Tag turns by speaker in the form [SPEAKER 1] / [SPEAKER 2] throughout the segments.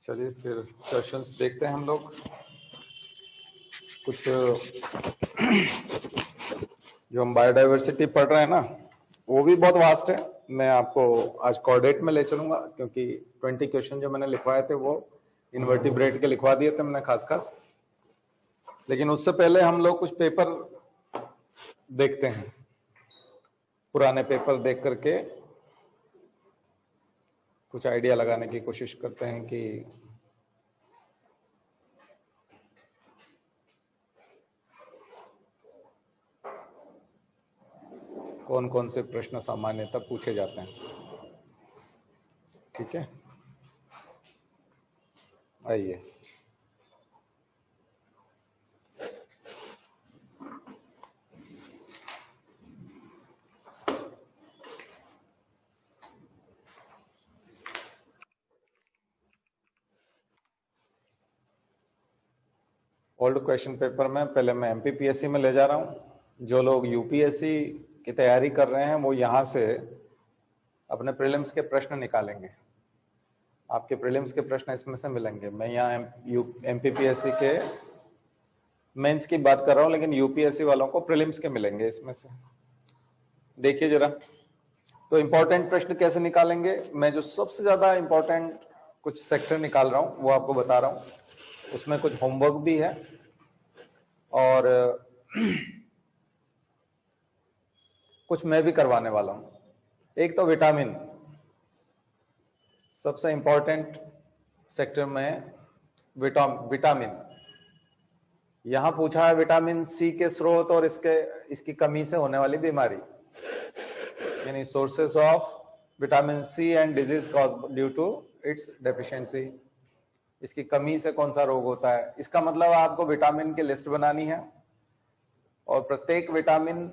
[SPEAKER 1] चलिए फिर क्वेश्चंस देखते हैं हम लोग। कुछ जो हम बायोडाइवर्सिटी पढ़ रहे हैं ना, वो भी बहुत वास्ट है। मैं आपको आज कोऑर्डिनेट में ले चलूंगा क्योंकि 20 क्वेश्चन जो मैंने लिखवाए थे वो इनवर्टिब्रेट के लिखवा दिए थे मैंने खास। लेकिन उससे पहले हम लोग कुछ पेपर देखते हैं, पुराने पेपर देख करके कुछ आइडिया लगाने की कोशिश करते हैं कि कौन कौन से प्रश्न सामान्यतः पूछे जाते हैं। ठीक है, आइए। ओल्ड क्वेश्चन पेपर में पहले मैं एमपीपीएससी में ले जा रहा हूं। जो लोग यूपीएससी की तैयारी कर रहे हैं वो यहां से अपने प्रीलिम्स के प्रश्न निकालेंगे। आपके प्रीलिम्स के प्रश्न इसमें से मिलेंगे। मैं यहाँ एमपीपीएससी के मेंस की बात कर रहा हूं, लेकिन यूपीएससी वालों को प्रीलिम्स के मिलेंगे इसमें से। देखिए जरा, तो इंपॉर्टेंट प्रश्न कैसे निकालेंगे। मैं जो सबसे ज्यादा इंपॉर्टेंट कुछ सेक्टर निकाल रहा हूं वो आपको बता रहा हूं। उसमें कुछ होमवर्क भी है और कुछ मैं भी करवाने वाला हूं। एक तो विटामिन, सबसे इंपॉर्टेंट सेक्टर में विटामिन। यहां पूछा है विटामिन सी के स्रोत और इसकी कमी से होने वाली बीमारी, यानी sources of vitamin C and disease caused due to its deficiency. इसकी कमी से कौन सा रोग होता है। इसका मतलब आपको विटामिन की लिस्ट बनानी है और प्रत्येक विटामिन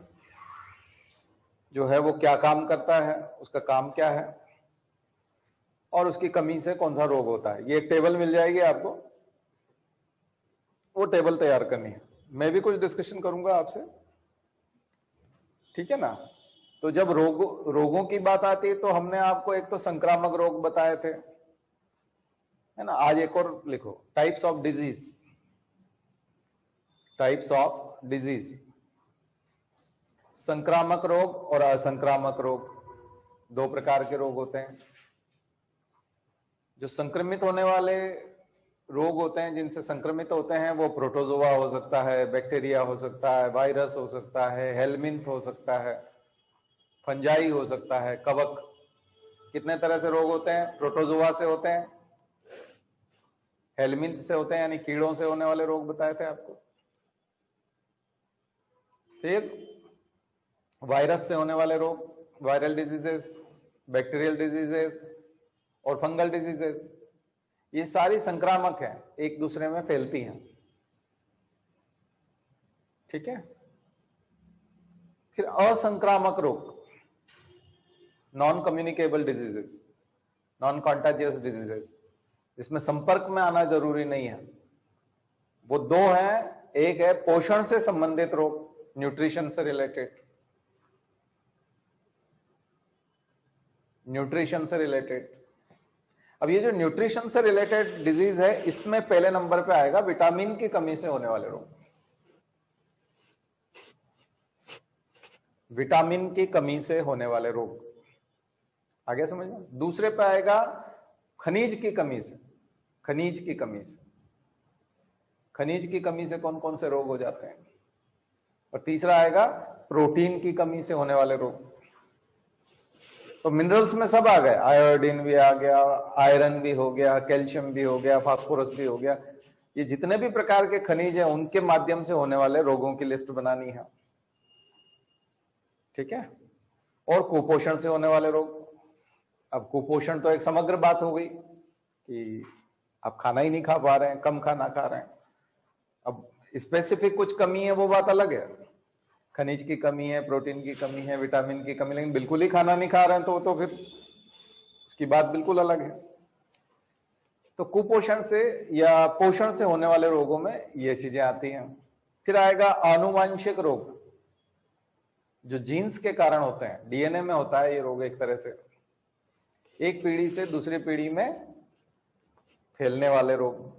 [SPEAKER 1] जो है वो क्या काम करता है, उसका काम क्या है और उसकी कमी से कौन सा रोग होता है। ये एक टेबल मिल जाएगी आपको, वो टेबल तैयार करनी है। मैं भी कुछ डिस्कशन करूंगा आपसे, ठीक है ना। तो जब रोगों की बात आती है तो हमने आपको एक तो संक्रामक रोग बताए थे, है ना। आज एक और लिखो, types of disease. Types of disease, संक्रामक रोग और असंक्रामक रोग, दो प्रकार के रोग होते हैं। जो संक्रमित होने वाले रोग होते हैं, जिनसे संक्रमित होते हैं, वो प्रोटोजोआ हो सकता है, बैक्टीरिया हो सकता है, वायरस हो सकता है, हेलमिंथ हो सकता है, फंजाई हो सकता है, कवक। कितने तरह से रोग होते हैं। प्रोटोजोआ से होते हैं, हेलमिंथ से होते हैं, यानी कीड़ों से होने वाले रोग बताए थे आपको। फिर वायरस से होने वाले रोग, वायरल डिजीजेस, बैक्टीरियल डिजीजेस और फंगल डिजीजेस। ये सारी संक्रामक हैं, एक दूसरे में फैलती हैं, ठीक है। फिर असंक्रामक रोग, non communicable diseases, non contagious diseases, इसमें संपर्क में आना जरूरी नहीं है। वो दो हैं, एक है पोषण से संबंधित रोग, न्यूट्रिशन से रिलेटेड, न्यूट्रिशन से रिलेटेड। अब ये जो न्यूट्रिशन से रिलेटेड डिजीज है, इसमें पहले नंबर पे आएगा विटामिन की कमी से होने वाले रोग। विटामिन की कमी से होने वाले रोग, आगे समझ में। दूसरे पे आएगा खनिज की कमी से, खनिज की कमी से, खनिज की कमी से कौन कौन से रोग हो जाते हैं। और तीसरा आएगा प्रोटीन की कमी से होने वाले रोग। तो मिनरल्स में सब आ गए, आयोडीन भी आ गया, आयरन भी हो गया, कैल्शियम भी हो गया, फास्फोरस भी हो गया। ये जितने भी प्रकार के खनिज हैं, उनके माध्यम से होने वाले रोगों की लिस्ट बनानी है, ठीक है। और कुपोषण से होने वाले रोग। अब कुपोषण तो एक समग्र बात हो गई कि आप खाना ही नहीं खा पा रहे हैं, कम खाना खा रहे हैं। अब स्पेसिफिक कुछ कमी है, वो बात अलग है। खनिज की कमी है, प्रोटीन की कमी है, विटामिन की कमी, लेकिन बिल्कुल ही खाना नहीं खा रहे हैं तो फिर उसकी बात बिल्कुल अलग है। तो कुपोषण से या पोषण से होने वाले रोगों में ये चीजें आती हैं। फिर आएगा आनुवांशिक रोग, जो जीन्स के कारण होते हैं, डीएनए में होता है ये रोग। एक तरह से एक पीढ़ी से दूसरी पीढ़ी में फैलने वाले रोग,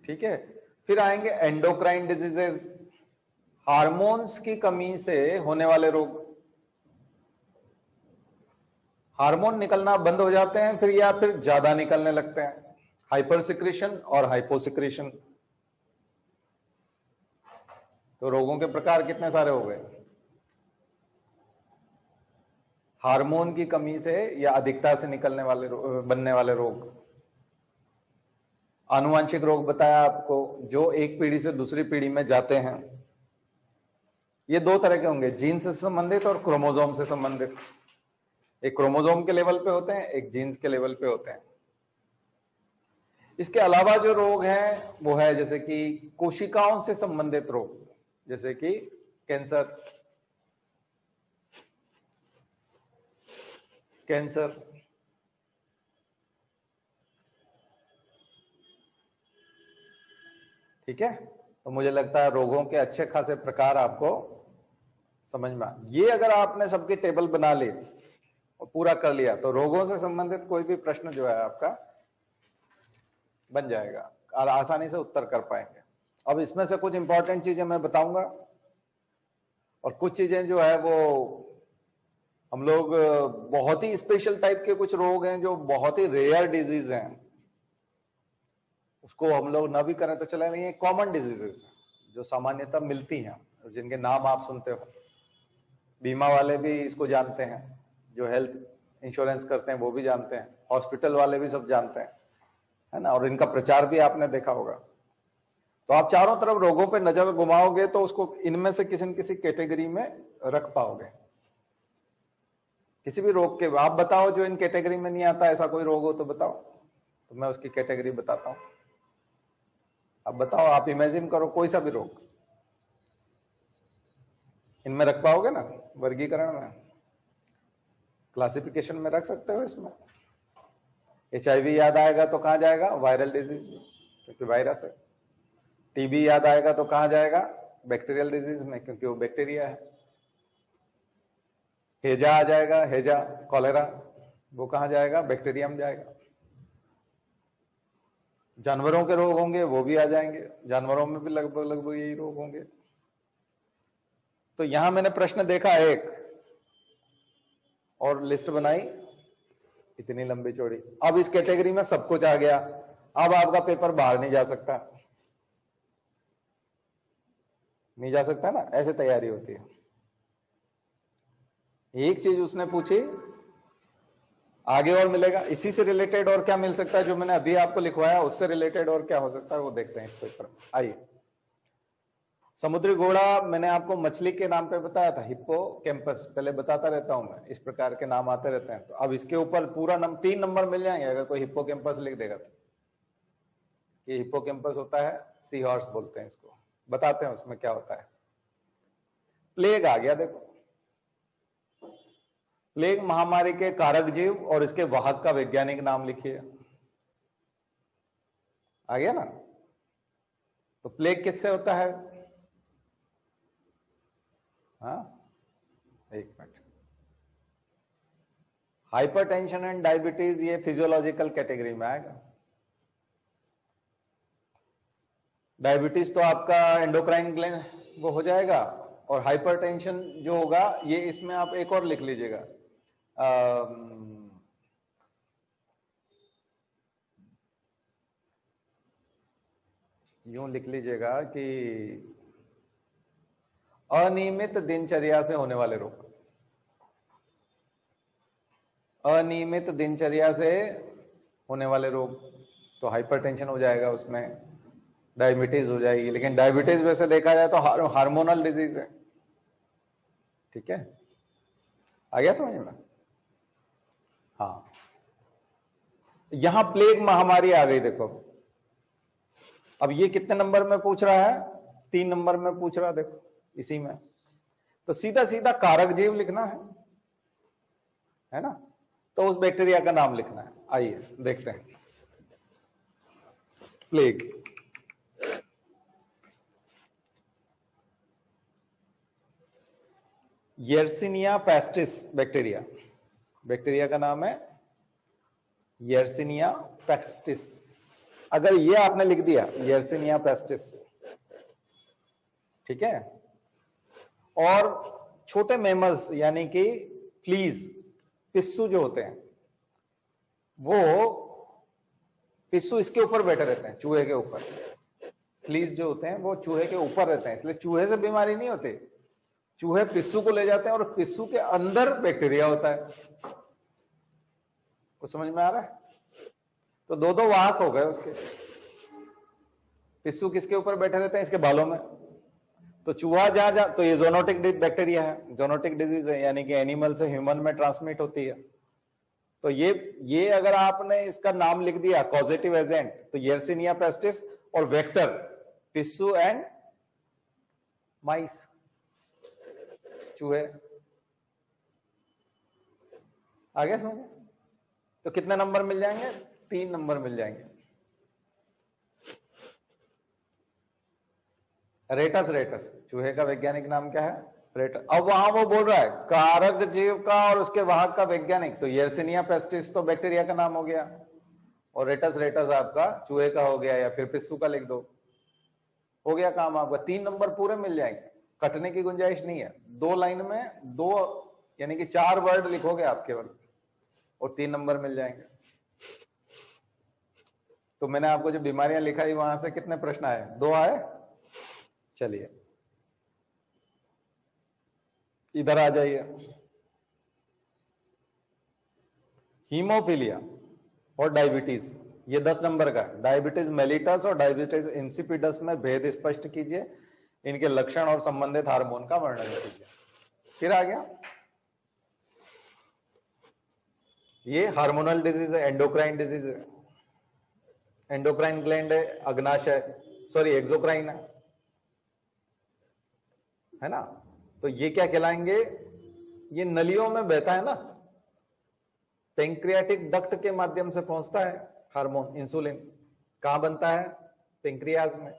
[SPEAKER 1] ठीक है। फिर आएंगे एंडोक्राइन डिजीजेस, हार्मोन्स की कमी से होने वाले रोग, हार्मोन निकलना बंद हो जाते हैं फिर या फिर ज्यादा निकलने लगते हैं, हाइपर सिक्रेशन और हाइपोसिक्रेशन। तो रोगों के प्रकार कितने सारे हो गए, हार्मोन की कमी से या अधिकता से निकलने वाले बनने वाले रोग, आनुवांशिक रोग बताया आपको जो एक पीढ़ी से दूसरी पीढ़ी में जाते हैं। ये दो तरह के होंगे, जीन से संबंधित और क्रोमोसोम से संबंधित। एक क्रोमोसोम के लेवल पे होते हैं, एक जीन्स के लेवल पे होते हैं। इसके अलावा जो रोग हैं वो है जैसे कि कोशिकाओं से संबंधित रोग, जैसे कि कैंसर, ठीक है। तो मुझे लगता है रोगों के अच्छे खासे प्रकार आपको समझ में ये अगर आपने सबकी टेबल बना ली और पूरा कर लिया तो रोगों से संबंधित कोई भी प्रश्न जो है आपका बन जाएगा और आसानी से उत्तर कर पाएंगे। अब इसमें से कुछ इंपॉर्टेंट चीजें मैं बताऊंगा और कुछ चीजें जो है वो हम लोग बहुत ही स्पेशल टाइप के कुछ रोग हैं जो बहुत ही रेयर डिजीज हैं, उसको हम लोग ना भी करें तो चले नहीं, कॉमन डिजीजेस जो सामान्यतः मिलती हैं, जिनके नाम आप सुनते हो, बीमा वाले भी इसको जानते हैं, जो हेल्थ इंश्योरेंस करते हैं वो भी जानते हैं, हॉस्पिटल वाले भी सब जानते हैं, है ना, और इनका प्रचार भी आपने देखा होगा। तो आप चारों तरफ रोगों पे नजर घुमाओगे तो उसको इनमें से किसी न किसी कैटेगरी में रख पाओगे। किसी भी रोग के आप बताओ जो इन कैटेगरी में नहीं आता, ऐसा कोई रोग हो तो बताओ, तो मैं उसकी कैटेगरी बताता हूं। अब बताओ, आप इमेजिन करो कोई सा भी रोग इनमें रख पाओगे ना, वर्गीकरण में, क्लासिफिकेशन में रख सकते हो इसमें। HIV याद आएगा तो कहां जाएगा, वायरल डिजीज में, क्योंकि वायरस है। TB याद आएगा तो कहां जाएगा, बैक्टीरियल डिजीज में, क्योंकि वो बैक्टीरिया है। हेजा आ जाएगा, हेजा कॉलेरा, वो कहां जाएगा, बैक्टीरिया में जाएगा। जानवरों के रोग होंगे वो भी आ जाएंगे, जानवरों में भी लगभग यही रोग होंगे। तो यहां मैंने प्रश्न देखा एक और लिस्ट बनाई इतनी लंबी चौड़ी। अब इस कैटेगरी में सब कुछ आ गया, अब आपका पेपर बाहर नहीं जा सकता, नहीं जा सकता ना, ऐसे तैयारी होती है। एक चीज उसने पूछी, आगे और मिलेगा, इसी से रिलेटेड और क्या मिल सकता है, जो मैंने अभी आपको लिखवाया उससे रिलेटेड और क्या हो सकता है वो देखते हैं इस पेपर में। आइए, समुद्री घोड़ा मैंने आपको मछली के नाम पे बताया था, हिप्पोकैम्पस, पहले बताता रहता हूं मैं, इस प्रकार के नाम आते रहते हैं। तो अब इसके ऊपर पूरा 3 नंबर मिल जाएंगे अगर कोई हिप्पोकैम्पस लिख देगा तो। ये हिप्पोकैम्पस होता है, सी हॉर्स बोलते हैं इसको, बताते हैं उसमें क्या होता है। प्लेग आ गया, देखो प्लेग महामारी के कारक जीव और इसके वाहक का वैज्ञानिक नाम लिखिए, आ गया ना। तो प्लेग किससे होता है, हाँ एक मिनट, हाइपरटेंशन एंड डायबिटीज ये फिजियोलॉजिकल कैटेगरी में आएगा। डायबिटीज तो आपका एंडोक्राइन ग्लैंड वो हो जाएगा, और हाइपरटेंशन जो होगा ये इसमें आप एक और लिख लीजिएगा, यूं लिख लीजिएगा कि अनियमित दिनचर्या से होने वाले रोग, अनियमित दिनचर्या से होने वाले रोग, तो हाइपरटेंशन हो जाएगा, उसमें डायबिटीज हो जाएगी। लेकिन डायबिटीज वैसे देखा जाए तो हार्मोनल डिजीज है, ठीक है, आ गया समझ में। हाँ, यहां प्लेग महामारी आ गई, देखो अब ये कितने नंबर में पूछ रहा है, 3 नंबर में पूछ रहा है, देखो इसी में। तो सीधा सीधा कारक जीव लिखना है ना, तो उस बैक्टीरिया का नाम लिखना है। आइए देखते हैं, plague, Yersinia pestis bacteria, bacteria का नाम है यर्सिनिया पेस्टिस। अगर ये आपने लिख दिया यर्सिनिया पेस्टिस, ठीक है। और छोटे मैमल्स यानी कि फ्लीज, पिस्सू जो होते हैं, वो पिस्सू इसके ऊपर बैठे रहते हैं, चूहे के ऊपर। फ्लीज जो होते हैं वो चूहे के ऊपर रहते हैं, इसलिए चूहे से बीमारी नहीं होती। चूहे पिस्सू को ले जाते हैं और पिस्सू के अंदर बैक्टीरिया होता है। कुछ समझ में आ रहा है? तो दो दो वाहक हो गए उसके। पिस्सू किसके ऊपर बैठे रहते हैं? इसके बालों में। तो चूहा जहां तो ये ज़ोनोटिक बैक्टीरिया है, ज़ोनोटिक डिजीज है, यानी कि एनिमल से ह्यूमन में ट्रांसमिट होती है। तो ये अगर आपने इसका नाम लिख दिया कॉजेटिव एजेंट, तो यर्सिनिया पेस्टिस, और वेक्टर पिस्सू एंड माइस, चूहे। आगे समझ? तो कितने नंबर मिल जाएंगे? 3 नंबर मिल जाएंगे। रेटस, रेटस चूहे का वैज्ञानिक नाम क्या है? रेटस। अब वहां वो बोल रहा है कारक जीव का और उसके वाहक का वैज्ञानिक, तो यर्सिनिया पेस्टिस तो बैक्टीरिया का नाम हो गया, और रेटस, रेटस आपका चूहे का हो गया, या फिर पिस्सू का लिख दो, हो गया काम आपका। 3 नंबर पूरे मिल जाएंगे, कटने की गुंजाइश नहीं है। 2 लाइन में 2 यानी कि 4 वर्ड लिखोगे आप केवल, और 3 नंबर मिल जाएंगे। तो मैंने आपको जो बीमारियां लिखाई वहां से कितने प्रश्न आए? 2 आए। चलिए इधर आ जाइए। हीमोफीलिया और डायबिटीज, ये 10 नंबर का। डायबिटीज मेलिटस और डायबिटीज इंसिपिडस में भेद स्पष्ट कीजिए, इनके लक्षण और संबंधित हार्मोन का वर्णन कीजिए। फिर आ गया ये हार्मोनल डिजीज है, एंडोक्राइन डिजीज है। एंडोक्राइन ग्लैंड है, अग्नाशय, सॉरी एक्सोक्राइन है ना। तो ये क्या कहलाएंगे? ये नलियों में बहता है ना, पेंक्रियाटिक डक्ट के माध्यम से पहुंचता है हार्मोन इंसुलिन। कहां बनता है? पेंक्रियाज में।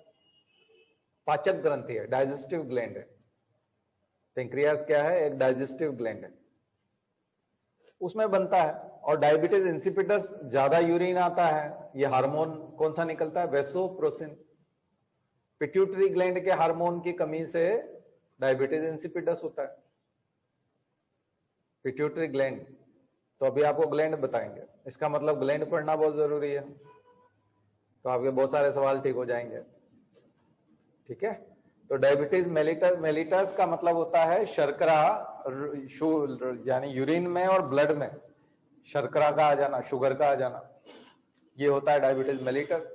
[SPEAKER 1] पाचक ग्रंथि है, डाइजेस्टिव ग्लैंड है। पेंक्रियाज क्या है? एक डाइजेस्टिव ग्लैंड है, उसमें बनता है। और डायबिटीज इंसिपिडस ज्यादा यूरिन आता है, ये हार्मोन कौन सा निकलता है? वेसोप्रोसिन। पिट्यूटरी ग्लैंड के हार्मोन की कमी से डायबिटीज इंसिपिडस होता है। पिट्यूटरी ग्लैंड, तो अभी आपको ग्लैंड बताएंगे, इसका मतलब ग्लैंड पढ़ना बहुत जरूरी है, तो आपके बहुत सारे सवाल ठीक हो जाएंगे। ठीक है, तो डायबिटीज मेलिटस का मतलब होता है शर्करा, यानी यूरिन में और ब्लड में शर्करा का आ जाना, शुगर का आ जाना, ये होता है डायबिटीज मेलिटस।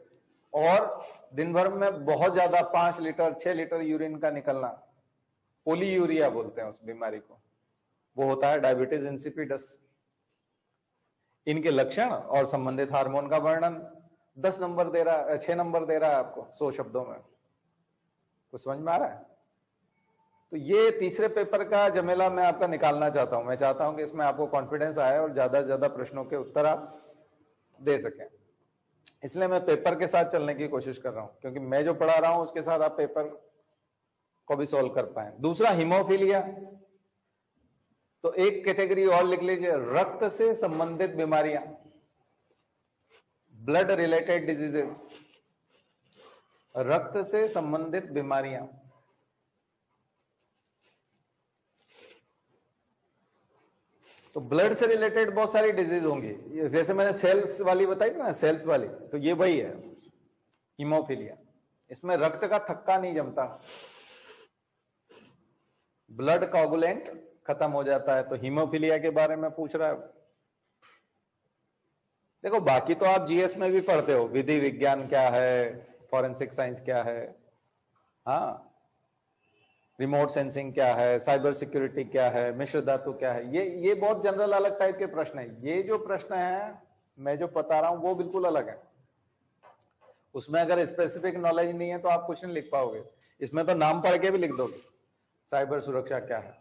[SPEAKER 1] और दिन भर में बहुत ज्यादा 5 लीटर 6 लीटर यूरिन का निकलना, पोलीयूरिया बोलते हैं उस बीमारी को, वो होता है डायबिटीज इंसिपिडस। इनके लक्षण और संबंधित हार्मोन का वर्णन 10 नंबर दे रहा है, 6 नंबर दे रहा है आपको 100 शब्दों में। कुछ समझ में आ रहा है? तो ये तीसरे पेपर का जमेला मैं आपका निकालना चाहता हूं। मैं चाहता हूं कि इसमें आपको कॉन्फिडेंस आए और ज्यादा से ज्यादा प्रश्नों के उत्तर आप दे सकें, इसलिए मैं पेपर के साथ चलने की कोशिश कर रहा हूं, क्योंकि मैं जो पढ़ा रहा हूं उसके साथ आप पेपर को भी सॉल्व कर पाए। दूसरा हीमोफीलिया, तो एक कैटेगरी और लिख लीजिए, रक्त से संबंधित बीमारियां, ब्लड रिलेटेड डिजीजेस, रक्त से संबंधित बीमारियां। तो ब्लड से रिलेटेड बहुत सारी डिजीज होंगी, जैसे मैंने सेल्स वाली बताई थी ना, सेल्स वाली, तो ये वही है हीमोफीलिया। इसमें रक्त का थक्का नहीं जमता, ब्लड कोगुलेंट खत्म हो जाता है। तो हीमोफीलिया के बारे में पूछ रहा है। देखो बाकी तो आप जीएस में भी पढ़ते हो, विधि विज्ञान क्या है, फॉरेंसिक साइंस क्या है, हाँ, रिमोट सेंसिंग क्या है, साइबर सिक्योरिटी क्या है, मिश्र धातु क्या है, ये बहुत जनरल अलग टाइप के प्रश्न है। ये जो प्रश्न है मैं जो बता रहा हूं वो बिल्कुल अलग है। उसमें अगर स्पेसिफिक नॉलेज नहीं है तो आप कुछ नहीं लिख पाओगे। इसमें तो नाम पढ़ के भी लिख दोगे, साइबर सुरक्षा क्या है,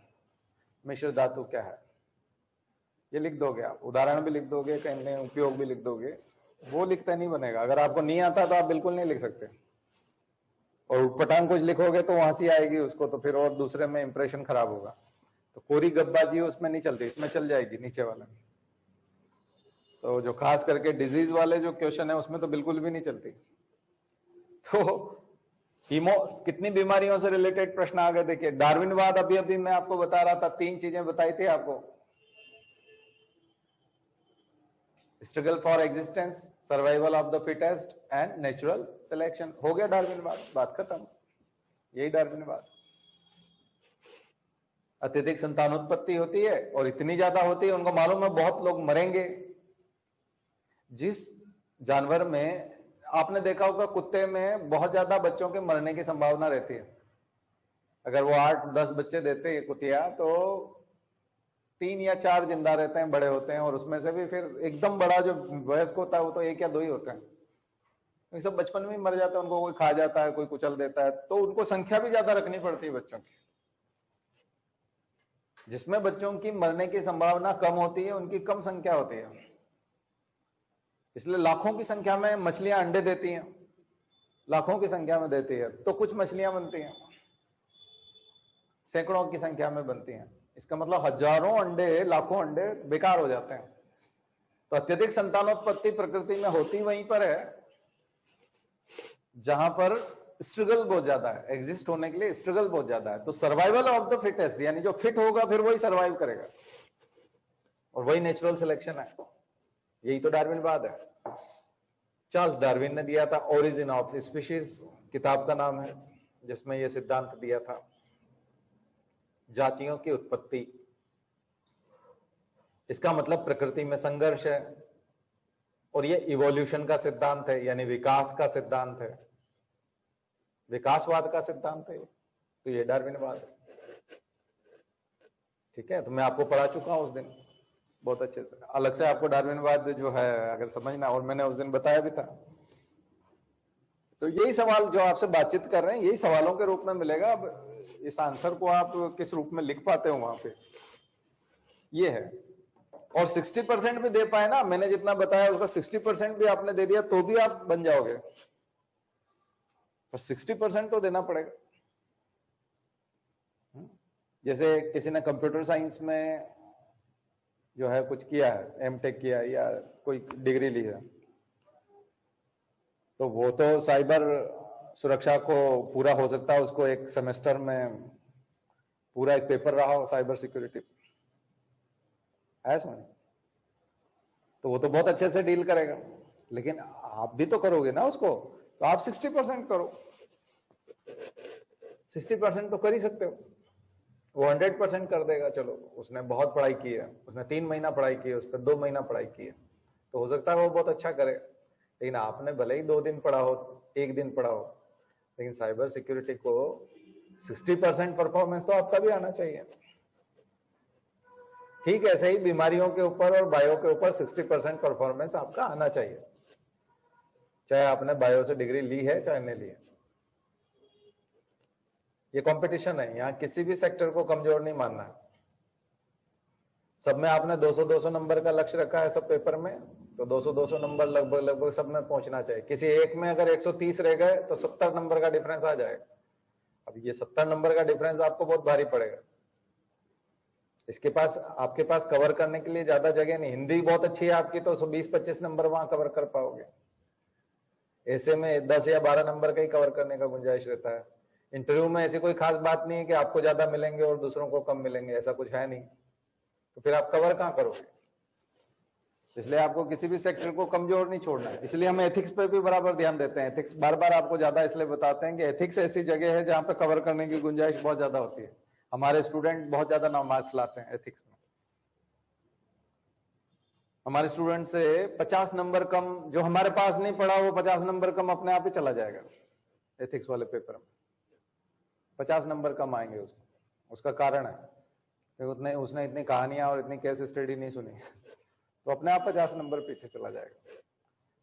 [SPEAKER 1] मिश्र धातु क्या है, ये लिख दोगे आप, उदाहरण भी लिख दोगे, कहीं उपयोग भी लिख दोगे, वो लिखता नहीं बनेगा। अगर आपको नहीं आता तो आप बिल्कुल नहीं लिख सकते, और उटपटांग कुछ लिखोगे तो हंसी आएगी उसको, तो फिर और दूसरे में इंप्रेशन खराब होगा। तो कोरी गब्बाजी उसमें नहीं चलती, इसमें चल जाएगी नीचे वाला। तो जो खास करके डिजीज वाले जो क्वेश्चन है उसमें तो बिल्कुल भी नहीं चलती। तो कितनी बीमारियों से रिलेटेड प्रश्न आ गए। देखिए डार्विनवाद, अभी अभी मैं आपको बता रहा था, 3 चीजें बताई थी आपको, struggle for existence, survival of the fittest and natural selection. हो गया डार्विनवाद, बात खत्म। यही डार्विनवाद। अत्यधिक संतानोत्पत्ति होती है और इतनी ज्यादा होती है, उनको मालूम है बहुत लोग मरेंगे। जिस जानवर में आपने देखा होगा, कुत्ते में बहुत ज्यादा बच्चों के मरने की संभावना रहती है। अगर वो 8-10 बच्चे देते हैं कुतिया, तो 3 या 4 जिंदा रहते हैं, बड़े होते हैं, और उसमें से भी फिर एकदम बड़ा जो वयस्क होता है वो तो 1 या 2 ही होते हैं। ये सब बचपन में ही मर जाते हैं, उनको कोई खा जाता है, कोई कुचल देता है, तो उनको संख्या भी ज्यादा रखनी पड़ती है बच्चों की। जिसमें बच्चों की मरने की संभावना कम होती है, उनकी कम संख्या होती है। इसलिए लाखों की संख्या में मछलियां अंडे देती हैं, लाखों की संख्या में देती है, तो कुछ मछलियां बनती हैं, सैकड़ों की संख्या में बनती हैं। इसका मतलब हजारों अंडे, लाखों अंडे बेकार हो जाते हैं। तो अत्यधिक संतानोत्पत्ति प्रकृति में होती वहीं पर है जहां पर स्ट्रगल बहुत ज्यादा है, एग्जिस्ट होने के लिए स्ट्रगल बहुत ज्यादा है। तो सर्वाइवल ऑफ द फिटेस्ट, यानी जो फिट होगा फिर वही सर्वाइव करेगा, और वही नेचुरल सिलेक्शन है। यही तो डार्विनवाद है। चार्ल्स डार्विन ने दिया था, ओरिजिन ऑफ स्पीशीज किताब का नाम है, जिसमें यह सिद्धांत दिया था, जातियों की उत्पत्ति। इसका मतलब प्रकृति में संघर्ष है, और यह इवोल्यूशन का सिद्धांत है, यानी विकास का सिद्धांत है, विकासवाद का सिद्धांत है। तो ये डार्विनवाद है। ठीक है, तो मैं आपको पढ़ा चुका हूं उस दिन बहुत अच्छे से। अलग से आपको डार्विनवाद जो है अगर समझना, और मैंने उस दिन बताया भी था। तो यही सवाल जो आपसे बातचीत कर रहे हैं, यही सवालों के रूप में मिलेगा। अब इस आंसर को आप किस रूप में लिख पाते हो वहां पे, ये है। और 60% भी दे पाए ना, मैंने जितना बताया उसका 60% भी आपने दे दिया तो भी आप बन जाओगे, पर 60% तो देना पड़ेगा। जैसे किसी ने कंप्यूटर साइंस में जो है कुछ किया है, एमटेक किया है या कोई डिग्री ली है, तो वो तो साइबर सुरक्षा को पूरा हो सकता है, उसको एक सेमेस्टर में पूरा एक पेपर रहा हो साइबर सिक्योरिटी, है समझ? तो वो तो बहुत अच्छे से डील करेगा। लेकिन आप भी तो करोगे ना उसको, तो आप 60% करो। 60% तो कर ही सकते हो, वो 100% कर देगा। चलो उसने बहुत पढ़ाई की है, उसने 3 महीना पढ़ाई की है, उस पर 2 महीना पढ़ाई की है, तो हो सकता है वो बहुत अच्छा करे। लेकिन आपने भले ही 2 दिन पढ़ा हो, 1 दिन पढ़ा हो, लेकिन साइबर सिक्योरिटी को 60% परफॉर्मेंस तो आपका भी आना चाहिए। ठीक ऐसे ही बीमारियों के ऊपर और बायो के ऊपर 60% परफॉर्मेंस आपका आना चाहिए, चाहे आपने बायो से डिग्री ली है चाहे नहीं ली है। ये कंपटीशन है, यहाँ किसी भी सेक्टर को कमजोर नहीं मानना है। सब में आपने 200-200 नंबर का लक्ष्य रखा है सब पेपर में, तो 200-200 नंबर लगभग सब में पहुंचना चाहिए। किसी एक में अगर 130 रह गए तो 70 नंबर का डिफरेंस आ जाएगा। अब ये 70 नंबर का डिफरेंस आपको बहुत भारी पड़ेगा। इसके पास, आपके पास कवर करने के लिए ज्यादा जगह नहीं। हिंदी बहुत अच्छी है आपकी, तो 20-25 नंबर वहां कवर कर पाओगे। ऐसे में 10 या 12 नंबर का ही कवर करने का गुंजाइश रहता है। इंटरव्यू में ऐसी कोई खास बात नहीं है कि आपको ज्यादा मिलेंगे और दूसरों को कम मिलेंगे, ऐसा कुछ है नहीं। तो फिर आप कवर कहां करोगे? इसलिए आपको किसी भी सेक्टर को कमजोर नहीं छोड़ना है। इसलिए हम एथिक्स पे भी बराबर ध्यान देते हैं। एथिक्स बार बार आपको ज्यादा इसलिए बताते हैं कि एथिक्स ऐसी जगह है जहां पे कवर करने की गुंजाइश बहुत ज्यादा होती है। हमारे स्टूडेंट बहुत ज्यादा मार्क्स लाते हैं एथिक्स में। हमारे स्टूडेंट से 50 नंबर कम, जो हमारे पास नहीं पढ़ा वो 50 नंबर कम अपने आप ही चला जाएगा एथिक्स वाले पेपर में। 50 नंबर कम आएंगे उसको। उसका कारण है कि उसने इतनी कहानियां और इतनी केस स्टडी नहीं सुनी, तो अपने आप 50 नंबर पीछे चला जाएगा।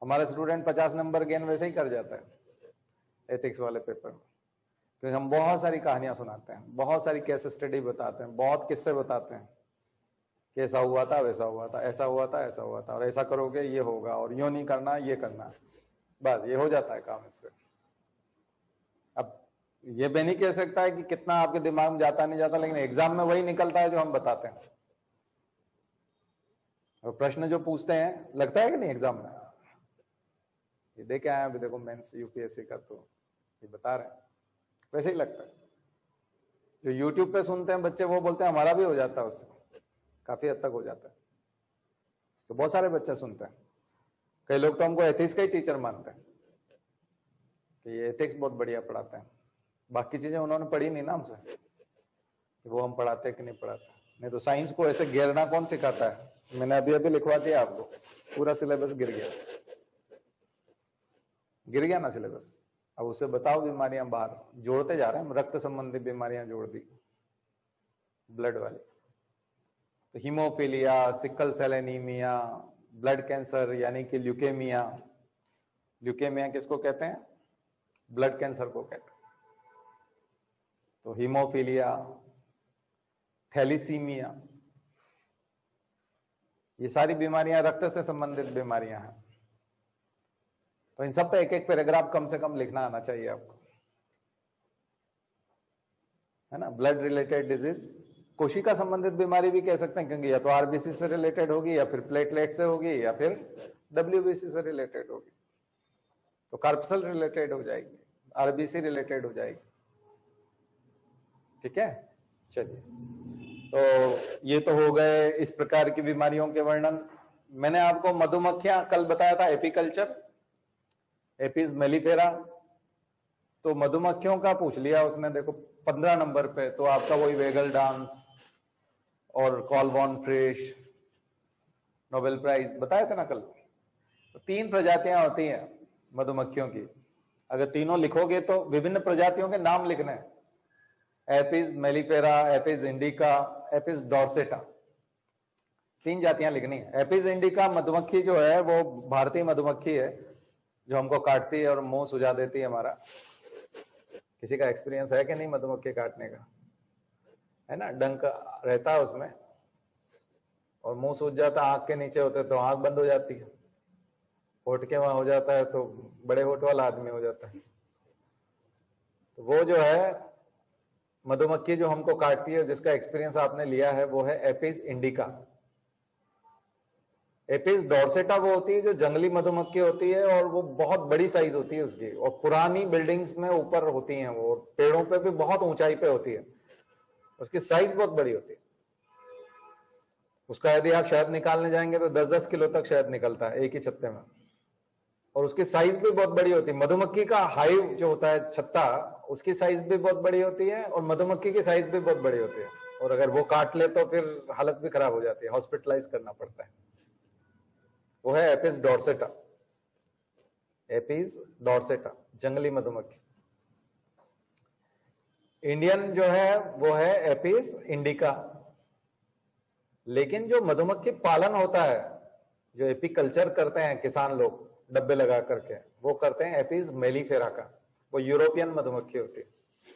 [SPEAKER 1] हमारा स्टूडेंट 50 नंबर गेन वैसे ही कर जाता है एथिक्स वाले पेपर में, क्योंकि हम बहुत सारी कहानियां सुनाते हैं, बहुत सारी केस स्टडी बताते हैं, बहुत किस्से बताते हैं कि ऐसा हुआ था, वैसा हुआ था, ऐसा हुआ था, ऐसा हुआ था, और ऐसा करोगे ये होगा, और यूं नहीं करना, ये करना। बस ये हो जाता है काम इससे। अब ये भी नहीं कह सकता है कि कितना आपके दिमाग में जाता नहीं जाता, लेकिन एग्जाम में वही निकलता है जो हम बताते हैं। और प्रश्न जो पूछते हैं लगता है कि नहीं एग्जाम में, ये देख के आए अभी देखो मेंस यूपीएससी का, तो ये बता रहे हैं वैसे ही लगता है। जो यूट्यूब पे सुनते हैं बच्चे वो बोलते हैं हमारा भी हो जाता है, उससे काफी हद तक हो जाता है। तो बहुत सारे बच्चे सुनते हैं, कई लोग तो हमको एथिक्स का ही टीचर मानते हैं कि ये एथिक्स बहुत बढ़िया पढ़ाते हैं। बाकी चीजें उन्होंने पढ़ी नहीं ना हमसे, कि वो हम पढ़ाते हैं कि नहीं पढ़ाते। नहीं तो साइंस को ऐसे गिरना कौन सिखाता है? मैंने अभी अभी लिखवा दिया आपको, पूरा सिलेबस गिर गया ना सिलेबस। अब उसे बताओ बीमारियां बाहर जोड़ते जा रहे हैं हम, रक्त संबंधी बीमारियां जोड़ दी, ब्लड वाली। तो haemophilia, sickle cell anaemia, blood cancer यानी कि ल्यूकेमिया। ल्यूकेमिया किसको कहते हैं? ब्लड कैंसर को कहते हैं। तो हीमोफीलिया, थैलीसीमिया, ये सारी बीमारियां रक्त से संबंधित बीमारियां हैं। तो इन सब पे एक एक पैराग्राफ कम से कम लिखना आना चाहिए आपको, है ना। ब्लड रिलेटेड डिजीज, कोशिका संबंधित बीमारी भी कह सकते हैं, क्योंकि या तो आरबीसी से रिलेटेड होगी, या फिर प्लेटलेट से होगी, या फिर डब्ल्यूबीसी से रिलेटेड होगी। तो कार्पसल रिलेटेड हो जाएगी, आरबीसी रिलेटेड हो जाएगी। ठीक है, चलिए। तो ये तो हो गए इस प्रकार की बीमारियों के वर्णन। मैंने आपको मधुमक्खियां कल बताया था, एपीकल्चर, एपिस मेलिफेरा। तो मधुमक्खियों का पूछ लिया उसने, देखो 15 नंबर पे। तो आपका वही वेगल डांस और कॉल वॉन फ्रिश, नोबेल प्राइज बताए थे ना कल। तो 3 प्रजातियां होती हैं मधुमक्खियों की। अगर तीनों लिखोगे तो विभिन्न प्रजातियों के नाम लिखने, Apis mellifera, Apis indica, Apis dorsata, 3 जातियां लिखनी है। एपिस इंडिका मधुमक्खी जो है वो भारतीय मधुमक्खी है, जो हमको काटती है और मुंह सुझा देती है हमारा। किसी का एक्सपीरियंस है कि नहीं मधुमक्खी काटने का? है ना, डंक रहता है उसमें और मुंह सूज जाता, आंख के नीचे होते तो आंख बंद हो जाती है, होठ के वहां हो जाता है तो बड़े होठ वाला आदमी हो जाता है। तो वो जो है मधुमक्खी जो हमको काटती है, जिसका एक्सपीरियंस आपने लिया है, वो है एपिस इंडिका। एपिस डॉर्सेटा वो होती है जो जंगली मधुमक्खी होती है, और वो बहुत बड़ी साइज होती है उसकी, और पुरानी बिल्डिंग्स में ऊपर होती हैं वो, पेड़ों पे भी बहुत ऊंचाई पे होती है, उसकी साइज बहुत बड़ी होती है। उसका यदि आप शहद निकालने जाएंगे तो 10-10 किलो तक शहद निकलता है एक ही छत्ते में, और उसकी साइज भी बहुत बड़ी होती है। मधुमक्खी का हाइव जो होता है, छत्ता, उसकी साइज भी बहुत बड़ी होती है, और मधुमक्खी की साइज भी बहुत बड़ी होती है। और अगर वो काट ले तो फिर हालत भी खराब हो जाती है, हॉस्पिटलाइज करना पड़ता है। वो है एपिस डॉर्सेटा। एपिस डॉर्सेटा जंगली मधुमक्खी। इंडियन जो है वो है एपिस इंडिका। लेकिन जो मधुमक्खी पालन होता है, जो एपीकल्चर करते हैं किसान लोग डब्बे लगा करके, वो करते हैं एपिस मेलिफेरा का। वो यूरोपियन मधुमक्खी होती है,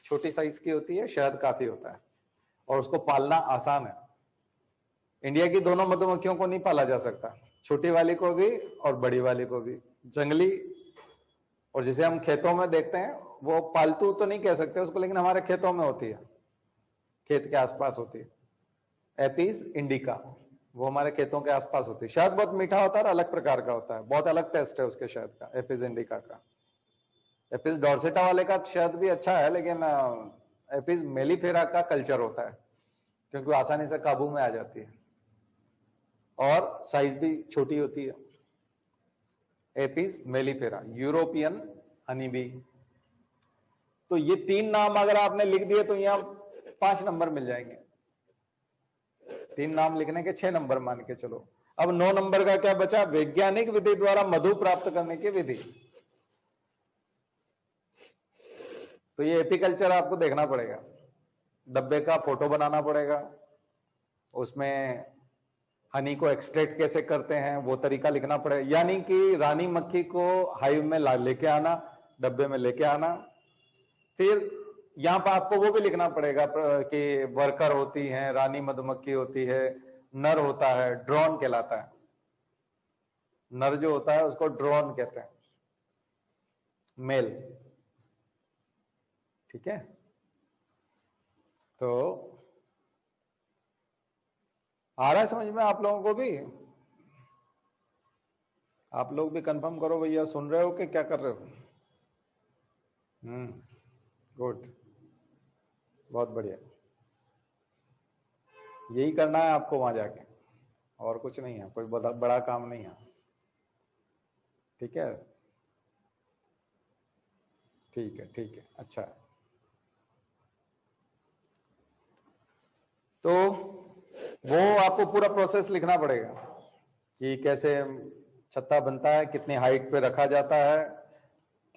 [SPEAKER 1] छोटी साइज की होती है, शहद काफी होता है, और उसको पालना आसान है। इंडिया की दोनों मधुमक्खियों को नहीं पाला जा सकता, छोटी वाली को भी और बड़ी वाली को भी। जंगली और जिसे हम खेतों में देखते हैं, वो पालतू तो नहीं कह सकते उसको, लेकिन हमारे खेतों में होती है, खेत के आसपास होती है। एपिस इंडिका वो हमारे खेतों के आसपास होती है। शहद बहुत मीठा होता है और अलग प्रकार का होता है, बहुत अलग टेस्ट है उसके शहद का, एपिस इंडिका का। एपिस डॉर्सेटा वाले का शहद भी अच्छा है, लेकिन एपिस मेलिफेरा का कल्चर होता है, क्योंकि वो आसानी से काबू में आ जाती है और साइज भी छोटी होती है। Apis mellifera, European honey bee. तो ये 3 नाम अगर आपने लिख दिए तो यहां 5 नंबर मिल जाएंगे। 3 नाम लिखने के 6 नंबर मान के चलो। अब 9 नंबर का क्या बचा? वैज्ञानिक विधि द्वारा मधु प्राप्त करने की विधि। तो ये एपीकल्चर आपको देखना पड़ेगा, डब्बे का फोटो बनाना पड़ेगा, उसमें हनी को एक्सट्रैक्ट कैसे करते हैं वो तरीका लिखना पड़ेगा। यानी कि रानी मक्खी को हाइव में लेके आना, डब्बे में लेके आना। फिर यहां पर आपको वो भी लिखना पड़ेगा कि वर्कर होती हैं, रानी मधुमक्खी होती है, नर होता है, ड्रोन कहलाता है। नर जो होता है उसको ड्रोन कहते हैं, मेल। ठीक है, तो आ रहा है समझ में आप लोगों को भी? आप लोग भी कंफर्म करो भैया, सुन रहे हो कि क्या कर रहे हो? गुड, बहुत बढ़िया। यही करना है आपको वहां जाके, और कुछ नहीं है, कोई बड़ा काम नहीं है। ठीक है, ठीक है, ठीक है, अच्छा है। तो वो आपको पूरा प्रोसेस लिखना पड़ेगा कि कैसे छत्ता बनता है, कितनी हाइट पे रखा जाता है,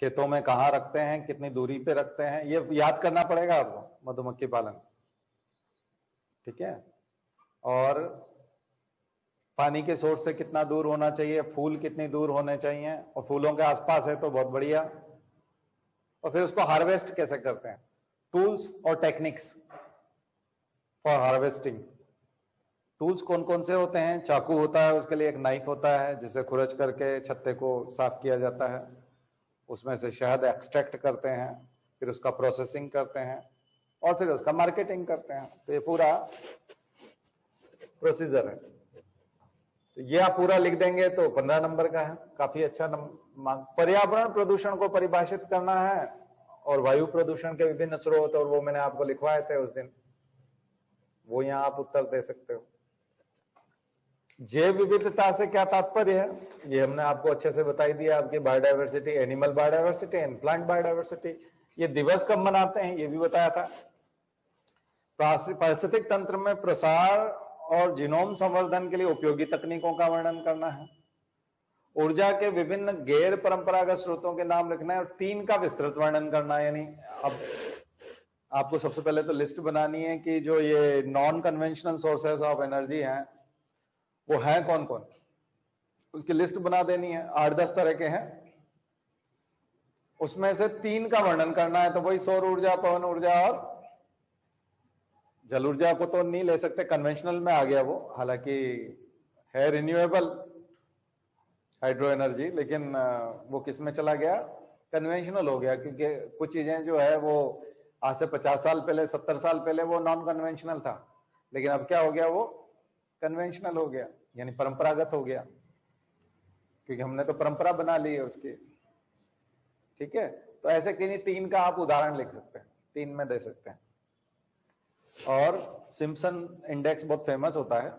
[SPEAKER 1] खेतों में कहाँ रखते हैं, कितनी दूरी पे रखते हैं, ये याद करना पड़ेगा आपको, मधुमक्खी पालन। ठीक है, और पानी के सोर्स से कितना दूर होना चाहिए, फूल कितनी दूर होने चाहिए, और फूलों के आसपास है तो बहुत बढ़िया। और फिर उसको हार्वेस्ट कैसे करते हैं, टूल्स और टेक्निक्स फॉर हार्वेस्टिंग। टूल्स कौन कौन से होते हैं? चाकू होता है, उसके लिए एक नाइफ होता है जिससे खुरच करके छत्ते को साफ किया जाता है, उसमें से शहद एक्सट्रैक्ट करते हैं, फिर उसका प्रोसेसिंग करते हैं, और फिर उसका मार्केटिंग करते हैं। तो ये पूरा प्रोसीजर है। तो ये आप पूरा लिख देंगे तो 15 नंबर का है, काफी अच्छा नंबर। पर्यावरण प्रदूषण को परिभाषित करना है, और वायु प्रदूषण के विभिन्न स्रोत, और वो मैंने आपको लिखवाए थे उस दिन, वो यहां आप उत्तर दे सकते हो। जैव विविधता से क्या तात्पर्य है, ये हमने आपको अच्छे से बताई दिया। आपकी biodiversity, animal biodiversity and plant biodiversity. ये दिवस कब मनाते हैं ये भी बताया था। पारिस्थितिक तंत्र में प्रसार और जीनोम संवर्धन के लिए उपयोगी तकनीकों का वर्णन करना है। ऊर्जा के विभिन्न गैर परंपरागत स्रोतों के नाम लिखना है, और 3 का विस्तृत वर्णन करना है। यानी अब आपको सबसे पहले तो लिस्ट बनानी है कि जो ये non conventional sources of energy हैं वो हैं कौन कौन, उसकी लिस्ट बना देनी है। 8-10 तरह के हैं, उसमें से 3 का वर्णन करना है। तो वही सौर ऊर्जा, पवन ऊर्जा और जल ऊर्जा को तो नहीं ले सकते, कन्वेंशनल में आ गया वो, हालांकि है रिन्यूएबल हाइड्रो एनर्जी, लेकिन वो किस में चला गया, कन्वेंशनल हो गया। क्योंकि कुछ चीजें जो है वो आज से 50 साल पहले, 70 साल पहले वो नॉन कन्वेंशनल था, लेकिन अब क्या हो गया, वो कन्वेंशनल हो गया, यानी परंपरागत हो गया, क्योंकि हमने तो परंपरा बना ली है उसकी। ठीक है, तो ऐसे किन्हीं 3 का आप उदाहरण लिख सकते हैं, 3 में दे सकते हैं। और सिम्पसन इंडेक्स बहुत फेमस होता है,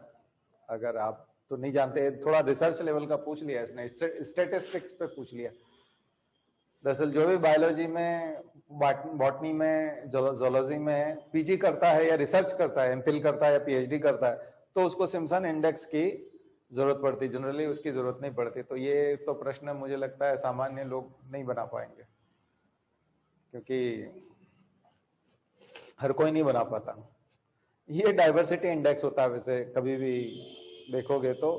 [SPEAKER 1] अगर आप तो नहीं जानते, थोड़ा रिसर्च लेवल का पूछ लिया इसने, स्टेटिस्टिक्स पे पूछ लिया। दरअसल जो भी बायोलॉजी में, बॉटनी में, जोलॉजी में पीजी करता है या रिसर्च करता है, एमफिल करता है या पीएचडी करता है, तो उसको सिम्पसन इंडेक्स की जरूरत पड़ती, जनरली उसकी जरूरत नहीं पड़ती। तो ये तो प्रश्न मुझे लगता है सामान्य लोग नहीं बना पाएंगे, क्योंकि हर कोई नहीं बना पाता। ये डाइवर्सिटी इंडेक्स होता है, वैसे कभी भी देखोगे तो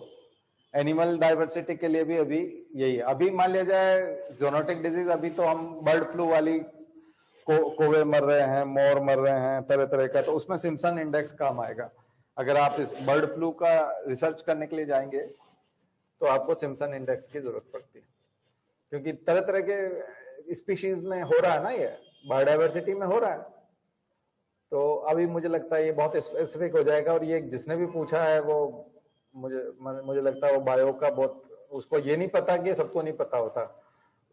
[SPEAKER 1] एनिमल डाइवर्सिटी के लिए भी अभी यही है। अभी मान लिया जाए ज़ूनोटिक डिजीज, अभी तो हम बर्ड फ्लू वाली कोवे मर रहे हैं, मोर मर रहे हैं, तरह तरह का, तो उसमें सिम्पसन इंडेक्स काम आएगा। अगर आप इस बर्ड फ्लू का रिसर्च करने के लिए जाएंगे तो आपको सिम्पसन इंडेक्स की जरूरत पड़ती है, क्योंकि तरह तरह के स्पीशीज में हो रहा है ना, ये बायोडाइवर्सिटी में हो रहा है। तो अभी मुझे लगता है ये बहुत स्पेसिफिक हो जाएगा, और ये जिसने भी पूछा है वो मुझे लगता है वो बायो का बहुत, उसको ये नहीं पता कि सबको नहीं पता होता,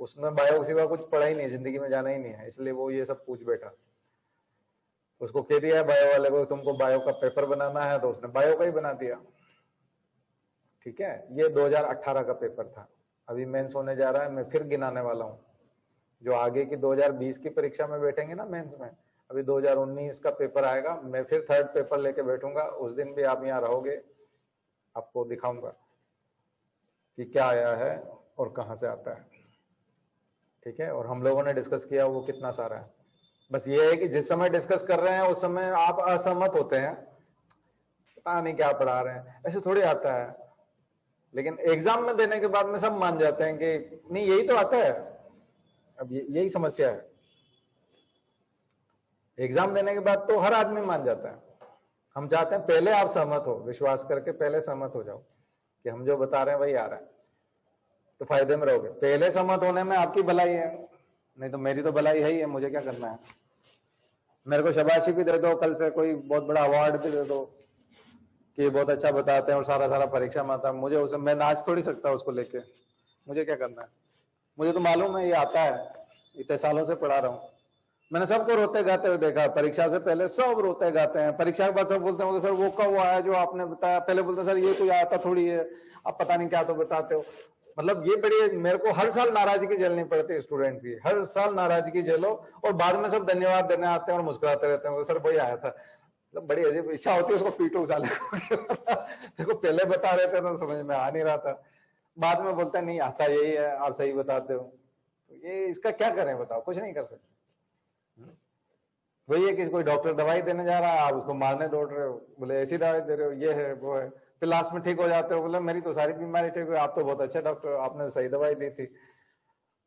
[SPEAKER 1] उसने बायो सिवा कुछ पढ़ा ही नहीं, जिंदगी में जाना ही नहीं है, इसलिए वो ये सब पूछ बैठा। उसको कह दिया बायो वाले को तुमको बायो का पेपर बनाना है, तो उसने बायो का ही बना दिया। ठीक है, ये 2018 का पेपर था, अभी मेंस होने जा रहा है, मैं फिर गिनाने वाला हूँ। जो आगे की 2020 की परीक्षा में बैठेंगे ना मेंस में, अभी 2019 का पेपर आएगा, मैं फिर 3rd पेपर लेके बैठूंगा, उस दिन भी आप यहाँ रहोगे, आपको दिखाऊंगा कि क्या आया है और कहाँ से आता है। ठीक है, और हम लोगों ने डिस्कस किया वो कितना सारा है। बस ये है कि जिस समय डिस्कस कर रहे हैं उस समय आप असहमत होते हैं, पता नहीं क्या पढ़ा रहे हैं, ऐसे थोड़ी आता है। लेकिन एग्जाम में देने के बाद में सब मान जाते हैं कि नहीं यही तो आता है। अब यही समस्या है, एग्जाम देने के बाद तो हर आदमी मान जाता है। हम चाहते हैं पहले आप सहमत हो, विश्वास करके पहले सहमत हो जाओ कि हम जो बता रहे हैं वही आ रहा है, तो फायदे में रहोगे। पहले सहमत होने में आपकी भलाई है, नहीं तो मेरी तो भलाई है ही है, मुझे क्या करना है। मेरे को शाबाशी भी दे दो, कल से कोई बहुत बड़ा अवार्ड भी दे दो कि बहुत अच्छा बताते हैं और सारा परीक्षा में आता है, मुझे उसे मैं नाच थोड़ी सकता उसको लेके, मुझे क्या करना है? मुझे तो मालूम है ये आता है, इतने सालों से पढ़ा रहा हूँ। मैंने सबको रोते गाते हुए देखा, परीक्षा से पहले सब रोते गाते हैं, परीक्षा के बाद सब बोलते हैं सर वो कब आया जो आपने बताया, पहले बोलते सर ये कोई आता थोड़ी है, आप पता नहीं क्या तो बताते हो। मतलब ये बड़ी, मेरे को हर साल नाराजगी झेलनी पड़ती है स्टूडेंट्स की, हर साल नाराजगी झेलो और बाद में सब धन्यवाद देने आते हैं और मुस्कुराते रहते हैं, सर वही आया था। मतलब बड़ी अजीब इच्छा होती है उसको पीटो साले को। देखो पहले बता रहे थे तो समझ में आ नहीं रहा था, बाद में बोलता नहीं आता यही है, आप सही बताते हो। तो ये इसका क्या करें बताओ, कुछ नहीं कर सकते। वही है कि कोई डॉक्टर दवाई देने जा रहा है, आप उसको मारने दौड़ रहे हो, बोले ऐसी दवाई दे रहे हो, ये है वो है, फिर लास्ट में ठीक हो जाते हो, बोले मेरी तो सारी बीमारी ठीक हुई, आप तो बहुत अच्छे डॉक्टर, आपने सही दवाई दी थी।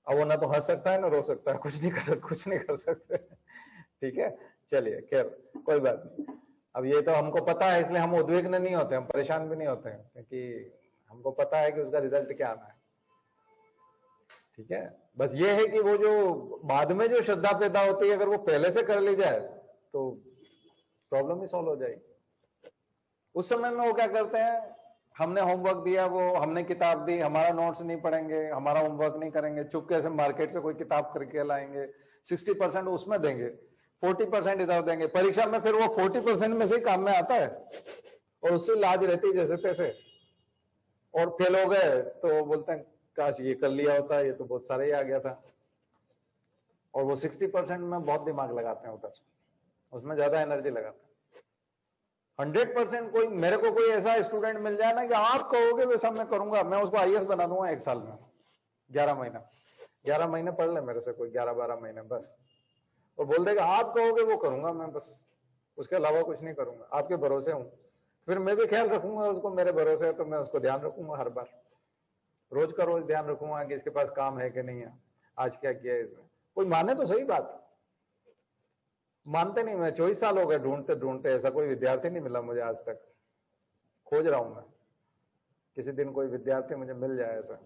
[SPEAKER 1] अब वो ना तो हंस सकता है ना रो सकता है, कुछ नहीं कर सकते। ठीक है, चलिए खैर कोई बात नहीं। अब ये तो हमको पता है, इसलिए हम उद्विग्न नहीं होते, हम परेशान भी नहीं होते हैं, क्योंकि हमको पता है कि उसका रिजल्ट क्या आना है। ठीक है, बस ये है कि वो जो बाद में जो श्रद्धा पैदा होती है, अगर वो पहले से कर ली जाए तो प्रॉब्लम ही सॉल्व हो जाएगी। उस समय में वो क्या करते हैं, हमने होमवर्क दिया, वो हमने किताब दी, हमारा नोट्स नहीं पढ़ेंगे, हमारा होमवर्क नहीं करेंगे, चुपके से मार्केट से कोई किताब करके लाएंगे, 60% उसमें देंगे, 40% इधर देंगे, परीक्षा में फिर वो 40% में से ही काम में आता है और उससे लाज रहती जैसे तैसे, और फेल हो गए तो बोलते हैं काश ये कर लिया होता, ये तो बहुत सारे ही आ गया था। और वो 60% में बहुत दिमाग लगाते हैं उधर, उसमें ज्यादा एनर्जी लगाते हैं। 100% कोई, मेरे को कोई ऐसा स्टूडेंट मिल जाए ना कि आप कहोगे वैसा मैं करूंगा, मैं उसको आईएएस बना दूंगा 1 साल में, 11 महीने पढ़ ले मेरे से कोई, 11-12 महीने बस, और बोल देगा आप कहोगे वो करूंगा मैं, बस उसके अलावा कुछ नहीं करूंगा, आपके भरोसे हूं। फिर मैं भी ख्याल रखूंगा उसको, मेरे भरोसे है तो मैं उसको ध्यान रखूंगा, हर बार रोज का रोज ध्यान रखूंगा कि इसके पास काम है कि नहीं है, आज क्या किया है इसने। कोई माने तो सही बात, मानते नहीं। मैं 24 साल हो गए ढूंढते ढूंढते, ऐसा कोई विद्यार्थी नहीं मिला मुझे आज तक, खोज रहा हूं मैं, किसी दिन कोई विद्यार्थी मुझे मिल जाए ऐसा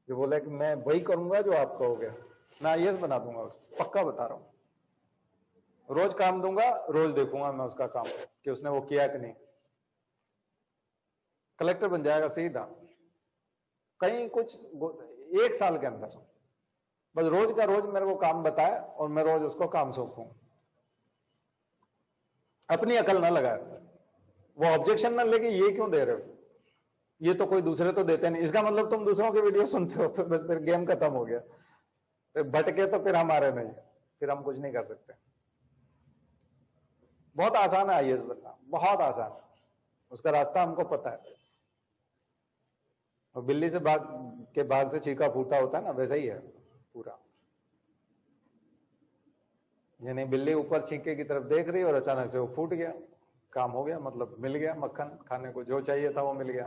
[SPEAKER 1] जो बोले कि मैं वही करूंगा जो आप कहोगे, मैं आईएएस बना दूंगा उसको, पक्का बता रहा हूं। रोज काम दूंगा, रोज देखूंगा मैं उसका काम कि उसने वो किया कि नहीं, कलेक्टर बन जाएगा सीधा कहीं कुछ 1 साल के अंदर, बस रोज का रोज मेरे को काम बताए और मैं रोज उसको काम सौंपूं, अपनी अकल ना लगाए, वो ऑब्जेक्शन ना लेके ये क्यों दे रहे हो, ये तो कोई दूसरे तो देते नहीं, इसका मतलब तुम दूसरों के वीडियो सुनते हो, तो बस फिर गेम खत्म हो गया, फिर भटके तो फिर हमारे नहीं, फिर हम कुछ नहीं कर सकते। बहुत आसान है आईएएस बनना, बहुत आसान, उसका रास्ता हमको पता है। और बिल्ली से भाग से चीका फूटा होता है ना, वैसा ही है पूरा। यानी बिल्ली ऊपर छींके की तरफ देख रही और अचानक से वो फूट गया, काम हो गया, मतलब मिल गया मक्खन खाने को, जो चाहिए था वो मिल गया।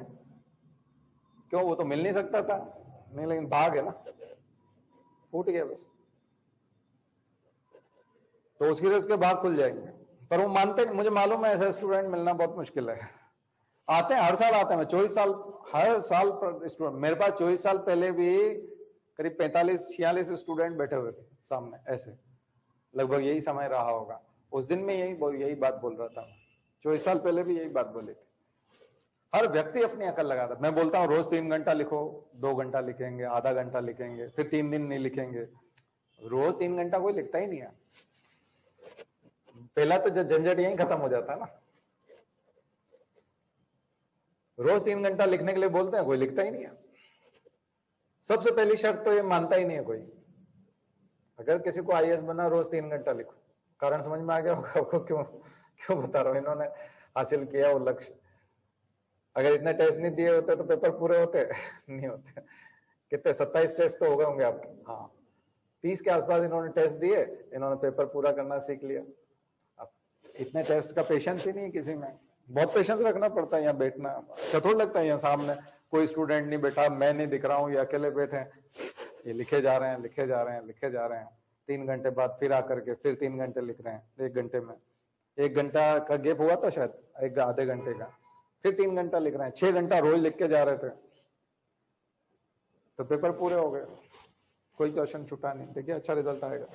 [SPEAKER 1] क्यों, वो तो मिल नहीं सकता था, नहीं, लेकिन भाग है ना, फूट गया बस, तो उसके भाग खुल जाएंगे। पर वो मानते नहीं, मुझे मालूम है ऐसा स्टूडेंट मिलना बहुत मुश्किल है। आते हैं, हर साल आते हैं, मैं 24 साल, हर साल स्टूडेंट मेरे पास, 24 साल पहले भी करीब 45-46 स्टूडेंट बैठे हुए थे सामने, ऐसे लगभग यही समय रहा होगा। उस दिन में यही बात बोल रहा था, 24 साल पहले भी यही बात बोली थी। हर व्यक्ति अपनी अकल लगाता, मैं बोलता हूँ रोज 3 घंटा लिखो, 2 घंटा लिखेंगे, आधा घंटा लिखेंगे, फिर 3 दिन नहीं लिखेंगे, रोज 3 घंटा कोई लिखता ही नहीं है। पहला तो झंझट यही खत्म हो जाता है ना, रोज 3 घंटा लिखने के लिए बोलते हैं, कोई लिखता ही नहीं है। सबसे पहली शर्त तो ये मानता ही नहीं है कोई। अगर किसी को आईएएस बनना, रोज 3 घंटा लिखो। कारण समझ में आ गया होगा आपको, क्यों बता रहा हूं, इन्होंने हासिल किया वो लक्ष्य। अगर इतने टेस्ट नहीं दिए होते तो पेपर पूरे होते नहीं होते। कितने 27 टेस्ट तो हो गए होंगे आपके, हाँ 30 के आसपास इन्होंने टेस्ट दिए, इन्होंने पेपर पूरा करना सीख लिया। अब इतने टेस्ट का पेशेंस ही नहीं किसी में, बहुत पेशेंस रखना पड़ता है। यहाँ बैठना अच्छा थोड़ा लगता है, यहाँ सामने कोई स्टूडेंट नहीं बैठा, मैं नहीं दिख रहा हूँ, ये अकेले बैठे हैं, ये लिखे जा रहे हैं, लिखे जा रहे हैं, लिखे जा रहे हैं। 3 घंटे बाद फिर आकर के फिर 3 घंटे लिख रहे हैं, 1 घंटे में 1 घंटा का गैप हुआ था शायद, एक आधे घंटे का, फिर 3 घंटा लिख रहे हैं, 6 घंटा रोज लिख के जा रहे थे, तो पेपर पूरे हो गए, कोई क्वेश्चन छूटा नहीं। देखिए अच्छा रिजल्ट आएगा।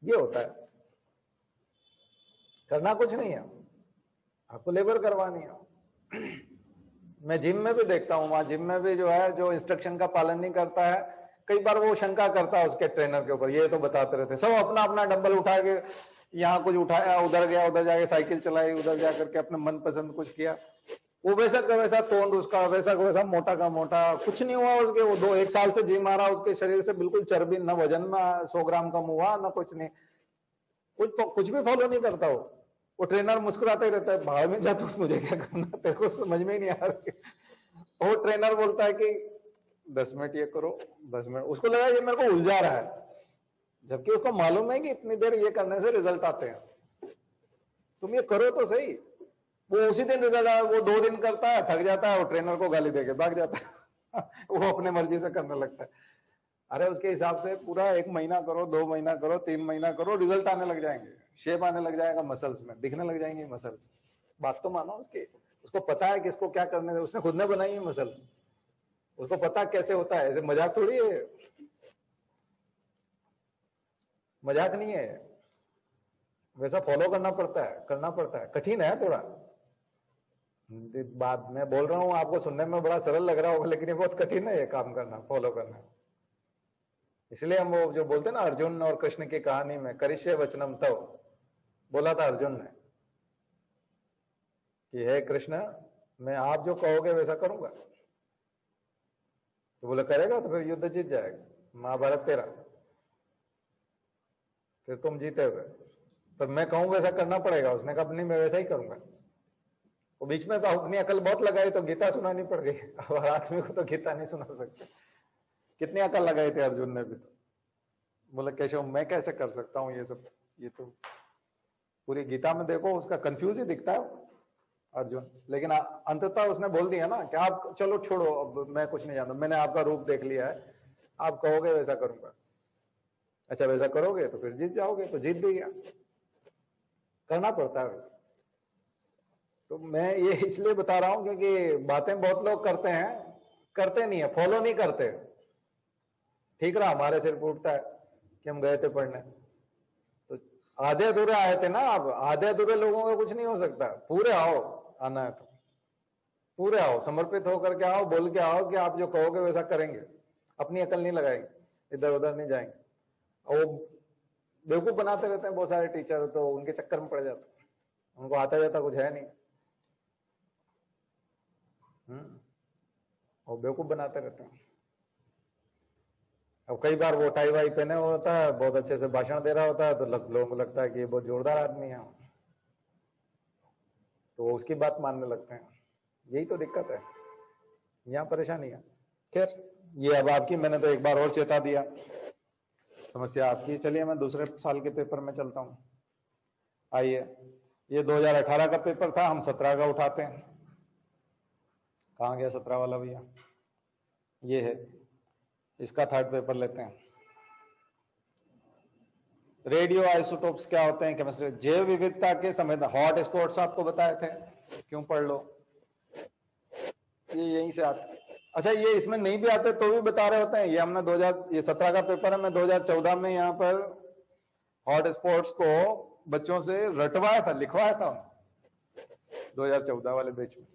[SPEAKER 1] ये होता है, करना कुछ नहीं है, आपको लेबर करवानी है। मैं जिम में भी देखता हूँ, वहां जिम में भी जो है जो इंस्ट्रक्शन का पालन नहीं करता है, कई बार वो शंका करता है उसके ट्रेनर के ऊपर, ये तो बताते रहते सब अपना अपना डंबल उठा के, यहाँ कुछ उठाया, उधर गया, उधर जाके साइकिल चलाई, उधर जाकर के अपने मनपसंद कुछ किया, वो वैसा का वैसा तोंड उसका, वैसा का वैसा, मोटा का मोटा, कुछ नहीं हुआ उसके, वो 1 साल से जिम आ रहा, उसके शरीर से बिल्कुल चर्बी, न वजन में 100 ग्राम कम हुआ, न कुछ नहीं, कुछ भी फॉलो नहीं करता वो ट्रेनर मुस्कुराता ही रहता है, भाड़ में जा तू, मुझे क्या करना, तेरे को समझ में ही नहीं आ रही। वो ट्रेनर बोलता है कि 10 मिनट ये करो, 10 मिनट, उसको लगा ये मेरे को उलझा रहा है, जबकि उसको मालूम है कि इतनी देर ये करने से रिजल्ट आते हैं, तुम ये करो तो सही। वो उसी दिन रिजल्ट आया, वो 2 दिन करता है, थक जाता है, वो ट्रेनर को गाली देके भाग जाता है। वो अपने मर्जी से करने लगता है। अरे उसके हिसाब से पूरा 1 महीना करो, 2 महीना करो, 3 महीना करो, रिजल्ट आने लग जाएंगे, शेप आने लग जाएगा, मसल्स में दिखने लग जाएंगे मसल्स। बात तो मानो उसकी, उसको पता है कि इसको क्या करने, उसने खुद ने बनाई है मसल्स, उसको पता कैसे होता है, ऐसे मजाक थोड़ी है, मजाक नहीं है, वैसा फॉलो करना पड़ता है, कठिन है थोड़ा बात। मैं बोल रहा हूं आपको सुनने में बड़ा सरल लग रहा होगा, लेकिन ये बहुत कठिन है ये काम करना, फॉलो करना। इसलिए हम वो जो बोलते हैं ना, अर्जुन और कृष्ण की कहानी में, करिष्ये वचनम तव, बोला था अर्जुन ने कि हे कृष्ण, मैं आप जो कहोगे वैसा करूंगा। तो बोले करेगा तो फिर युद्ध जीत जाएगा, महाभारत तेरा, फिर तुम जीते हुए, पर मैं कहूं वैसा करना पड़ेगा। उसने कहा नहीं, मैं वैसा ही करूंगा। वो बीच में अपनी अकल बहुत लगाई तो गीता सुनानी पड़ गई। अब आदमी को तो गीता नहीं सुना सकते, कितनी अकल लगाई थी अर्जुन ने भी। तो बोले केशव, मैं कैसे कर सकता हूँ ये सब, ये तो पूरी गीता में देखो उसका कंफ्यूज ही दिखता है अर्जुन। लेकिन अंततः उसने बोल दिया ना कि आप चलो छोड़ो, अब मैं कुछ नहीं जानता, मैंने आपका रूप देख लिया है, आप कहोगे वैसा करूंगा। अच्छा वैसा करोगे तो फिर जीत जाओगे, तो जीत भी गया। करना पड़ता है वैसे। तो मैं ये इसलिए बता रहा हूं क्योंकि बातें बहुत लोग करते हैं, करते नहीं है, फॉलो नहीं करते। ठीक रहा, हमारे सिर पर उठता है कि हम गए थे पढ़ने, तो आधे अधूरे आए थे ना। अब आधे अधूरे लोगों का कुछ नहीं हो सकता, पूरे आओ, आना है तो पूरे आओ, समर्पित होकर के आओ, बोल के आओ कि आप जो कहोगे वैसा करेंगे, अपनी अकल नहीं लगाएंगे, इधर उधर नहीं जाएंगे। और वो बेवकूफ बनाते रहते हैं बहुत सारे टीचर, तो उनके चक्कर में पड़ जाते हैं, उनको आता जाता कुछ है नहीं, और बेवकूफ बनाते रहते हैं। अब कई बार वो टाई वाई पहने होता है, बहुत अच्छे से भाषण दे रहा होता है, तो लोगों को लगता है कि ये बहुत जोरदार आदमी है, तो वो उसकी बात मानने लगते हैं। यही तो दिक्कत है, यहाँ परेशानी है। खैर ये अब आपकी, मैंने तो एक बार और चेता दिया, समस्या आपकी। चलिए मैं दूसरे साल के पेपर में चलता हूं। आइए, ये 2018 का पेपर था, हम 17 का उठाते हैं। कहां गया 17 वाला भैया? ये है, इसका थर्ड पेपर लेते हैं। रेडियो आइसोटोप्स क्या होते हैं केमिस्ट्री, जैव विविधता के संवेदन, हॉट स्पॉट्स आपको बताए थे, क्यों पढ़ लो, ये यहीं से आते। अच्छा ये इसमें नहीं भी आते तो भी बता रहे होते हैं। ये हमने 2017 का पेपर है, मैं 2014 में यहाँ पर हॉट स्पॉट्स को बच्चों से रटवाया था, लिखवाया था 2014 वाले बैच में।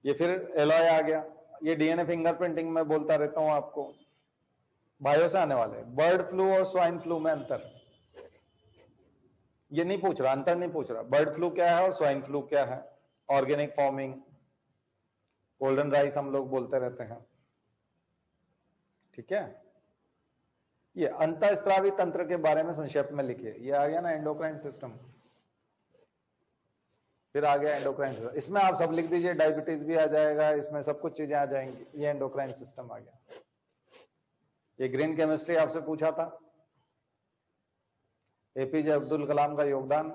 [SPEAKER 1] ये फिर एलॉय आ गया, ये डीएनए फिंगरप्रिंटिंग में बोलता रहता हूं आपको, बायो से आने वाले। बर्ड फ्लू और स्वाइन फ्लू में अंतर, ये नहीं पूछ रहा, अंतर नहीं पूछ रहा, बर्ड फ्लू क्या है और स्वाइन फ्लू क्या है। ऑर्गेनिक फार्मिंग, गोल्डन राइस हम लोग बोलते रहते हैं, ठीक है। ये अंतःस्रावी तंत्र के बारे में संक्षेप में लिखिए। ये आ गया ना एंडोक्राइन सिस्टम, फिर आ गया एंडोक्राइन सिस्टम, इसमें आप सब लिख दीजिए, डायबिटीज भी आ जाएगा, इसमें सब कुछ चीजें आ जाएंगी। ये एंडोक्राइन सिस्टम आ गया। ये ग्रीन केमिस्ट्री आपसे पूछा था, एपीजे अब्दुल कलाम का योगदान,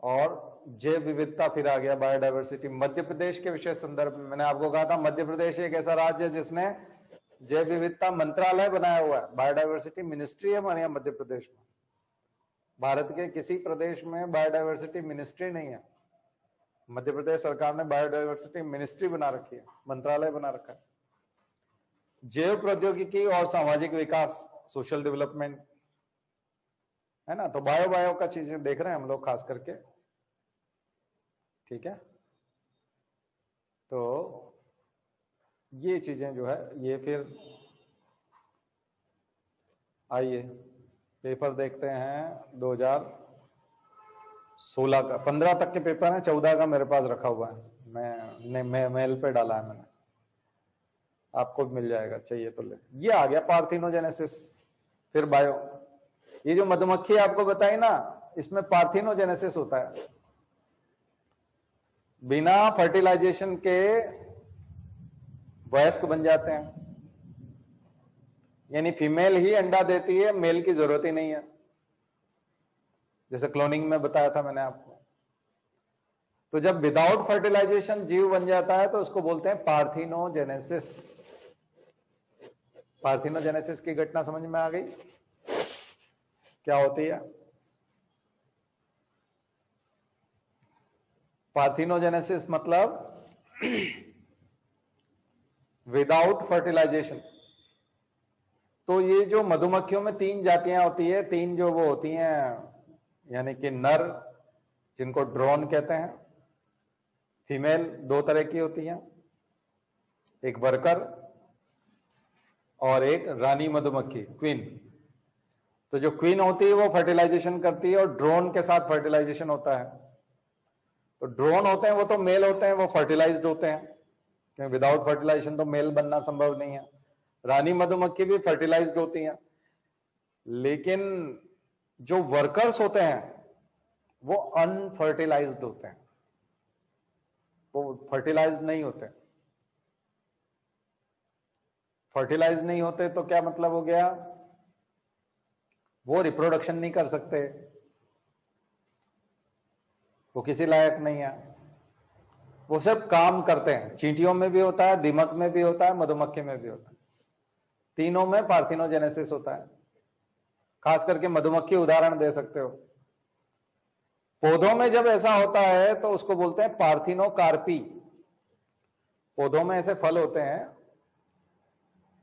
[SPEAKER 1] और जैव विविधता फिर आ गया, बायोडायवर्सिटी। मध्य प्रदेश के विशेष संदर्भ में मैंने आपको कहा था, मध्य प्रदेश एक ऐसा राज्य है जिसने जैव विविधता मंत्रालय बनाया हुआ है, बायोडायवर्सिटी मिनिस्ट्री है हमारे यहाँ मध्य प्रदेश में। भारत के किसी प्रदेश में बायोडायवर्सिटी मिनिस्ट्री नहीं है, मध्य प्रदेश सरकार ने बायोडायवर्सिटी मिनिस्ट्री बना रखी है, मंत्रालय बना रखा है। जैव प्रौद्योगिकी और सामाजिक विकास, सोशल डेवलपमेंट है ना, तो बायो का चीजें देख रहे हैं हम लोग खास करके, ठीक है। तो ये चीजें जो है ये फिर आइए पेपर देखते हैं 2016 का, 15 तक के पेपर हैं, 14 का मेरे पास रखा हुआ है, मैं मेल पे डाला है मैंने, आपको भी मिल जाएगा चाहिए तो ले। ये आ गया पार्थिनोजेनेसिस। फिर बायो, ये जो मधुमक्खी आपको बताई ना, इसमें पार्थिनोजेनेसिस होता है। बिना फर्टिलाइजेशन के वयस्क बन जाते हैं, यानी फीमेल ही अंडा देती है, मेल की जरूरत ही नहीं है, जैसे क्लोनिंग में बताया था मैंने आपको। तो जब विदाउट फर्टिलाइजेशन जीव बन जाता है तो उसको बोलते हैं पार्थिनोजेनेसिस। पार्थिनोजेनेसिस की घटना समझ में आ गई क्या होती है? पार्थिनोजेनेसिस मतलब विदाउट फर्टिलाइजेशन। तो ये जो मधुमक्खियों में 3 जातियां होती है, 3 जो वो होती हैं, यानी कि नर जिनको ड्रोन कहते हैं, फीमेल 2 तरह की होती हैं, एक वर्कर और एक रानी मधुमक्खी, क्वीन। तो जो क्वीन होती है वो फर्टिलाइजेशन करती है और ड्रोन के साथ फर्टिलाइजेशन होता है। तो ड्रोन होते हैं वो तो मेल होते हैं, वो फर्टिलाइज्ड होते हैं, क्योंकि विदाउट फर्टिलाइजेशन तो मेल बनना संभव नहीं है। रानी मधुमक्खी भी फर्टिलाइज्ड होती हैं, लेकिन जो वर्कर्स होते हैं वो अनफर्टिलाइज्ड होते हैं, वो फर्टिलाइज्ड नहीं होते। फर्टिलाइज नहीं होते तो क्या मतलब हो गया? वो रिप्रोडक्शन नहीं कर सकते, वो किसी लायक नहीं है, वो सिर्फ काम करते हैं। चींटियों में भी होता है, दीमक में भी होता है, मधुमक्खी में भी होता है, तीनों में पार्थिनोजेनेसिस होता है। खास करके मधुमक्खी उदाहरण दे सकते हो। पौधों में जब ऐसा होता है तो उसको बोलते हैं पार्थिनोकार्पी। पौधों में ऐसे फल होते हैं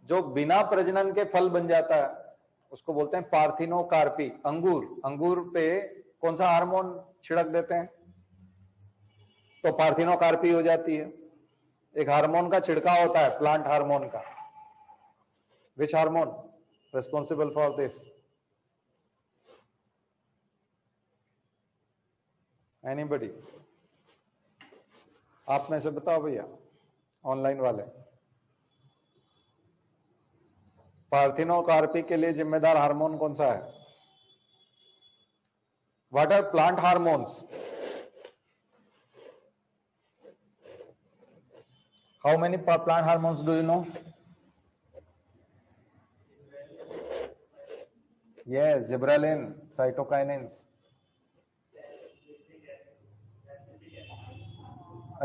[SPEAKER 1] जो बिना प्रजनन के फल बन जाता है, उसको बोलते हैं पार्थिनोकार्पी। अंगूर पे कौन सा हार्मोन छिड़क देते हैं तो पार्थिनोकार्पी हो जाती है। एक हार्मोन का छिड़काव होता है, प्लांट हार्मोन का। Which hormone responsible for this? Anybody? आप में से बताओ भैया, ऑनलाइन वाले। पार्थिनोकार्पी के लिए जिम्मेदार हार्मोन कौन सा है? What are plant hormones? How many plant hormones do you know? Yes, gibberellin, cytokinins,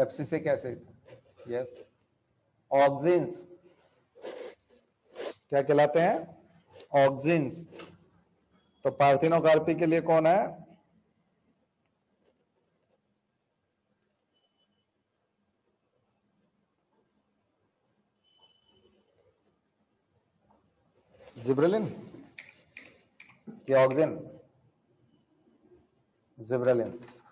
[SPEAKER 1] abscisic acid, yes, auxins क्या कहलाते हैं? ऑक्सिन्स। तो पार्थिनोकार्पी के लिए कौन है? जिब्रेलिन कि auxin? Gibberellins.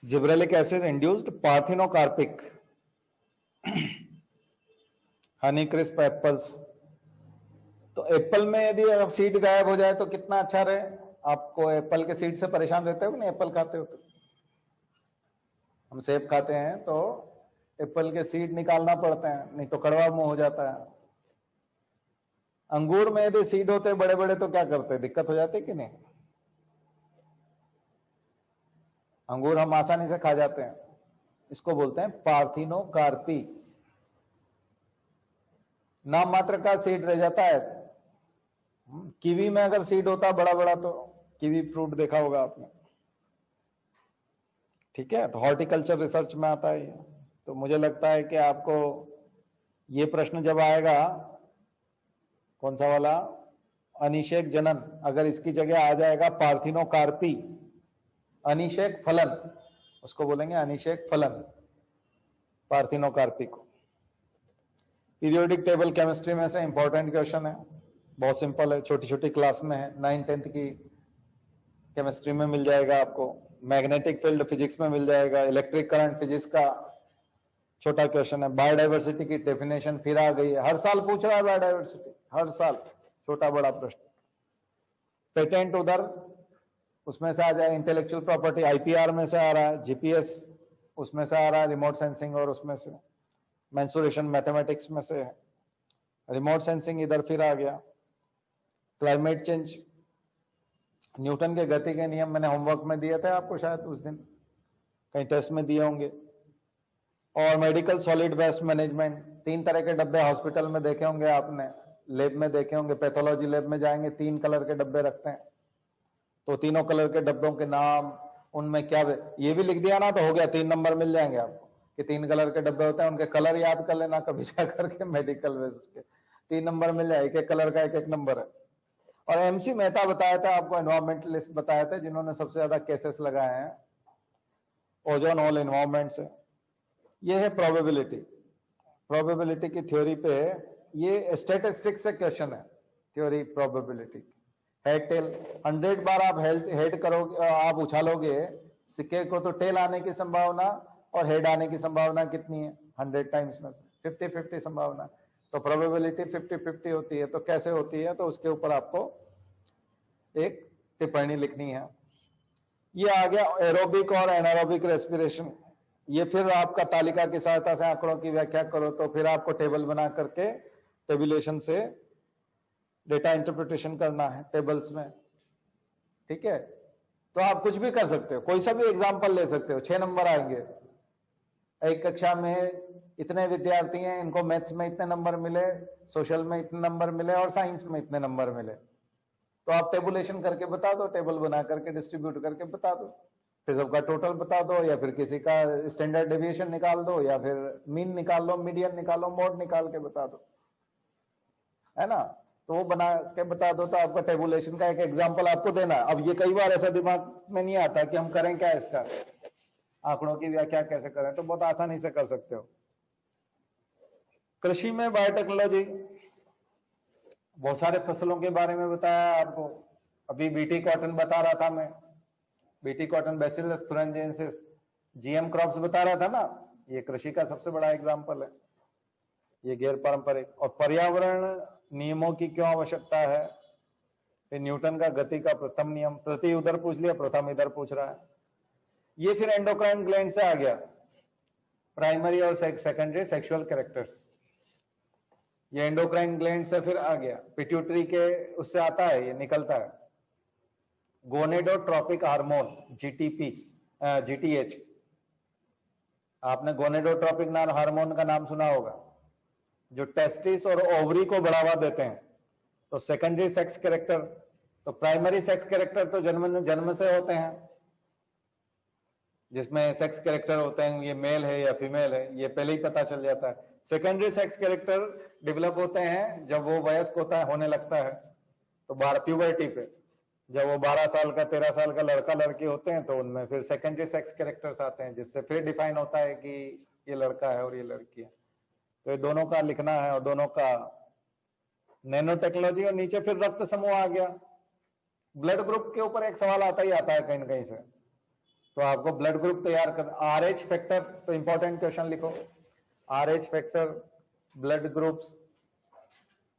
[SPEAKER 1] Gibberellic acid induced parthenocarpic Honey crisp apples. तो एप्पल में यदि सीड गायब हो जाए तो कितना अच्छा रहे? आपको एप्पल के सीड से परेशान रहते हो कि नहीं? एप्पल खाते हो तो? हम सेब खाते हैं तो एप्पल के सीड निकालना पड़ते हैं, नहीं तो कड़वा मुंह हो जाता है। अंगूर में यदि सीड होते बड़े बड़े तो क्या करते? दिक्कत हो जाती कि नहीं? अंगूर हम आसानी से खा जाते हैं, इसको बोलते हैं पार्थिनोकार्पी। नाम मात्र का सीड रह जाता है। कीवी में अगर सीड होता बड़ा बड़ा तो कीवी फ्रूट देखा होगा आपने, ठीक है? तो हॉर्टिकल्चर रिसर्च में आता है। तो मुझे लगता है कि आपको ये प्रश्न जब आएगा, कौन सा वाला, अनिषेक जनन, अगर इसकी जगह आ जाएगा पार्थिनोकार्पी, अनिषेक फलन, उसको बोलेंगे अनिषेक फलन पार्थिनोकार्पी को। पीरियोडिक टेबल केमिस्ट्री में से इंपॉर्टेंट क्वेश्चन है, बहुत सिंपल है, छोटी छोटी क्लास में है, 9th-10th की केमिस्ट्री में मिल जाएगा आपको, मैग्नेटिक फील्ड फिजिक्स में मिल जाएगा, इलेक्ट्रिक करंट फिजिक्स का छोटा क्वेश्चन है, बायोडाइवर्सिटी की डेफिनेशन फिर आ गई है, हर साल पूछ रहा है बायोडाइवर्सिटी, हर साल छोटा बड़ा प्रश्न। पेटेंट उधर उसमें से आ जाए, इंटेलेक्चुअल प्रॉपर्टी आईपीआर में से आ रहा है, जीपीएस उसमें से आ रहा है, रिमोट सेंसिंग और उसमें से, मेंसुरेशन मैथमेटिक्स में से है, रिमोट सेंसिंग इधर फिर आ गया, क्लाइमेट चेंज, न्यूटन के गति के नियम मैंने होमवर्क में दिए थे आपको, शायद उस दिन कहीं टेस्ट में दिए होंगे। और मेडिकल सॉलिड वेस्ट मैनेजमेंट, 3 तरह के डब्बे हॉस्पिटल में देखे होंगे आपने, लैब में देखे होंगे, पैथोलॉजी लैब में जाएंगे 3 कलर के डब्बे रखते हैं, तो तीनों कलर के डब्बों के नाम, उनमें क्या, ये भी लिख दिया ना तो हो गया, 3 नंबर मिल जाएंगे आपको कि 3 कलर के डब्बे होते हैं, उनके कलर याद कर लेना कभी जा करके, मेडिकल वेस्ट के 3 नंबर मिल जाए, एक एक कलर का एक एक नंबर है। और एमसी मेहता बताया था आपको, एनवायरमेंटलिस्ट बताया था, जिन्होंने सबसे ज्यादा केसेस लगाए हैं ओजोन होल एनवायरमेंट से। ये है प्रोबेबिलिटी, प्रोबेबिलिटी की थ्योरी पे है, ये स्टैटिस्टिक्स से क्वेश्चन है, थ्योरी प्रोबेबिलिटी। हेड टेल, 100 बार आप हेड करोगे, आप उछालोगे सिक्के को, तो टेल आने की संभावना और हेड आने की संभावना कितनी है, 100 टाइम्स में से 50-50 संभावना, तो प्रोबेबिलिटी 50-50 होती है। तो कैसे होती है, तो उसके ऊपर आपको एक टिप्पणी लिखनी है। ये आ गया एरोबिक और एनारोबिक रेस्पिरेशन, ये फिर आपका तालिका की सहायता से आंकड़ों की व्याख्या करो, तो फिर आपको टेबल बना करके टेबुलेशन से डेटा इंटरप्रिटेशन करना है टेबल्स में, ठीक है। तो आप कुछ भी कर सकते हो, कोई सा भी एग्जाम्पल ले सकते हो, 6 नंबर आएंगे। एक कक्षा में इतने विद्यार्थी हैं, इनको मैथ्स में इतने नंबर मिले, सोशल में इतने नंबर मिले और साइंस में इतने नंबर मिले, तो आप टेबुलेशन करके बता दो, टेबल बना करके डिस्ट्रीब्यूट करके बता दो, फिर सबका टोटल बता दो, या फिर किसी का स्टैंडर्ड डेविएशन निकाल दो, या फिर मीन निकाल लो, मीडियन निकालो, मोड निकाल के बता दो, है ना। तो वो बना के बता दो, तो आपका टेबुलेशन का एक एग्जांपल आपको देना। अब ये कई बार ऐसा दिमाग में नहीं आता कि हम करें क्या इसका, आंकड़ों की व्याख्या कैसे करें, तो बहुत आसानी से कर सकते हो। कृषि में बायोटेक्नोलॉजी, बहुत सारे फसलों के बारे में बताया आपको, अभी बीटी कॉटन बता रहा था मैं, BT cotton Bacillus thuringiensis, GM crops बता रहा था ना, ये कृषि का सबसे बड़ा एग्जांपल है, ये गैर पारंपरिक। और पर्यावरण नियमों की क्यों आवश्यकता है, फिर न्यूटन का गति का प्रथम नियम, प्रति उधर पूछ लिया, प्रथम इधर पूछ रहा है। ये फिर एंडोक्राइन ग्लैंड से आ गया, प्राइमरी और सेकेंडरी सेक्सुअल कैरेक्टर्स, ये एंडोक्राइन ग्लैंड से फिर आ गया, पिट्यूटरी के उससे आता है, ये निकलता है, गोनेडोट्रोपिक हार्मोन जीटीपी, जीटीएच, आपने गोनेडोट्रोपिक हार्मोन का नाम सुना होगा, जो टेस्टिस और ओवरी को बढ़ावा देते हैं। तो सेकेंडरी सेक्स कैरेक्टर, तो प्राइमरी सेक्स कैरेक्टर तो जन्म से होते हैं, जिसमें सेक्स कैरेक्टर होते हैं, ये मेल है या फीमेल है, ये पहले ही पता चल जाता है। सेकेंडरी सेक्स कैरेक्टर डेवलप होते हैं जब वो वयस्क होने लगता है, तो प्यूबर्टी पे, जब वो 12 साल का 13 साल का लड़का लड़की होते हैं, तो उनमें फिर सेकेंडरी सेक्स कैरेक्टर्स आते हैं, जिससे फिर डिफाइन होता है कि ये लड़का है और ये लड़की है। तो ये दोनों का लिखना है, और दोनों का नैनो टेक्नोलॉजी। और नीचे फिर रक्त समूह आ गया। ब्लड ग्रुप के ऊपर एक सवाल आता ही आता है कहीं ना कहीं से, तो आपको ब्लड ग्रुप तैयार कर, आरएच फैक्टर, तो इंपॉर्टेंट क्वेश्चन लिखो, आरएच फैक्टर, ब्लड ग्रुप्स,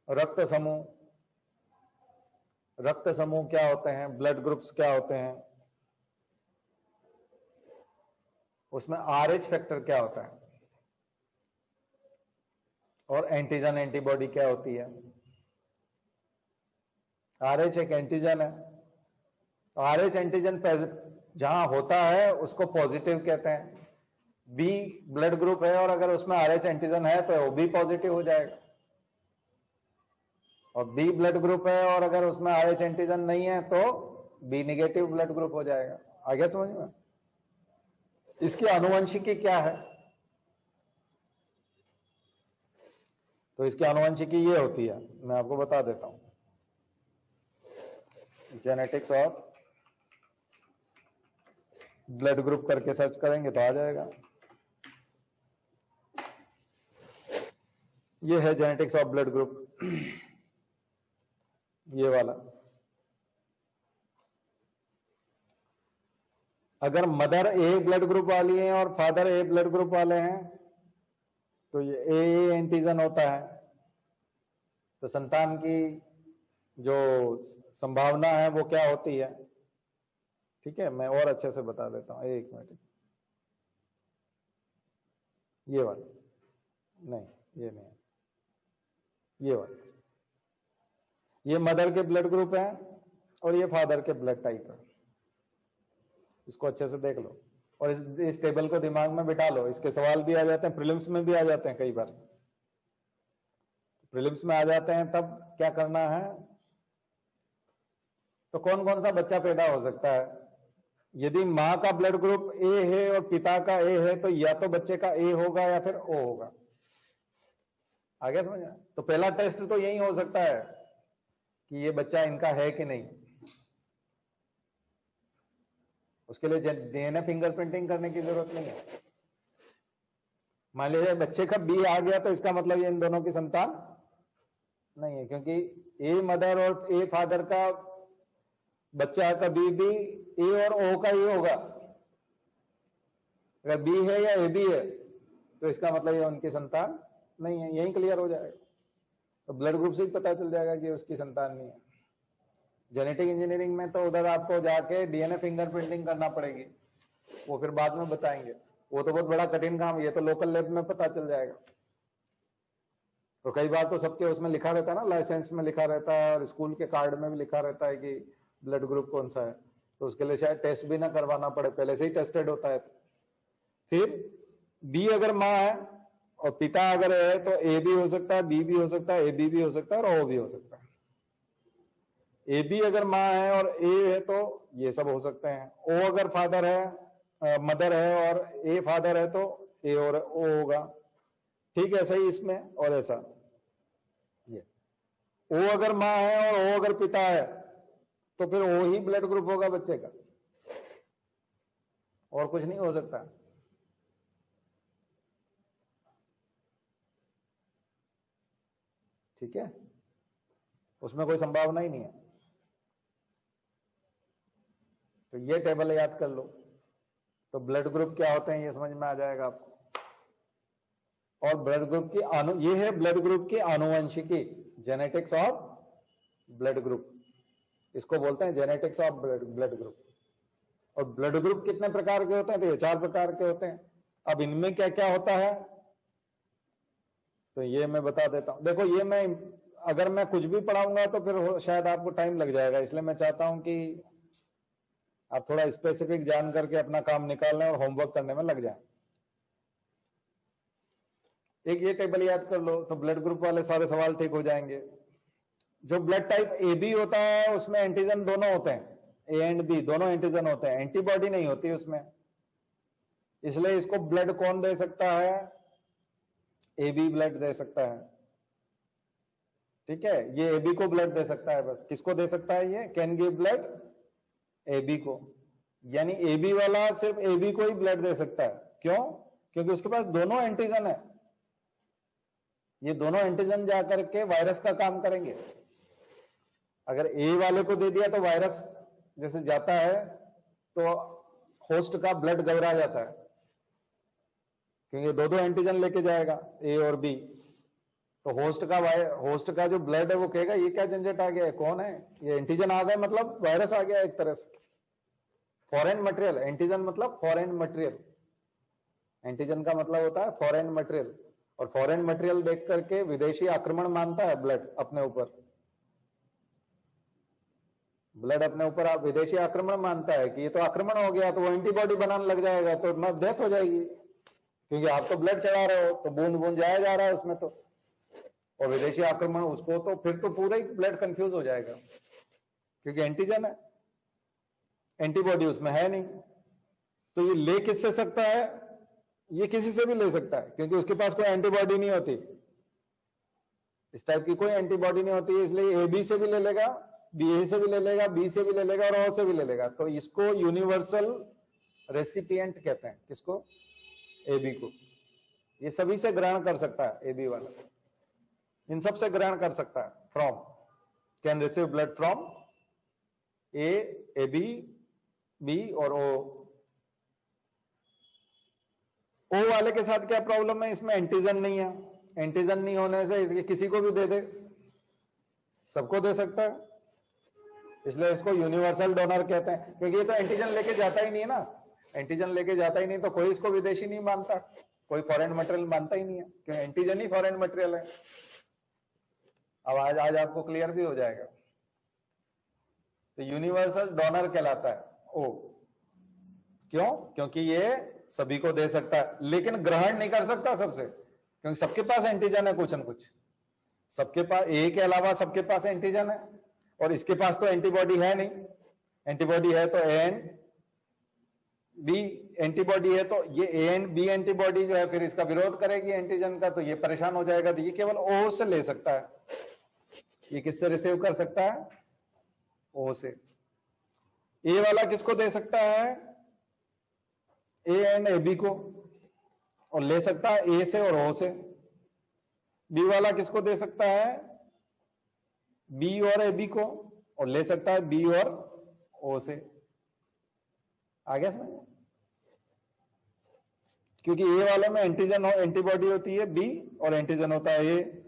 [SPEAKER 1] रक्त समूह, रक्त समूह क्या होते हैं, ब्लड ग्रुप्स क्या होते हैं, उसमें आरएच फैक्टर क्या होता है, और एंटीजन एंटीबॉडी क्या होती है। आरएच एक एंटीजन है, आरएच एंटीजन जहां होता है उसको पॉजिटिव कहते हैं। बी ब्लड ग्रुप है और अगर उसमें आरएच एंटीजन है तो वो बी पॉजिटिव हो जाएगा, और बी ब्लड ग्रुप है और अगर उसमें आरएच एंटीजन नहीं है तो बी निगेटिव ब्लड ग्रुप हो जाएगा। आगे समझ में? इसकी आनुवंशिकी क्या है, तो इसकी आनुवंशिकी ये होती है, मैं आपको बता देता हूं। जेनेटिक्स ऑफ ब्लड ग्रुप करके सर्च करेंगे तो आ जाएगा। ये है जेनेटिक्स ऑफ ब्लड ग्रुप। ये वाला। अगर मदर ए ब्लड ग्रुप वाली है और फादर ए ब्लड ग्रुप वाले हैं तो ये ए एंटीजन होता है, तो संतान की जो संभावना है वो क्या होती है। ठीक है, मैं और अच्छे से बता देता हूं, एक मिनट। ये वाला नहीं, ये नहीं, ये वाला, ये मदर के ब्लड ग्रुप है और ये फादर के ब्लड टाइप है। इसको अच्छे से देख लो और इस टेबल को दिमाग में बिठा लो। इसके सवाल भी आ जाते हैं, प्रीलिम्स में भी आ जाते हैं, कई बार प्रीलिम्स में आ जाते हैं। तब क्या करना है, तो कौन कौन सा बच्चा पैदा हो सकता है। यदि माँ का ब्लड ग्रुप ए है और पिता का ए है तो या तो बच्चे का ए होगा या फिर ओ होगा। आगे समझ आया? तो पहला टेस्ट तो यही हो सकता है कि ये बच्चा इनका है कि नहीं। उसके लिए डीएनए फिंगरप्रिंटिंग करने की जरूरत नहीं है। मान लीजिए बच्चे का बी आ गया तो इसका मतलब ये इन दोनों की संतान नहीं है, क्योंकि ए मदर और ए फादर का बच्चा कभी भी ए और ओ का ही होगा। अगर बी है या ए बी है तो इसका मतलब ये उनकी संतान नहीं है। यही क्लियर हो जाएगा। तो ब्लड ग्रुप से ही पता चल जाएगा कि उसकी संतान नहीं है। जेनेटिक इंजीनियरिंग में तो उधर आपको जाके डीएनए फिंगरप्रिंटिंग करना पड़ेगी, वो फिर बाद में बताएंगे। वो तो बहुत बड़ा कठिन काम, ये तो लोकल लैब में पता चल जाएगा। और कई बार तो सबके उसमें लिखा रहता है ना, लाइसेंस में लिखा रहता है और स्कूल के कार्ड में भी लिखा रहता है कि ब्लड ग्रुप कौन सा है। तो उसके लिए शायद टेस्ट भी ना करवाना पड़े, पहले से ही टेस्टेड होता है। फिर बी अगर माँ है और पिता अगर है तो ए भी हो सकता है, बी भी हो सकता है, ए बी भी हो सकता है और ओ भी हो सकता है। ए बी अगर माँ है और ए है तो ये सब हो सकते हैं। ओ अगर फादर है, मदर है और ए फादर है तो ए और ओ होगा। ठीक है, ऐसा ही इसमें और ऐसा। ये ओ अगर माँ है और ओ अगर पिता है तो फिर ओ ही ब्लड ग्रुप होगा बच्चे का, और कुछ नहीं हो सकता। ठीक है, उसमें कोई संभावना ही नहीं है। तो ये टेबल याद कर लो। तो ब्लड ग्रुप क्या होते हैं ये समझ में आ जाएगा आपको। और ब्लड ग्रुप की ये है ब्लड ग्रुप की आनुवंशिकी, जेनेटिक्स ऑफ ब्लड ग्रुप, इसको बोलते हैं जेनेटिक्स ऑफ ब्लड ग्रुप। और ब्लड ग्रुप कितने प्रकार के होते हैं, तो ये 4 प्रकार के होते हैं। अब इनमें क्या क्या होता है तो ये मैं बता देता हूं। देखो ये मैं अगर मैं कुछ भी पढ़ाऊंगा तो फिर शायद आपको टाइम लग जाएगा, इसलिए मैं चाहता हूं कि आप थोड़ा स्पेसिफिक जान करके अपना काम निकालने और होमवर्क करने में लग जाए। एक ये टेबल याद कर लो तो ब्लड ग्रुप वाले सारे सवाल ठीक हो जाएंगे। जो ब्लड टाइप ए बी होता है उसमें एंटीजन दोनों होते हैं, ए एंड बी दोनों एंटीजन होते हैं, एंटीबॉडी नहीं होती उसमें। इसलिए इसको ब्लड कौन दे सकता है, ए बी ब्लड दे सकता है। ठीक है, ये ए बी को ब्लड दे सकता है। बस किसको दे सकता है, ये can give blood A B को। यानी ए बी वाला सिर्फ ए बी को ही ब्लड दे सकता है। क्यों? क्योंकि उसके पास दोनों एंटीजन है। ये दोनों एंटीजन जाकर के वायरस का काम करेंगे। अगर ए वाले को दे दिया तो वायरस जैसे जाता है तो होस्ट का ब्लड घबरा जाता है, क्योंकि दो एंटीजन लेके जाएगा ए और बी। तो होस्ट का जो ब्लड है वो कहेगा ये क्या झंझट आ गया है, कौन है ये, एंटीजन आ गए मतलब वायरस आ गया एक तरह से। फॉरेन मटेरियल, एंटीजन मतलब फॉरेन मटेरियल। एंटीजन का मतलब होता है फॉरेन मटेरियल, और फॉरेन मटेरियल देख करके विदेशी आक्रमण मानता है ब्लड अपने ऊपर। ब्लड अपने ऊपर आप विदेशी आक्रमण मानता है कि ये तो आक्रमण हो गया, तो वो एंटीबॉडी बनाने लग जाएगा, तो डेथ हो जाएगी। क्योंकि आप तो ब्लड चढ़ा रहे हो तो बूंद बूंद जाया जा रहा है उसमें तो, और विदेशी आक्रमण उसको, तो फिर तो पूरा ही ब्लड कंफ्यूज हो जाएगा, क्योंकि एंटीजन है, एंटीबॉडी उसमें है नहीं। तो ये ले किससे सकता है, ये किसी से भी ले सकता है, क्योंकि उसके पास कोई एंटीबॉडी नहीं होती, इस टाइप की कोई एंटीबॉडी नहीं होती। इसलिए ए बी से भी ले लेगा, बी ए से भी ले लेगा, बी से भी ले लेगा और ओ से भी ले लेगा। तो इसको यूनिवर्सल रेसिपिएंट कहते हैं। किसको? ए बी को। ये सभी से ग्रहण कर सकता है, ए बी वाला इन सब से ग्रहण कर सकता है from. Can receive blood from A, AB, B और O। O वाले के साथ क्या प्रॉब्लम है, इसमें एंटीजन नहीं है। एंटीजन नहीं होने से इसके किसी को भी दे दे, सबको दे सकता है, इसलिए इसको यूनिवर्सल डोनर कहते हैं, क्योंकि ये तो एंटीजन लेके जाता ही नहीं है ना। एंटीजन लेके जाता ही नहीं तो कोई इसको विदेशी नहीं मानता, कोई फॉरेन मटेरियल मानता ही नहीं है, क्योंकि एंटीजन ही फॉरेन मटेरियल है। अब आज आपको क्लियर भी हो जाएगा। तो यूनिवर्सल डोनर कहलाता है ओ। क्यों? क्योंकि ये सभी को दे सकता है, लेकिन ग्रहण नहीं कर सकता सबसे, क्योंकि सबके पास एंटीजन है कुछ न कुछ। सबके पास, ए के अलावा सबके पास एंटीजन है, और इसके पास तो एंटीबॉडी है नहीं। एंटीबॉडी है तो ए एंड बी एंटीबॉडी है, तो ये ए एंड बी एंटीबॉडी जो है फिर इसका विरोध करेगी एंटीजन का, तो ये परेशान हो जाएगा। तो ये केवल ओ से ले सकता है। ये किससे रिसीव कर सकता है? ओ से। ए वाला किसको दे सकता है? ए एंड ए बी को, और ले सकता है ए से और ओ से। बी वाला किसको दे सकता है? बी और ए बी को, और ले सकता है बी और ओ से। आ गया समझ? क्योंकि ए वाले में एंटीजन और एंटीबॉडी होती है बी, और एंटीजन होता है ए।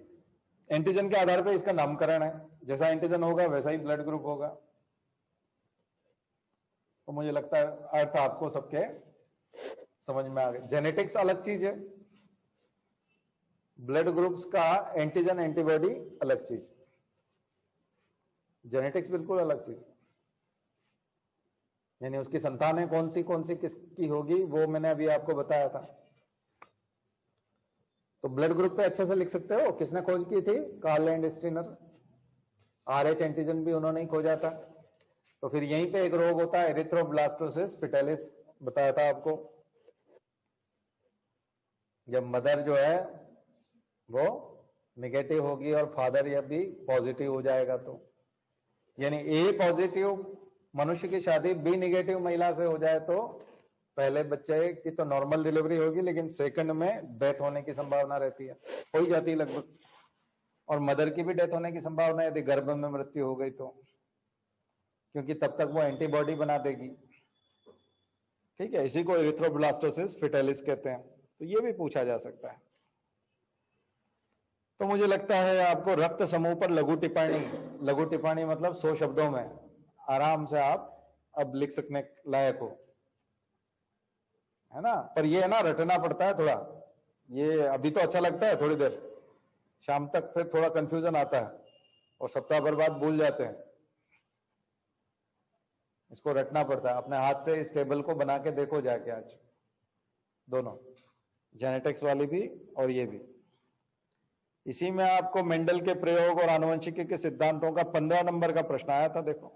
[SPEAKER 1] एंटीजन के आधार पर इसका नामकरण है, जैसा एंटीजन होगा वैसा ही ब्लड ग्रुप होगा। तो मुझे लगता है अर्थ आपको सबके समझ में आ गया। जेनेटिक्स अलग चीज है, ब्लड ग्रुप्स का एंटीजन एंटीबॉडी अलग चीज, जेनेटिक्स बिल्कुल अलग चीज। यानी उसकी संतानें कौन सी किसकी होगी वो मैंने अभी आपको बताया था। तो ब्लड ग्रुप पे अच्छे से लिख सकते हो। किसने खोज की थी? Karl Landsteiner. RH antigen भी उन्होंने ही खोजा था। तो फिर यहीं पे एक रोग होता है एरिथ्रोब्लास्टोसिस फिटेलिस, बताया था आपको। जब मदर जो है वो नेगेटिव होगी और फादर या भी पॉजिटिव हो जाएगा, तो यानी ए पॉजिटिव मनुष्य की शादी बी नेगेटिव महिला से हो जाए तो पहले बच्चे की तो नॉर्मल डिलीवरी होगी, लेकिन सेकंड में डेथ होने की संभावना रहती है, हो ही जाती है लगभग। और मदर की भी डेथ होने की संभावना है यदि गर्भ में मृत्यु हो गई तो, क्योंकि तब तक वो एंटीबॉडी बना देगी। ठीक है, इसी को एरिथ्रोब्लास्टोसिस फिटेलिस कहते हैं। तो ये भी पूछा जा सकता है। तो मुझे लगता है आपको रक्त समूह पर लघु टिप्पणी मतलब 100 शब्दों में आराम से आप अब लिख सकने लायक हो, है ना। पर ये है ना, रटना पड़ता है थोड़ा। ये अभी तो अच्छा लगता है थोड़ी देर, शाम तक फिर थोड़ा कंफ्यूजन आता है और सप्ताह भर बाद भूल जाते हैं। इसको रटना पड़ता है। अपने हाथ से इस टेबल को बना के देखो जाके आज, दोनों, जेनेटिक्स वाली भी और ये भी। इसी में आपको मेंडल के प्रयोग और आनुवंशिकी के सिद्धांतों का 15 नंबर का प्रश्न आया था। देखो,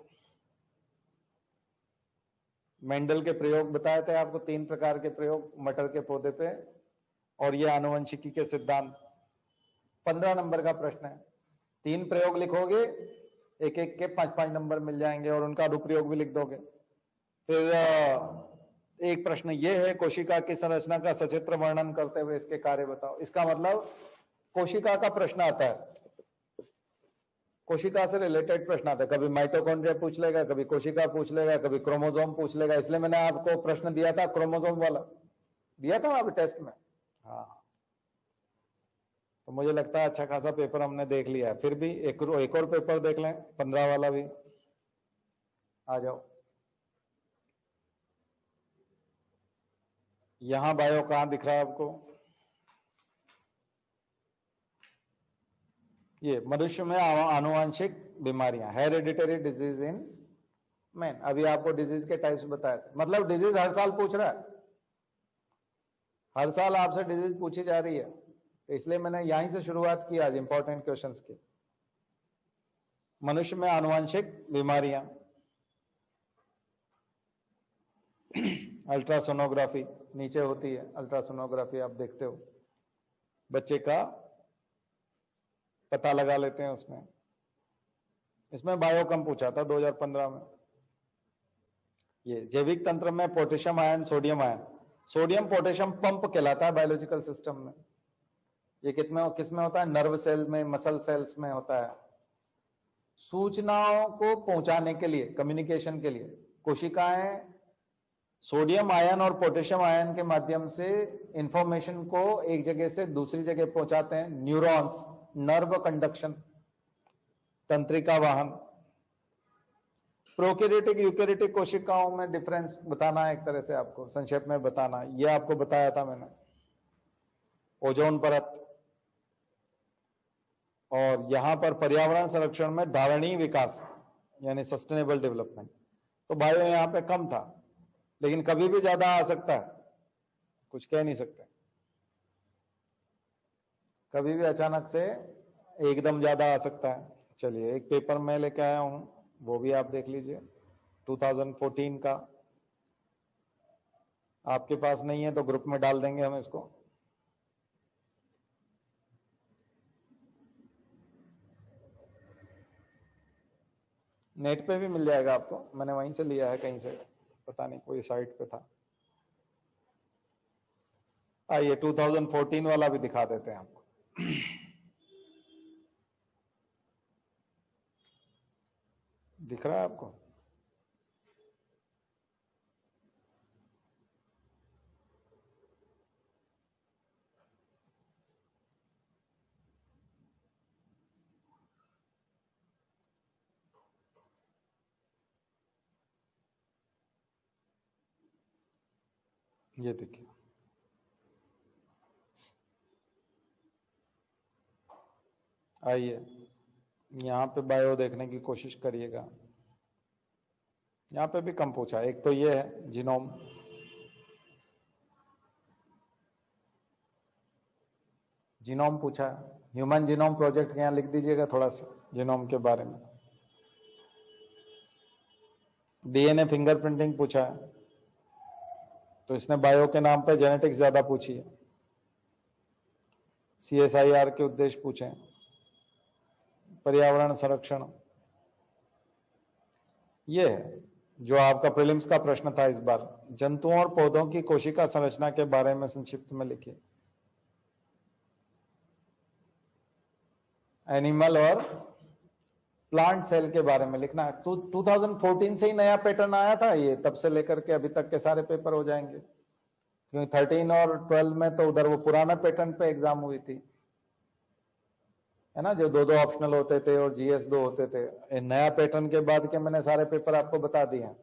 [SPEAKER 1] मेंडल के प्रयोग बताए थे आपको, 3 प्रकार के प्रयोग मटर के पौधे पे, और ये आनुवंशिकी के सिद्धांत। 15 नंबर का प्रश्न है। 3 प्रयोग लिखोगे, एक एक के 5-5 नंबर मिल जाएंगे, और उनका अनुप्रयोग भी लिख दोगे। फिर एक प्रश्न ये है, कोशिका की संरचना का सचित्र वर्णन करते हुए इसके कार्य बताओ। इसका मतलब कोशिका का प्रश्न आता है, कोशिका से रिलेटेड प्रश्न आता है। कभी माइटोकॉन्ड्रिया पूछ लेगा, कभी कोशिका पूछ लेगा, कभी क्रोमोसोम पूछ लेगा। इसलिए मैंने आपको प्रश्न दिया था क्रोमोसोम वाला, दिया था आप टेस्ट में। हाँ, तो मुझे लगता है अच्छा खासा पेपर हमने देख लिया है। फिर भी एक और पेपर देख लें, 15 वाला भी। आ जाओ। यहां बायो कहां दिख रहा है आपको? ये मनुष्य में आनुवांशिक बीमारियां, हेरिडिटरी डिजीज इन मैन। अभी आपको डिजीज के टाइप्स बताए थे। मतलब डिजीज हर साल पूछ रहा है, हर साल आपसे डिजीज पूछी जा रही है, तो इसलिए मैंने यहीं से शुरुआत की आज इंपॉर्टेंट क्वेश्चंस की। मनुष्य में आनुवांशिक बीमारियां, अल्ट्रासोनोग्राफी नीचे होती है, अल्ट्रासोनोग्राफी आप देखते हो, बच्चे का पता लगा लेते हैं उसमें। इसमें बायो कम पूछा था 2015 में। ये जैविक तंत्र में potassium ion, sodium ion, sodium potassium pump कहलाता है बायोलॉजिकल सिस्टम में। ये किसमें होता है? नर्व सेल में, मसल सेल्स में होता है। सूचनाओं को पहुंचाने के लिए, कम्युनिकेशन के लिए कोशिकाएं सोडियम आयन और पोटेशियम आयन के माध्यम से इंफॉर्मेशन को एक जगह से दूसरी जगह पहुंचाते हैं। न्यूरॉन्स, नर्व कंडक्शन, तंत्रिका वाहन। प्रोकैरियोटिक यूकैरियोटिक कोशिकाओं में डिफरेंस बताना है, एक तरह से आपको संक्षेप में बताना। यह आपको बताया था मैंने। ओजोन परत, और यहां पर पर्यावरण संरक्षण में धारणीय विकास यानी सस्टेनेबल डेवलपमेंट। तो बायो यहां पे कम था, लेकिन कभी भी ज्यादा आ सकता है, कुछ कह नहीं सकते। कभी भी अचानक से एकदम ज्यादा आ सकता है। चलिए, एक पेपर मैं लेके आया हूं, वो भी आप देख लीजिए, 2014 का। आपके पास नहीं है तो ग्रुप में डाल देंगे हम इसको। नेट पे भी मिल जाएगा आपको, मैंने वहीं से लिया है, कहीं से, पता नहीं कोई साइट पे था। आइए 2014 वाला भी दिखा देते हैं आपको। दिख रहा है आपको? ये देखिए, आइए यहां पे बायो देखने की कोशिश करिएगा। यहां पे भी कम पूछा। एक तो ये है जीनोम, जीनोम पूछा, ह्यूमन जीनोम प्रोजेक्ट यहां लिख दीजिएगा थोड़ा सा जीनोम के बारे में। डीएनए फिंगरप्रिंटिंग पूछा है, तो इसने बायो के नाम पे जेनेटिक्स ज्यादा पूछी है। सीएसआईआर के उद्देश्य पूछे, पर्यावरण संरक्षण, ये है जो आपका प्रीलिम्स का प्रश्न था इस बार। जंतुओं और पौधों की कोशिका संरचना के बारे में संक्षिप्त में लिखिए। एनिमल और प्लांट सेल के बारे में लिखना है। 2014 से ही नया पैटर्न आया था ये, तब से लेकर के अभी तक के सारे पेपर हो जाएंगे, क्योंकि 13 और 12 में तो उधर वो पुराना पैटर्न पे एग्जाम हुई थी, है ना, जो दो ऑप्शनल होते थे और जीएस 2 होते थे। नया पैटर्न के बाद के मैंने सारे पेपर आपको बता दिए हैं,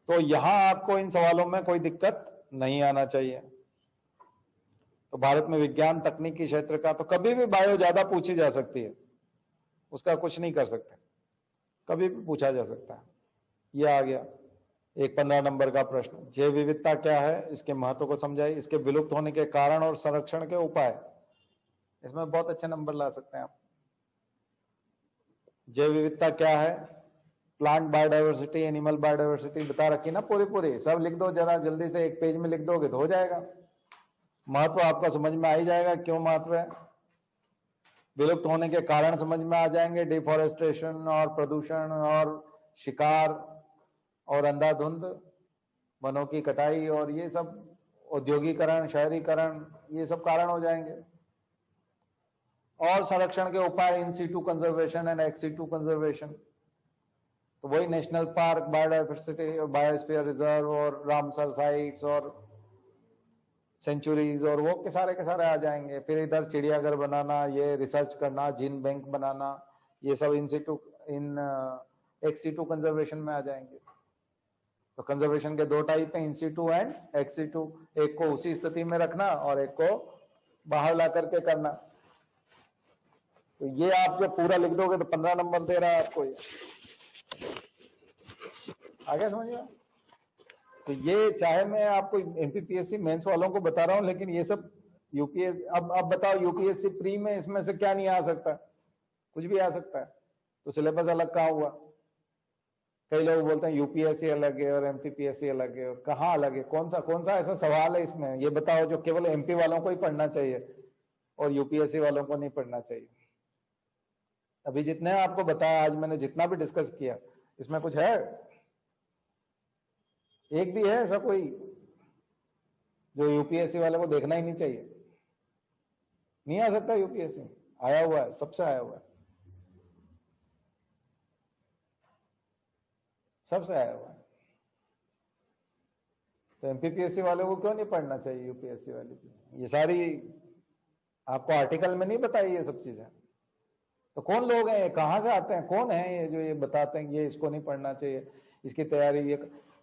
[SPEAKER 1] तो यहां आपको इन सवालों में कोई दिक्कत नहीं आना चाहिए। तो भारत में विज्ञान तकनीकी क्षेत्र का तो कभी भी बायो ज्यादा पूछी जा सकती है, उसका कुछ नहीं कर सकते, कभी भी पूछा जा सकता है। ये आ गया एक 15 नंबर का प्रश्न। जैव विविधता क्या है, इसके महत्व को समझाइए, इसके विलुप्त होने के कारण और संरक्षण के उपाय। इसमें बहुत अच्छे नंबर ला सकते हैं आप। जैव विविधता क्या है, प्लांट बायोडाइवर्सिटी, एनिमल बायोडाइवर्सिटी बता रखी ना, पूरी सब लिख दो जरा जल्दी से, एक पेज में लिख दोगे तो हो जाएगा। महत्व आपका समझ में आ ही जाएगा, क्यों महत्व है। विलुप्त होने के कारण समझ में आ जाएंगे, डिफॉरेस्टेशन और प्रदूषण और शिकार और अंधाधुंध वनों की कटाई और ये सब, औद्योगिकरण, शहरीकरण, ये सब कारण हो जाएंगे। और संरक्षण के उपाय, in situ conservation and ex situ conservation, तो वही नेशनल पार्क, बायोडाइवर्सिटी और बायोस्फीयर रिजर्व और रामसर साइट्स और सेंचुरीज और वो के सारे आ जाएंगे। फिर इधर चिड़ियाघर बनाना, ये रिसर्च करना, जीन बैंक बनाना, ये सब in situ, in ex situ conservation में आ जाएंगे। तो कंजर्वेशन के दो टाइप है, in situ and ex situ. एक को उसी स्थिति में रखना और एक को बाहर ला करके करना। तो ये आप जब पूरा लिख दोगे तो 15 नंबर दे रहा है आपको ये। आगे समझिए। तो ये चाहे मैं आपको एमपीपीएससी मेंस वालों को बता रहा हूं, लेकिन ये सब यूपीएस, अब बताओ यूपीएससी प्री में इसमें से क्या नहीं आ सकता? कुछ भी आ सकता है। तो सिलेबस अलग कहाँ हुआ? कई लोग बोलते हैं यूपीएससी अलग है और एमपीपीएससी अलग है। कहाँ अलग है? कौन सा ऐसा सवाल है इसमें? ये बताओ जो केवल एमपी वालों को ही पढ़ना चाहिए और यूपीएससी वालों को नहीं पढ़ना चाहिए। अभी जितने आपको बताया, आज मैंने जितना भी डिस्कस किया, इसमें कुछ है? एक भी है ऐसा कोई जो यूपीएससी वाले को देखना ही नहीं चाहिए? नहीं आ सकता यूपीएससी, आया हुआ है, सबसे आया हुआ है। सबसे आया हुआ है। तो एमपीपीएससी वालों को क्यों नहीं पढ़ना चाहिए यूपीएससी वाली चीज? ये सारी आपको आर्टिकल में नहीं बताई ये सब चीजें। तो कौन लोग हैं, कहां से आते हैं, कौन है ये जो ये बताते हैं कि ये इसको नहीं पढ़ना चाहिए, इसकी तैयारी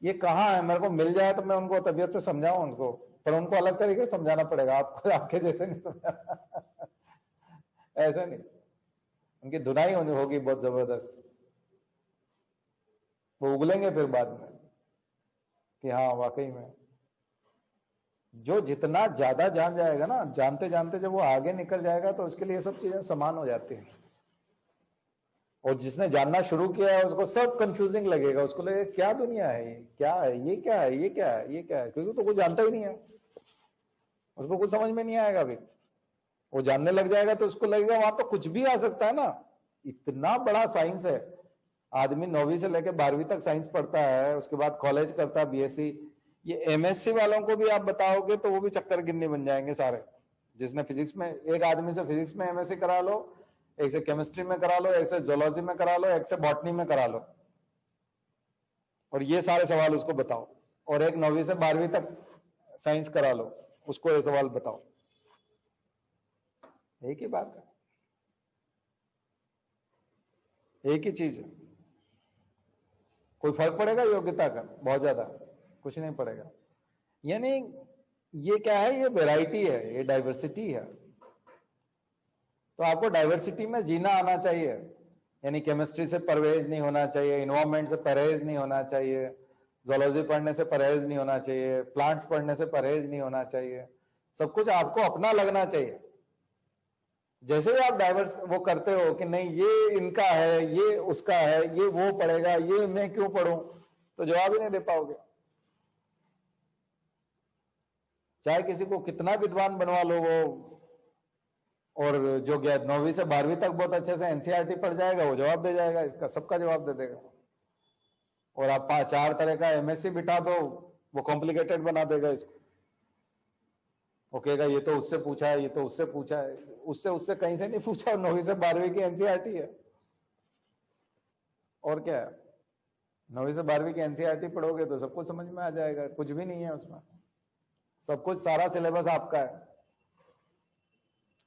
[SPEAKER 1] ये कहाँ है? मेरे को मिल जाए तो मैं उनको तबीयत से समझाऊं उनको, पर उनको अलग तरीके से समझाना पड़ेगा, आपको आपके जैसे नहीं समझाना ऐसे नहीं, उनकी धुनाई होगी बहुत जबरदस्त, वो उगलेंगे फिर बाद में कि हाँ वाकई में। जो जितना ज्यादा जान जाएगा ना, जानते जानते जब वो आगे निकल जाएगा तो उसके लिए सब चीजें समान हो जाती हैं। और जिसने जानना शुरू किया है उसको सब कंफ्यूजिंग लगेगा, उसको लगेगा क्या दुनिया है, ये क्या है, ये क्या है, ये क्या है, ये क्या है, क्योंकि तो कुछ जानता ही नहीं है, उसको कुछ समझ में नहीं आएगा। अभी वो जानने लग जाएगा तो उसको लगेगा वहां तो कुछ भी आ सकता है ना, इतना बड़ा साइंस है। आदमी 9वीं से लेकर 12वीं तक साइंस पढ़ता है, उसके बाद कॉलेज करता है बीएससी। ये एमएससी वालों को भी आप बताओगे तो वो भी चक्कर गिन्नी बन जाएंगे सारे। जिसने फिजिक्स में, एक आदमी से फिजिक्स में एमएससी करा लो, एक से केमिस्ट्री में करा लो, एक से जूलॉजी में करा लो, एक से बॉटनी में करा लो, और ये सारे सवाल उसको बताओ। और एक 9वीं से 12वीं तक साइंस करा लो, उसको ये सवाल बताओ, एक ही बात है, एक ही चीज है। कोई फर्क पड़ेगा योग्यता का? बहुत ज्यादा कुछ नहीं पड़ेगा। यानी ये क्या है, ये वैरायटी है, ये डाइवर्सिटी है। तो आपको डाइवर्सिटी में जीना आना चाहिए। यानी केमिस्ट्री से परहेज नहीं होना चाहिए, इन्वायरमेंट से परहेज नहीं होना चाहिए, जूलॉजी पढ़ने से परहेज नहीं होना चाहिए, प्लांट्स पढ़ने से परहेज नहीं होना चाहिए। सब कुछ आपको अपना लगना चाहिए। जैसे ही आप डाइवर्स वो करते हो कि नहीं ये इनका है, ये उसका है, ये वो पढ़ेगा, ये मैं क्यों पढ़ूं, तो जवाब ही नहीं दे पाओगे। चाहे किसी को कितना विद्वान बनवा लो वो, और जो 9वीं से 12वीं तक बहुत अच्छे से एनसीईआरटी पढ़ जाएगा, वो जवाब दे जाएगा, इसका सबका जवाब दे देगा। और आप 4 तरह का एमएससी बिठा दो, वो कॉम्प्लिकेटेड बना देगा इसको। वो कहेगा ये तो उससे पूछा है, ये तो उससे पूछा है, उससे कहीं से नहीं पूछा, 9वीं से 12वीं की एनसीईआरटी है। और क्या है, 9वीं से 12वीं की एनसीईआरटी पढ़ोगे तो सब कुछ समझ में आ जाएगा, कुछ भी नहीं है उसमें, सब कुछ सारा सिलेबस आपका है।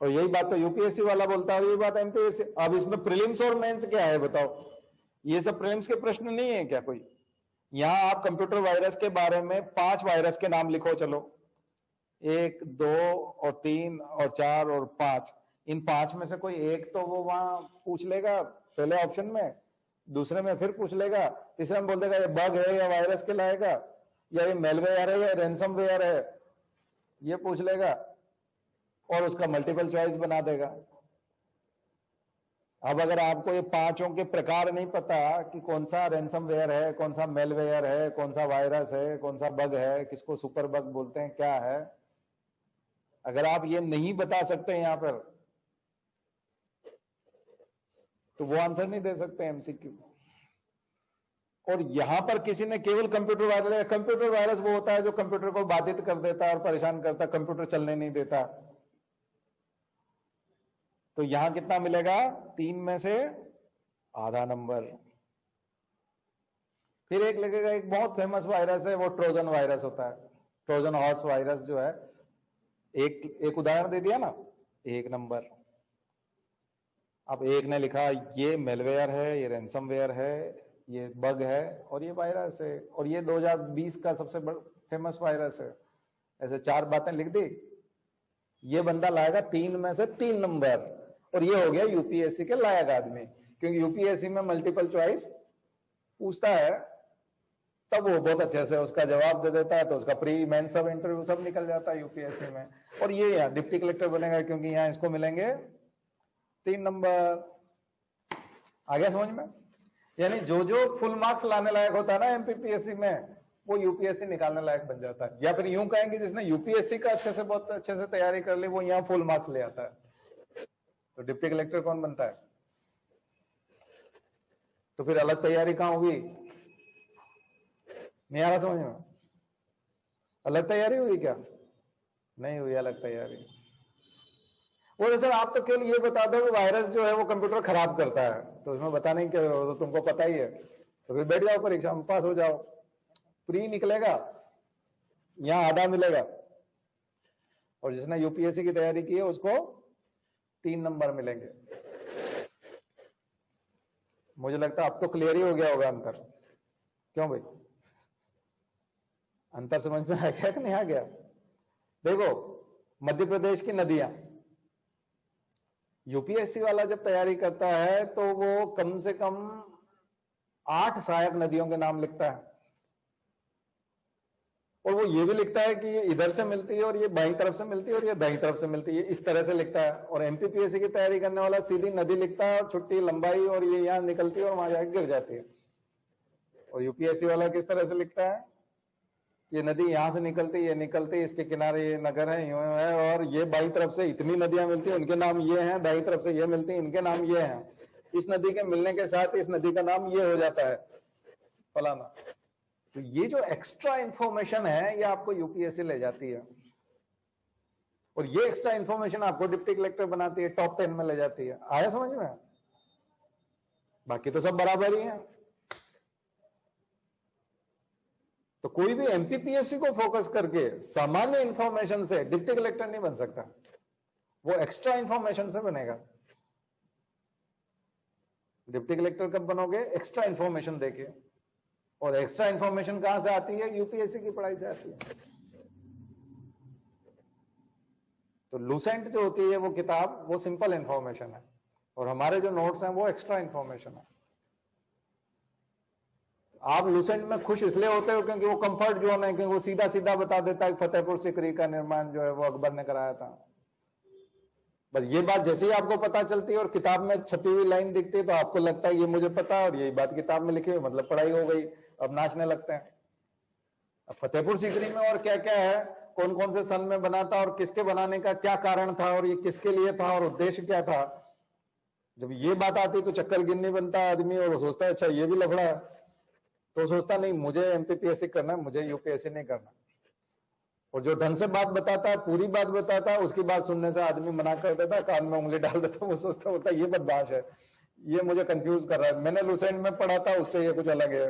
[SPEAKER 1] और यही बात तो यूपीएससी वाला बोलता है, और यही बात एमपीएससी। अब इसमें प्रीलिम्स और मेंस क्या है बताओ? ये सब प्रीलिम्स के प्रश्न नहीं है क्या कोई? यहां आप कंप्यूटर वायरस के बारे में 5 वायरस के नाम लिखो, चलो 1, 2 और 3 और 4 और 5, इन 5 में से कोई एक तो वो वहां पूछ लेगा पहले ऑप्शन में, दूसरे में फिर पूछ लेगा, तीसरे में बोल देगा ये बग है या वायरस कहलाएगा, या ये मेलवेयर है या रैनसमवेयर है, ये पूछ लेगा, और उसका मल्टीपल चॉइस बना देगा। अब अगर आपको ये 5 के प्रकार नहीं पता कि कौन सा रैनसमवेयर है, कौन सा मेलवेयर है, कौन सा वायरस है, कौन सा बग है, किसको सुपर बग बोलते हैं, क्या है, अगर आप ये नहीं बता सकते यहां पर, तो वो आंसर नहीं दे सकते एमसीक्यू। और यहां पर किसी ने केवल कंप्यूटर वायरस वो होता है जो कंप्यूटर को बाधित कर देता है और परेशान करता, कंप्यूटर चलने नहीं देता। तो यहां कितना मिलेगा? 3 में से आधा नंबर। फिर एक लगेगा, एक बहुत फेमस वायरस है वो ट्रोजन वायरस होता है, ट्रोजन हॉर्स वायरस जो है, एक उदाहरण दे दिया ना, 1 नंबर। अब एक ने लिखा ये मेलवेयर है, ये रैनसमवेयर है, ये बग है और ये वायरस है, और ये 2020 का सबसे फेमस वायरस है। ऐसे 4 बातें लिख दी, ये बंदा लाएगा 3 में से 3 नंबर, और ये हो गया यूपीएससी के लायक आदमी। क्योंकि यूपीएससी में मल्टीपल चॉइस पूछता है, तब वो बहुत अच्छे से उसका जवाब दे देता है, तो उसका प्री मेंस सब इंटरव्यू सब निकल जाता है यूपीएससी में। और ये यहाँ डिप्टी कलेक्टर बनेगा क्योंकि यहाँ इसको मिलेंगे 3 नंबर। आ गया समझ में? यानी जो जो फुल मार्क्स लाने लायक होता है ना एमपीपीएससी में, वो यूपीएससी निकालने लायक बन जाता है। या फिर यूं कहेंगे जिसने यूपीएससी का अच्छे से बहुत अच्छे से तैयारी कर ली, वो यहाँ फुल मार्क्स ले आता है। तो डिप्टी कलेक्टर कौन बनता है? तो फिर अलग तैयारी कहां होगी? नहीं आ रहा समझ में? अलग तैयारी हुई क्या? नहीं हुई अलग तैयारी। वो सर आप तो केवल ये बता दो कि वायरस जो है वो कंप्यूटर खराब करता है, तो इसमें बताने की, तो तुमको पता ही है। तो फिर बैठ जाओ परीक्षा में, पास हो जाओ। प्री निकलेगा, यहां आधा मिलेगा, और जिसने यूपीएससी की तैयारी की है उसको 3 नंबर मिलेंगे। मुझे लगता है अब तो क्लियर ही हो गया होगा अंतर। क्यों भाई, अंतर समझ में आ गया कि नहीं आ गया? देखो, मध्य प्रदेश की नदियां, यूपीएससी वाला जब तैयारी करता है तो वो कम से कम 8 सहायक नदियों के नाम लिखता है, और वो ये भी लिखता है कि ये इधर से मिलती है और ये बाईं तरफ से मिलती है और ये दाईं तरफ से मिलती है, इस तरह से लिखता है। और एमपीपीएससी की तैयारी करने वाला सीधी नदी लिखता है और छुट्टी लंबाई, और ये यहां निकलती है और वहां जाके गिर जाती है। और यूपीएससी वाला किस तरह से लिखता है, ये नदी यहां से निकलती, ये निकलती, इसके किनारे ये नगर है, यूं है, और ये बाईं तरफ से इतनी नदियां मिलती हैं, उनके नाम ये हैं, दाईं तरफ से ये मिलती हैं, इनके नाम ये हैं, इस नदी के मिलने के साथ इस नदी का नाम ये हो जाता है फलाना। तो ये जो एक्स्ट्रा इंफॉर्मेशन है ये आपको यूपीएससी ले जाती है, और ये एक्स्ट्रा इंफॉर्मेशन आपको डिप्टी कलेक्टर बनाती है, टॉप 10 में ले जाती है। आया समझ में? बाकी तो सब बराबर ही है। तो कोई भी एमपीपीएससी को फोकस करके सामान्य इंफॉर्मेशन से डिप्टी कलेक्टर नहीं बन सकता, वो एक्स्ट्रा इंफॉर्मेशन से बनेगा। डिप्टी कलेक्टर कब बनोगे? एक्स्ट्रा इंफॉर्मेशन देके, और एक्स्ट्रा इंफॉर्मेशन कहां से आती है? यूपीएससी की पढ़ाई से आती है। तो लूसेंट जो होती है वो किताब, वो सिंपल इंफॉर्मेशन है, और हमारे जो नोट्स हैं वो एक्स्ट्रा इंफॉर्मेशन है। आप लूसेंट में खुश इसलिए होते हो क्योंकि वो कंफर्ट जोन है, क्योंकि वो सीधा सीधा बता देता है फतेहपुर सीकरी का निर्माण जो है वो अकबर ने कराया था। बस ये बात जैसे ही आपको पता चलती है और किताब में छपी हुई लाइन दिखती है तो आपको लगता है ये मुझे पता है, और यही बात किताब में लिखी हुई, मतलब पढ़ाई हो गई, अब नाचने लगते हैं। अब फतेहपुर सीकरी में और क्या क्या है, कौन कौन से सन में बना था, और किसके बनाने का क्या कारण था, और ये किसके लिए था, और उद्देश्य क्या था। जब ये बात आती तो चक्कर गिननी बनता है आदमी, और वो सोचता है अच्छा ये भी लफड़ा है, तो सोचता नहीं मुझे एमपीपीएससी करना है, मुझे यूपीएससी नहीं करना। और जो ढंग से बात बताता है, पूरी बात बताता है, उसकी बात सुनने से आदमी मना कर देता है, कान में उंगली डाल देता है, वो सोचता होता है ये बदमाश है, ये मुझे कंफ्यूज कर रहा है, मैंने लूसेंट में पढ़ा था उससे ये कुछ अलग है,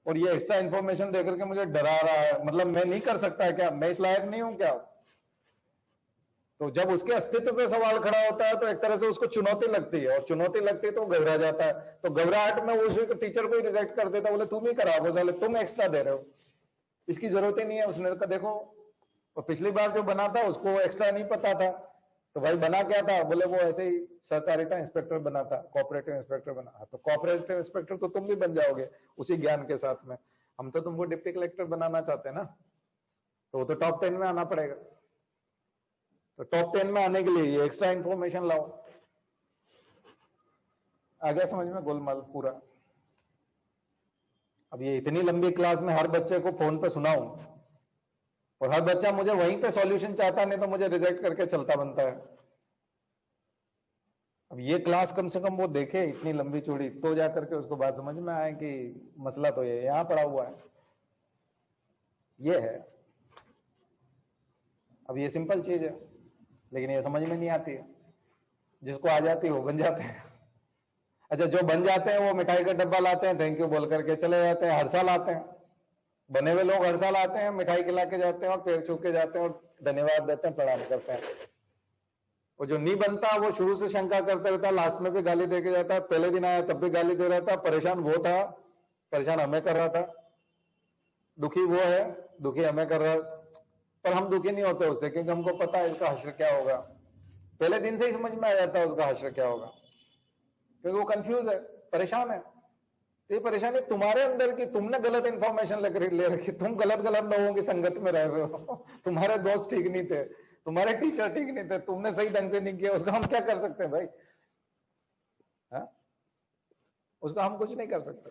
[SPEAKER 1] और ये एक्स्ट्रा इंफॉर्मेशन देकर के मुझे डरा रहा है, मतलब मैं नहीं कर सकता क्या, मैं इस लायक नहीं हूं क्या? तो जब उसके अस्तित्व पे सवाल खड़ा होता है तो एक तरह से उसको चुनौती लगती है, और चुनौती लगती है तो घबरा जाता है, तो घबराहट में वो उसी टीचर को ही रिजेक्ट कर देता है, बोले तुम ही कराओ, बोले तुम एक्स्ट्रा दे रहे हो, इसकी जरूरत ही नहीं है। उसने कहा देखो, और पिछली बार जो बना था उसको एक्स्ट्रा नहीं पता था, तो भाई बना क्या था, बोले वो ऐसे ही सहकारिता इंस्पेक्टर बना था, कोऑपरेटिव इंस्पेक्टर बना। तो कोऑपरेटिव इंस्पेक्टर तो तुम भी बन जाओगे उसी ज्ञान के साथ में, हम तो तुमको डिप्टी कलेक्टर बनाना चाहते हैं ना, तो वो तो टॉप 10 में आना पड़ेगा। तो टॉप 10 में आने के लिए ये एक्स्ट्रा इंफॉर्मेशन लाओ। आ गया समझ में गोलमाल पूरा? अब ये इतनी लंबी क्लास में हर बच्चे को फोन पे सुनाऊं, और हर बच्चा मुझे वहीं पे सॉल्यूशन चाहता, नहीं तो मुझे रिजेक्ट करके चलता बनता है। अब ये क्लास कम से कम वो देखे इतनी लंबी चौड़ी, तो जाकर के उसको बात समझ में आए कि मसला तो ये यहां पड़ा हुआ है, ये है। अब ये सिंपल चीज है, लेकिन ये समझ में नहीं आती है। जिसको आ जाती है वो बन जाते हैं। अच्छा, जो बन जाते हैं वो मिठाई का डब्बा लाते हैं, थैंक यू बोल करके चले जाते हैं, हर साल आते हैं। बने हुए लोग हर साल आते हैं, मिठाई खिला के जाते हैं और पैर छू के जाते हैं और धन्यवाद देते हैं, प्रणाम करते हैं। और जो नहीं बनता वो शुरू से शंका करते रहता है, लास्ट में भी गाली दे के जाता है। पहले दिन आया तब भी गाली दे रहा था, परेशान वो था, परेशान हमें कर रहा था, दुखी वो है, दुखी हमें कर रहा है। पर हम दुखी नहीं होते उससे, क्योंकि हमको पता है इसका हश्र क्या होगा। पहले दिन से ही समझ में आ जाता है उसका हश्र क्या होगा, क्योंकि वो कंफ्यूज है, परेशान है। तो ये परेशानी तुम्हारे अंदर की, तुमने गलत इंफॉर्मेशन ले रखी, तुम गलत लोगों की संगत में रह गए हो। तुम्हारे दोस्त ठीक नहीं थे, तुम्हारे टीचर ठीक नहीं थे, तुमने सही ढंग से नहीं किया, उसका हम क्या कर सकते हैं भाई? हा? उसका हम कुछ नहीं कर सकते।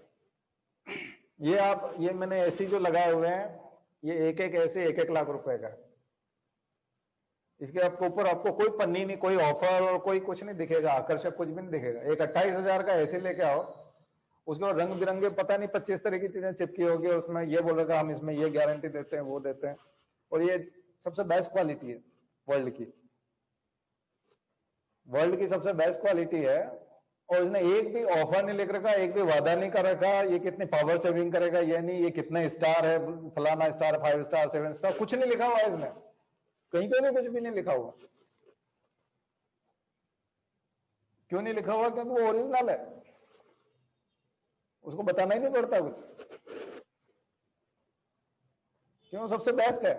[SPEAKER 1] ये मैंने ऐसी जो लगाए हुए हैं, ये एक एक ऐसे 1-1 लाख रुपए का। इसके आपको ऊपर आपको कोई पन्नी नहीं, कोई ऑफर और कोई कुछ नहीं दिखेगा, आकर्षक कुछ भी नहीं दिखेगा। एक 28,000 का ऐसे लेके आओ, उसके रंग बिरंगे पता नहीं 25 तरह की चीजें चिपकी होगी, उसमें ये बोलेगा हम इसमें ये गारंटी देते हैं, वो देते हैं, और ये सबसे बेस्ट क्वालिटी है वर्ल्ड की। वर्ल्ड की सबसे बेस्ट क्वालिटी है, और इसने एक भी ऑफर नहीं लिख रखा, एक भी वादा नहीं कर रखा, ये कितनी पावर सेविंग करेगा, ये नहीं, ये कितने स्टार है, फलाना स्टार, 5 स्टार, 7 स्टार, कुछ नहीं लिखा हुआ इसने, कहीं पे भी कुछ भी नहीं लिखा हुआ। क्यों नहीं लिखा हुआ? क्योंकि वो ओरिजिनल है, उसको बताना ही नहीं पड़ता कुछ, क्यों? सबसे बेस्ट है।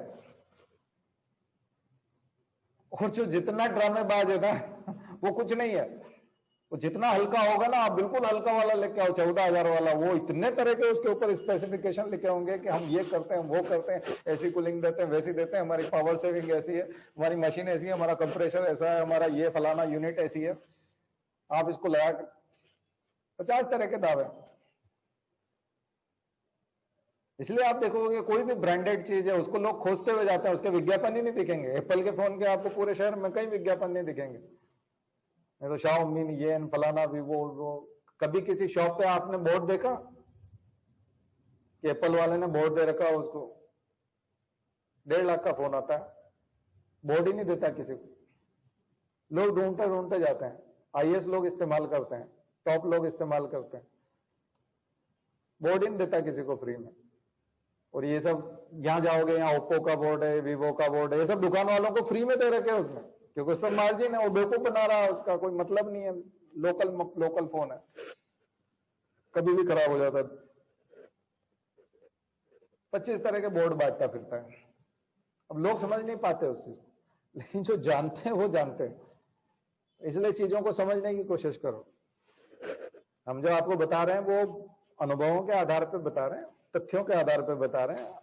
[SPEAKER 1] और जो जितना ड्रामेबाज है ना वो कुछ नहीं है, वो जितना हल्का होगा ना, आप बिल्कुल हल्का वाला लेके आओ, 14,000 वाला, वो इतने तरह के उसके ऊपर स्पेसिफिकेशन लिखे होंगे कि हम ये करते हैं, वो करते हैं, ऐसी कूलिंग देते हैं, वैसी देते हैं, हमारी पावर सेविंग ऐसी है, हमारी मशीन ऐसी है, हमारा कंप्रेसर ऐसा है, हमारा ये फलाना यूनिट ऐसी है। आप इसको लगा 50 तरह के दावे। इसलिए आप देखोगे कोई भी ब्रांडेड चीज है उसको लोग खोजते हुए जाते हैं, उसके विज्ञापन ही नहीं दिखेंगे। एप्पल के फोन के आपको पूरे शहर में कहीं विज्ञापन नहीं दिखेंगे, नहीं तो शाओमी, ये फलाना, वीवो, वो। कभी किसी शॉप पे आपने बोर्ड देखा कि एप्पल वाले ने बोर्ड दे रखा, उसको 1.5 लाख का फोन आता है, बोर्ड ही नहीं देता किसी को, लोग ढूंढते ढूंढते जाते हैं। आईएएस लोग इस्तेमाल करते हैं, टॉप लोग इस्तेमाल करते हैं, बोर्ड ही नहीं देता किसी को फ्री में। और ये सब यहां जाओगे, यहाँ ओप्पो का बोर्ड है, वीवो का बोर्ड है, ये सब दुकान वालों को फ्री में दे रखे हैं उसने, क्योंकि उस पर मार्जिन है, वो बेवकूफ बना रहा है, उसका कोई मतलब नहीं है, लोकल फोन है, कभी भी खराब हो जाता है। 25 तरह के बोर्ड बांटता फिरता है। अब लोग समझ नहीं पाते उस चीज को, लेकिन जो जानते हैं वो जानते हैं। इसलिए चीजों को समझने की कोशिश करो। हम जो आपको बता रहे हैं वो अनुभवों के आधार पर बता रहे हैं, तथ्यों के आधार पर बता रहे हैं,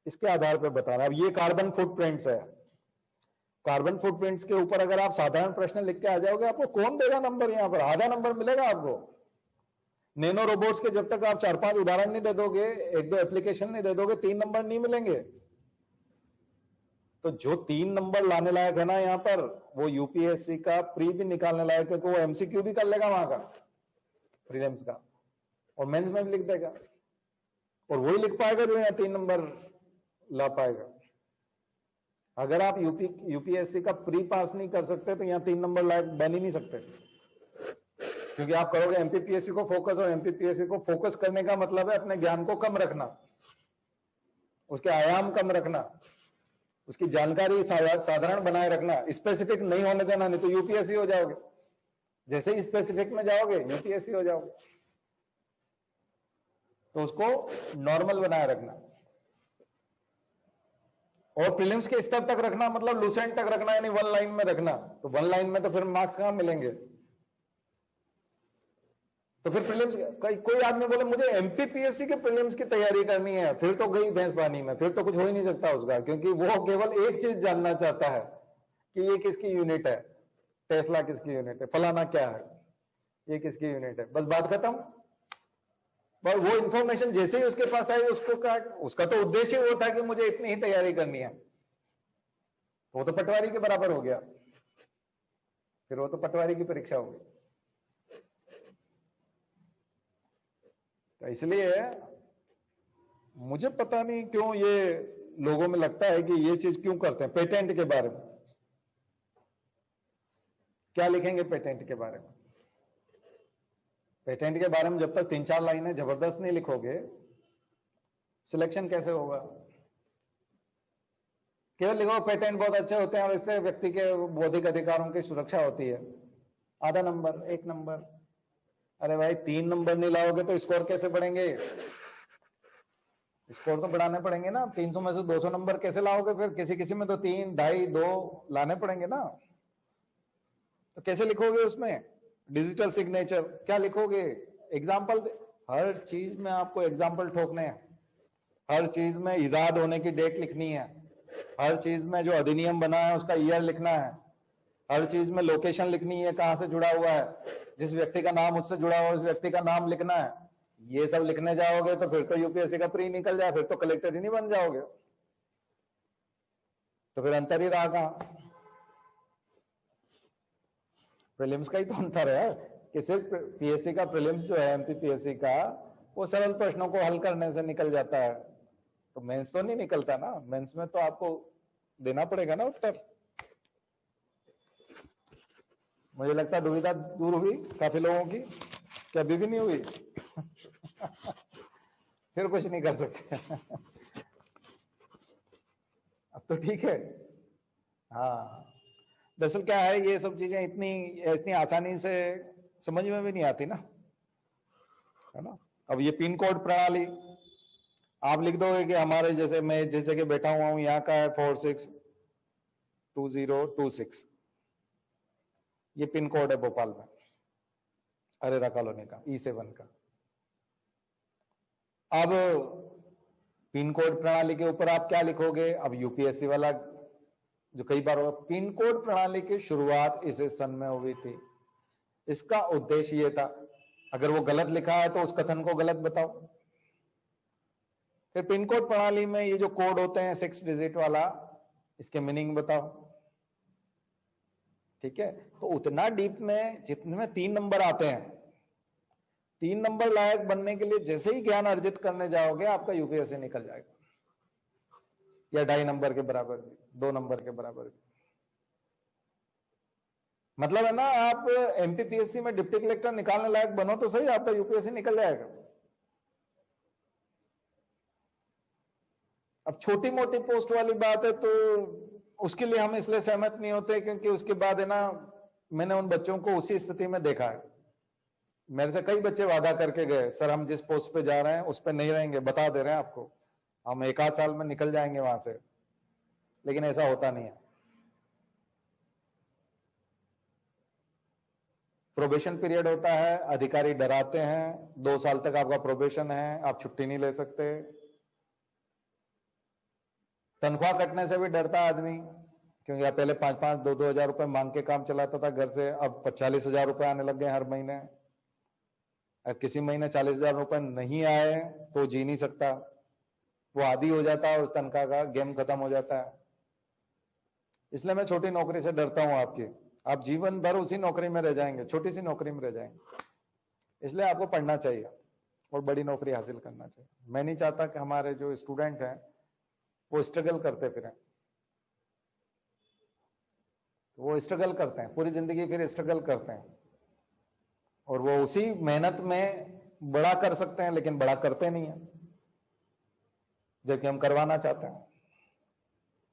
[SPEAKER 1] इसके आधार पर बता रहे हैं। अब ये कार्बन फुटप्रिंट्स है, कार्बन फुटप्रिंट्स के ऊपर अगर आप साधारण प्रश्न लिख के आ जाओगे, आपको कौन देगा नंबर? यहां पर आधा नंबर मिलेगा आपको। नैनो रोबोट्स के जब तक आप 4-5 उदाहरण नहीं दे दोगे, 1-2 एप्लीकेशन नहीं दे दोगे, 3 नंबर नहीं मिलेंगे। तो जो 3 नंबर लाने लायक है ना यहाँ पर, वो यूपीएससी का प्री भी निकालने लायक है, क्योंकि वो एमसीक्यू भी कर लेगा वहां का, प्रीलिम्स का, और मेंस में भी लिख देगा, और वही लिख पाएगा जो यहाँ 3 नंबर ला पाएगा। अगर आप यूपीएससी का प्री पास नहीं कर सकते तो यहाँ 3 नंबर लायक बन ही नहीं सकते, क्योंकि आप करोगे एमपीपीएससी को फोकस, और एमपीपीएससी को फोकस करने का मतलब है अपने ज्ञान को कम रखना, उसके आयाम कम रखना, उसकी जानकारी साधारण बनाए रखना, स्पेसिफिक नहीं होने देना, नहीं तो यूपीएससी हो जाओगे। जैसे ही स्पेसिफिक में जाओगे यूपीएससी हो जाओगे। तो उसको नॉर्मल बनाए रखना, और प्रीलिम्स के स्तर तक रखना, मतलब लूसेंट तक रखना, यानी 1 लाइन में रखना। तो 1 लाइन में तो फिर मार्क्स कहां मिलेंगे? तो फिर प्रीलिम्स, कोई आदमी बोले मुझे एमपीपीएससी के प्रीलिम्स की तैयारी करनी है, फिर तो गई भैंस पानी में, फिर तो कुछ हो ही नहीं सकता उसका, क्योंकि वो केवल एक चीज जानना चाहता है कि ये किसकी यूनिट है, टेस्ला किसकी यूनिट है, फलाना क्या है, ये किसकी यूनिट है, बस बात खत्म। पर वो इंफॉर्मेशन जैसे ही उसके पास आई, उसका तो उद्देश्य वो था कि मुझे इतनी ही तैयारी करनी है, वो तो पटवारी के बराबर हो गया, फिर वो तो पटवारी की परीक्षा हो गई। तो इसलिए मुझे पता नहीं क्यों ये लोगों में लगता है कि ये चीज क्यों करते हैं। पेटेंट के बारे में क्या लिखेंगे? पेटेंट के बारे में, पेटेंट के बारे में जब तक 3-4 लाइनें जबरदस्त नहीं लिखोगे, सिलेक्शन कैसे होगा? केवल लिखो पेटेंट बहुत अच्छे होते हैं और इससे व्यक्ति के बौद्धिक अधिकारों की सुरक्षा होती है, आधा नंबर, 1 नंबर। अरे भाई 3 नंबर नहीं लाओगे तो स्कोर कैसे बढ़ेंगे? स्कोर तो बढ़ाने पड़ेंगे ना। 300 में से 200 नंबर कैसे लाओगे? फिर किसी किसी में तो 3, 2.5, 2 लाने पड़ेंगे ना। तो कैसे लिखोगे उसमें? डिजिटल सिग्नेचर क्या लिखोगे? एग्जाम्पल, हर चीज में आपको एग्जाम्पल ठोकने हैं, हर चीज में इजाद होने की डेट लिखनी है, हर चीज में जो अधिनियम बना है उसका ईयर लिखना है, हर चीज में लोकेशन लिखनी है, कहां से जुड़ा हुआ है, जिस व्यक्ति का नाम उससे जुड़ा हुआ है उस व्यक्ति का नाम लिखना है। ये सब लिखने जाओगे तो फिर तो यूपीएससी का प्री निकल जाए, फिर तो कलेक्टर ही नहीं बन जाओगे, तो फिर अंतर ही रहा कहां? प्रीलिम्स का ही तो अंतर है कि सिर्फ पीएससी का प्रीलिम्स जो है, एमपीपीएससी का, वो सरल प्रश्नों को हल करने से निकल जाता है, तो मेंस तो नहीं निकलता ना। मेंस में तो आपको देना पड़ेगा ना उत्तर। मुझे लगता है दुविधा दूर हुई काफी लोगों की, क्या अभी भी नहीं हुई? फिर कुछ नहीं कर सकते। अब तो ठीक है। हाँ, दरअसल क्या है, ये सब चीजें इतनी आसानी से समझ में भी नहीं आती ना, है ना। अब ये पिन कोड प्रणाली आप लिख दोगे कि हमारे, जैसे मैं जिस जगह बैठा हुआ हूं यहाँ का है 462026, ये पिन कोड है भोपाल में, अरेरा कॉलोनी का, E7 का। अब पिन कोड प्रणाली के ऊपर आप क्या लिखोगे? अब यूपीएससी वाला जो कई बार होगा, पिन कोड प्रणाली की शुरुआत इस सन में हुई थी। इसका उद्देश्य ये था, अगर वो गलत लिखा है तो उस कथन को गलत बताओ। फिर पिन कोड प्रणाली में ये जो कोड होते हैं 6 डिजिट वाला, इसके मीनिंग बताओ। ठीक है, तो उतना डीप में जितने 3 नंबर आते हैं, 3 नंबर लायक बनने के लिए जैसे ही ज्ञान अर्जित करने जाओगे आपका यूपीएससी निकल जाएगा, या 2.5 नंबर के बराबर भी, 2 नंबर के बराबर भी। मतलब है ना, आप एमपीपीएससी में डिप्टी कलेक्टर निकालने लायक बनो तो सही, आपका यूपीएससी निकल जाएगा। अब छोटी मोटी पोस्ट वाली बात है तो उसके लिए हम इसलिए सहमत नहीं होते क्योंकि उसके बाद है ना, मैंने उन बच्चों को उसी स्थिति में देखा है। मेरे से कई बच्चे वादा करके गए, सर हम जिस पोस्ट पे जा रहे हैं उस पे नहीं रहेंगे, बता दे रहे हैं आपको, हम 1 आध साल में निकल जाएंगे वहां से। लेकिन ऐसा होता नहीं है। प्रोबेशन पीरियड होता है, अधिकारी डराते हैं, 2 साल तक आपका प्रोबेशन है, आप छुट्टी नहीं ले सकते। तनख्वाह कटने से भी डरता आदमी, क्योंकि आप पहले 5-5, 2-2 हजार रुपए मांग के काम चलाता था घर से, अब 40,000 रुपए आने लग गए हर महीने। अगर किसी महीने 40,000 रुपए नहीं आए तो जी नहीं सकता, वो आदी हो जाता है उस तनख्वाह का, गेम खत्म हो जाता है। इसलिए मैं छोटी नौकरी से डरता हूं आपकी, आप जीवन भर उसी नौकरी में रह जाएंगे, छोटी सी नौकरी में रह जाएंगे। इसलिए आपको पढ़ना चाहिए और बड़ी नौकरी हासिल करना चाहिए। मैं नहीं चाहता कि हमारे जो स्टूडेंट हैं वो स्ट्रगल करते फिरें, वो स्ट्रगल करते हैं पूरी जिंदगी, फिर स्ट्रगल करते हैं और वो उसी मेहनत में बड़ा कर सकते हैं, लेकिन बड़ा करते नहीं है जबकि हम करवाना चाहते हैं।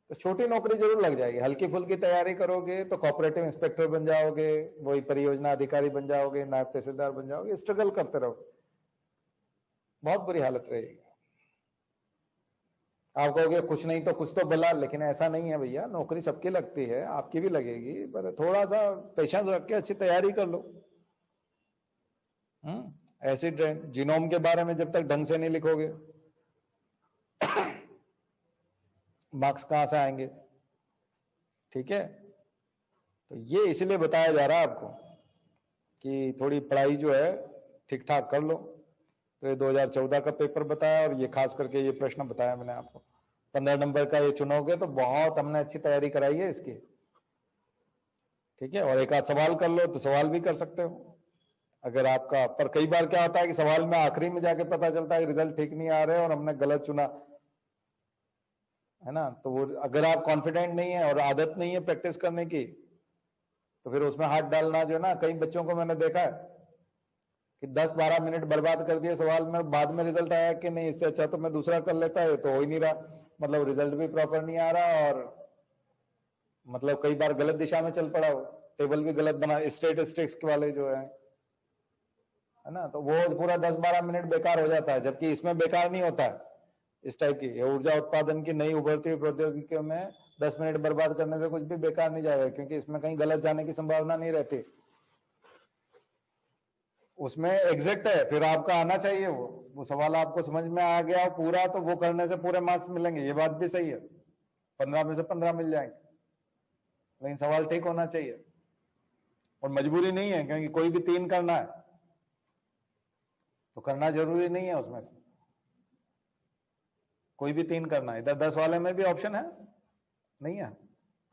[SPEAKER 1] तो छोटी नौकरी जरूर लग जाएगी, हल्की फुल्की तैयारी करोगे तो कोऑपरेटिव इंस्पेक्टर बन जाओगे, वही परियोजना अधिकारी बन जाओगे, नायब तहसीलदार बन जाओगे, स्ट्रगल करते रहोगे, बहुत बुरी हालत रहेगी। आप कहोगे कुछ नहीं तो कुछ तो भला, लेकिन ऐसा नहीं है भैया, नौकरी सबकी लगती है, आपकी भी लगेगी, पर थोड़ा सा पेशेंस रख के अच्छी तैयारी कर लो। एसिड रेन, जीनोम के बारे में जब तक ढंग से नहीं लिखोगे मार्क्स कहां से आएंगे? ठीक है, तो ये इसलिए बताया जा रहा है आपको कि थोड़ी पढ़ाई जो है ठीक ठाक कर लो। तो ये 2014 का पेपर बताया और ये खास करके ये प्रश्न बताया मैंने आपको, 15 नंबर का ये चुनोगे तो बहुत हमने अच्छी तैयारी कराई है इसकी। ठीक है, और 1 आध सवाल कर लो तो सवाल भी कर सकते हो अगर आपका, पर कई बार क्या होता है कि सवाल में आखिरी में जाके पता चलता है रिजल्ट ठीक नहीं आ रहे और हमने गलत चुना, है ना। तो वो अगर आप कॉन्फिडेंट नहीं है और आदत नहीं है प्रैक्टिस करने की तो फिर उसमें हाथ डालना जो है ना, कई बच्चों को मैंने देखा है कि 10-12 मिनट बर्बाद कर दिए सवाल में, बाद में रिजल्ट आया कि नहीं, इससे अच्छा तो मैं दूसरा कर लेता है, तो हो ही नहीं रहा, मतलब रिजल्ट भी प्रॉपर नहीं आ रहा और मतलब कई बार गलत दिशा में चल पड़ा, टेबल भी गलत बना, स्टैटिस्टिक्स वाले जो है ना, तो वो पूरा 10-12 मिनट बेकार हो जाता है, जबकि इसमें बेकार नहीं होता है। इस टाइप की ऊर्जा उत्पादन की नई उभरती हुई प्रौद्योगिकियों में 10 मिनट बर्बाद करने से कुछ भी बेकार नहीं जाएगा, क्योंकि इसमें कहीं गलत जाने की संभावना नहीं रहती, उसमें एग्जैक्ट है। फिर आपका आना चाहिए वो सवाल आपको समझ में आ गया पूरा, तो वो करने से पूरे मार्क्स मिलेंगे, ये बात भी सही है, 15 में से 15 मिल जाएंगे, लेकिन सवाल ठीक होना चाहिए। और मजबूरी नहीं है, क्योंकि कोई भी 3 करना है तो करना जरूरी नहीं है, उसमें से कोई भी 3 करना है। इधर 10 वाले में भी ऑप्शन है, नहीं है?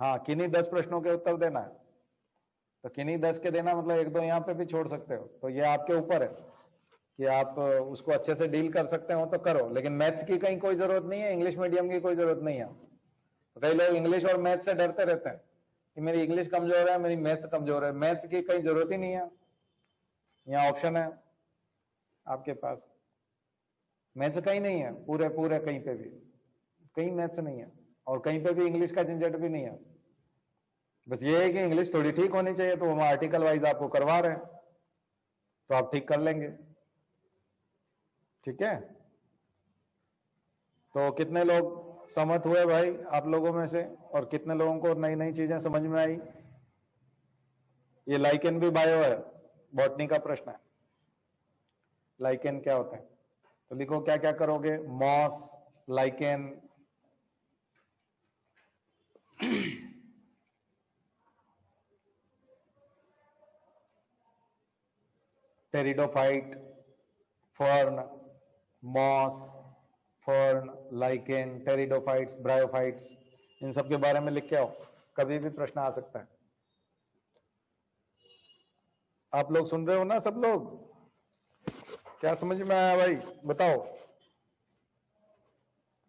[SPEAKER 1] हाँ, किन्हीं 10 प्रश्नों के उत्तर देना है, तो किन्हीं 10 के देना मतलब 1-2 यहाँ पे भी छोड़ सकते हो, तो ये आपके ऊपर है कि आप उसको अच्छे से डील कर सकते हो तो करो। लेकिन मैथ्स की कहीं कोई जरूरत नहीं है, इंग्लिश मीडियम की कोई जरूरत नहीं है। तो कई लोग इंग्लिश और मैथ्स से डरते रहते हैं कि मेरी इंग्लिश कमजोर है, मेरी मैथ्स कमजोर है। मैथ्स की कहीं जरूरत ही नहीं है, यहाँ ऑप्शन है आपके पास। मैथ्स कहीं नहीं है, पूरे पूरे कहीं पे भी कहीं मैथ्स नहीं है, और कहीं पे भी इंग्लिश का झंझट भी नहीं है। बस ये है कि इंग्लिश थोड़ी ठीक होनी चाहिए, तो हम आर्टिकल वाइज आपको करवा रहे हैं, तो आप ठीक कर लेंगे। ठीक है, तो कितने लोग सहमत हुए भाई आप लोगों में से, और कितने लोगों को नई नई चीजें समझ में आई? ये लाइकेन भी बायो है, बॉटनी का प्रश्न है। लाइकेन क्या होते हैं, तो लिखो क्या क्या करोगे। Moss, lichen, pteridophyte, fern, moss, fern, lichen, pteridophytes, bryophytes, इन सब के बारे में लिख के आओ, कभी भी प्रश्न आ सकता है। आप लोग सुन रहे हो ना सब लोग? क्या समझ में आया भाई बताओ?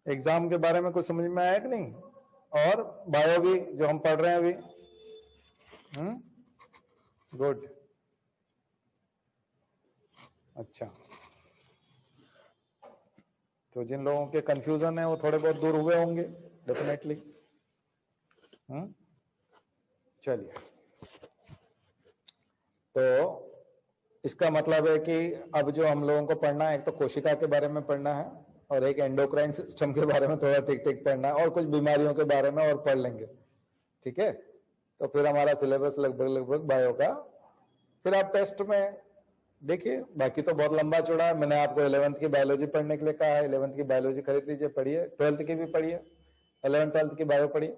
[SPEAKER 1] एग्जाम के बारे में कुछ समझ में आया कि नहीं? और बायो भी जो हम पढ़ रहे हैं अभी, गुड, अच्छा। तो जिन लोगों के कंफ्यूजन है वो थोड़े बहुत दूर हुए होंगे डेफिनेटली। चलिए, तो इसका मतलब है कि अब जो हम लोगों को पढ़ना है, एक तो कोशिका के बारे में पढ़ना है, और एक एंडोक्राइन सिस्टम के बारे में थोड़ा ठीक ठीक पढ़ना है, और कुछ बीमारियों के बारे में और पढ़ लेंगे। ठीक है, तो फिर हमारा सिलेबस लगभग लगभग बायो का। फिर आप टेस्ट में देखिए, बाकी तो बहुत लंबा चौड़ा है। मैंने आपको 11th की बायोलॉजी पढ़ने के लिए कहा है, 11th की बायोलॉजी खरीद लीजिए, पढ़िए। 12th की भी पढ़िए, 11th 12th की बायो पढ़िए,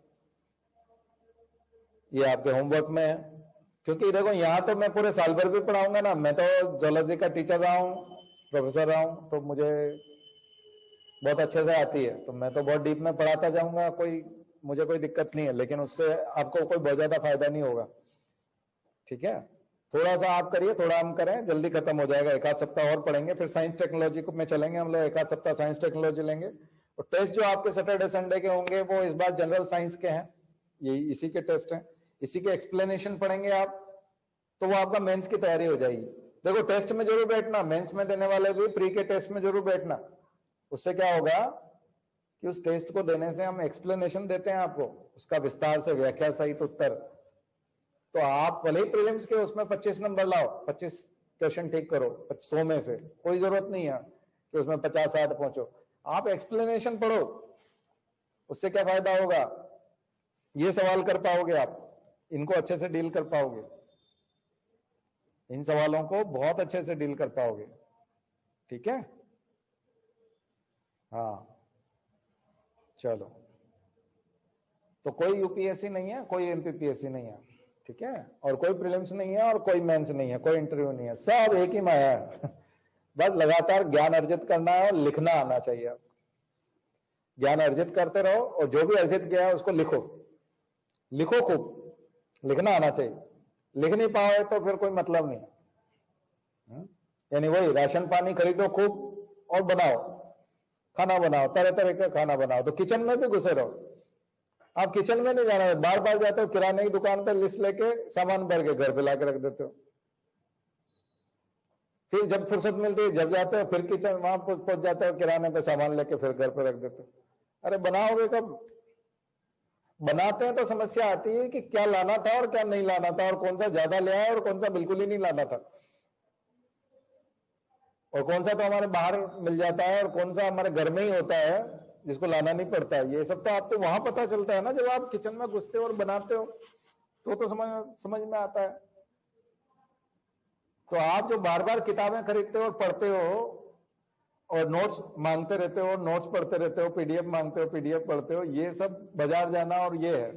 [SPEAKER 1] ये आपके होमवर्क में है। क्योंकि देखो, यहाँ तो मैं पूरे साल भर भी पढ़ाऊंगा ना, मैं तो जोलॉजी का टीचर रहा हूँ, प्रोफेसर रहा हूँ, तो मुझे बहुत अच्छे से आती है, तो मैं तो बहुत डीप में पढ़ाता जाऊंगा, मुझे कोई दिक्कत नहीं है। लेकिन उससे आपको कोई बहुत ज्यादा फायदा नहीं होगा। ठीक है, थोड़ा सा आप करिए, थोड़ा हम करें, जल्दी खत्म हो जाएगा। एक आध सप्ताह और पढ़ेंगे, फिर साइंस टेक्नोलॉजी में चलेंगे हम लोग। एक आध सप्ताह साइंस टेक्नोलॉजी लेंगे, और टेस्ट जो आपके सैटरडे संडे के होंगे वो इस बार जनरल साइंस के हैं, ये इसी के टेस्ट हैं, इसी के एक्सप्लेनेशन पढ़ेंगे आप, तो वो आपका मेंस की तैयारी हो जाएगी। देखो, टेस्ट में जरूर बैठना, मेंस में देने वाले भी प्री के टेस्ट में जरूर बैठना। उससे क्या होगा कि उस टेस्ट को देने से हम एक्सप्लेनेशन देते हैं आपको, उसका विस्तार से व्याख्या सहित उत्तर। तो आप भले ही प्रीलिम्स के उसमें 25 नंबर लाओ, 25 क्वेश्चन ठीक करो 100 में से, कोई जरूरत नहीं है कि उसमें 50-60 पहुंचो। आप एक्सप्लेनेशन पढ़ो, उससे क्या फायदा होगा? ये सवाल कर पाओगे आप, इनको अच्छे से डील कर पाओगे, इन सवालों को बहुत अच्छे से डील कर पाओगे। ठीक है, हाँ, चलो। तो कोई यूपीएससी नहीं है, कोई एमपीपीएससी नहीं है, ठीक है, और कोई प्रीलिम्स नहीं है, और कोई मेंस नहीं है, कोई इंटरव्यू नहीं है, सब एक ही माया है। बस लगातार ज्ञान अर्जित करना है, और लिखना आना चाहिए। ज्ञान अर्जित करते रहो, और जो भी अर्जित किया है उसको लिखो, लिखो खूब, लिखना आना चाहिए। लिख नहीं पाओ तो फिर कोई मतलब नहीं है। यानी वही राशन पानी खरीदो खूब, और बनाओ, खाना बनाओ, तरह तरह का खाना बनाओ। तो किचन में भी घुसे रहो। आप किचन में नहीं जाना है, बार बार जाते हो किराने की दुकान पे, लिस्ट लेके सामान भर के घर पे लाके रख देते हो। फिर जब फुर्सत मिलती है, जब जाते हो, फिर किचन वहां पहुंच जाते हो, किराने पे सामान लेके फिर घर पे रख देते हो। अरे बनाओगे कब? बनाते हैं तो समस्या आती है कि क्या लाना था और क्या नहीं लाना था, और कौन सा ज्यादा ले आया और कौन सा बिल्कुल ही नहीं लाना था, और कौन सा तो हमारे बाहर मिल जाता है, और कौन सा हमारे घर में ही होता है जिसको लाना नहीं पड़ता है। ये सब तो आपको वहां पता चलता है ना, जब आप किचन में घुसते हो और बनाते हो, तो समझ में आता है। तो आप जो बार बार किताबें खरीदते हो और पढ़ते हो, और नोट्स मांगते रहते हो, नोट्स पढ़ते रहते हो, पीडीएफ मांगते हो, पीडीएफ पढ़ते हो, ये सब बाजार जाना, और ये है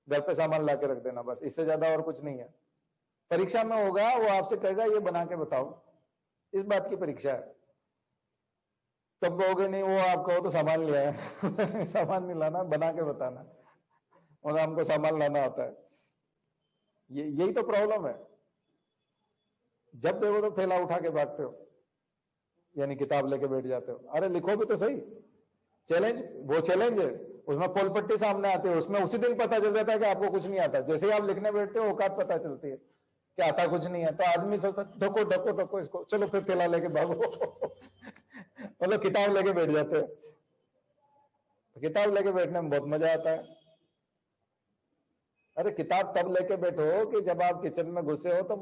[SPEAKER 1] घर पे सामान ला के रख देना, बस इससे ज्यादा और कुछ नहीं है। परीक्षा में होगा, वो आपसे कहेगा ये बना के बताओ, इस बात की परीक्षा है। तब कहोगे नहीं, वो आप कहो तो सामान ले आए। सामान नहीं लाना, बना के बताना, और हमको सामान लाना होता है। यही तो प्रॉब्लम है। जब देखो तो थैला उठा के भागते हो, यानी किताब लेके बैठ जाते हो। अरे लिखो भी तो सही, चैलेंज, वो चैलेंज है, उसमें पोल पट्टी सामने आती है, उसमें उसी दिन पता चल जाता है कि आपको कुछ नहीं आता। जैसे ही आप लिखने बैठते हो औकात पता चलती है कि आता कुछ नहीं है, तो आदमी सोचता ढको ढको ढको इसको, चलो फिर थैला लेके भागो मतलब किताब लेके बैठ जाते हैं। तो किताब लेके बैठने में बहुत मजा आता है। अरे किताब तब लेके बैठो कि जब आप किचन में घुसे हो तो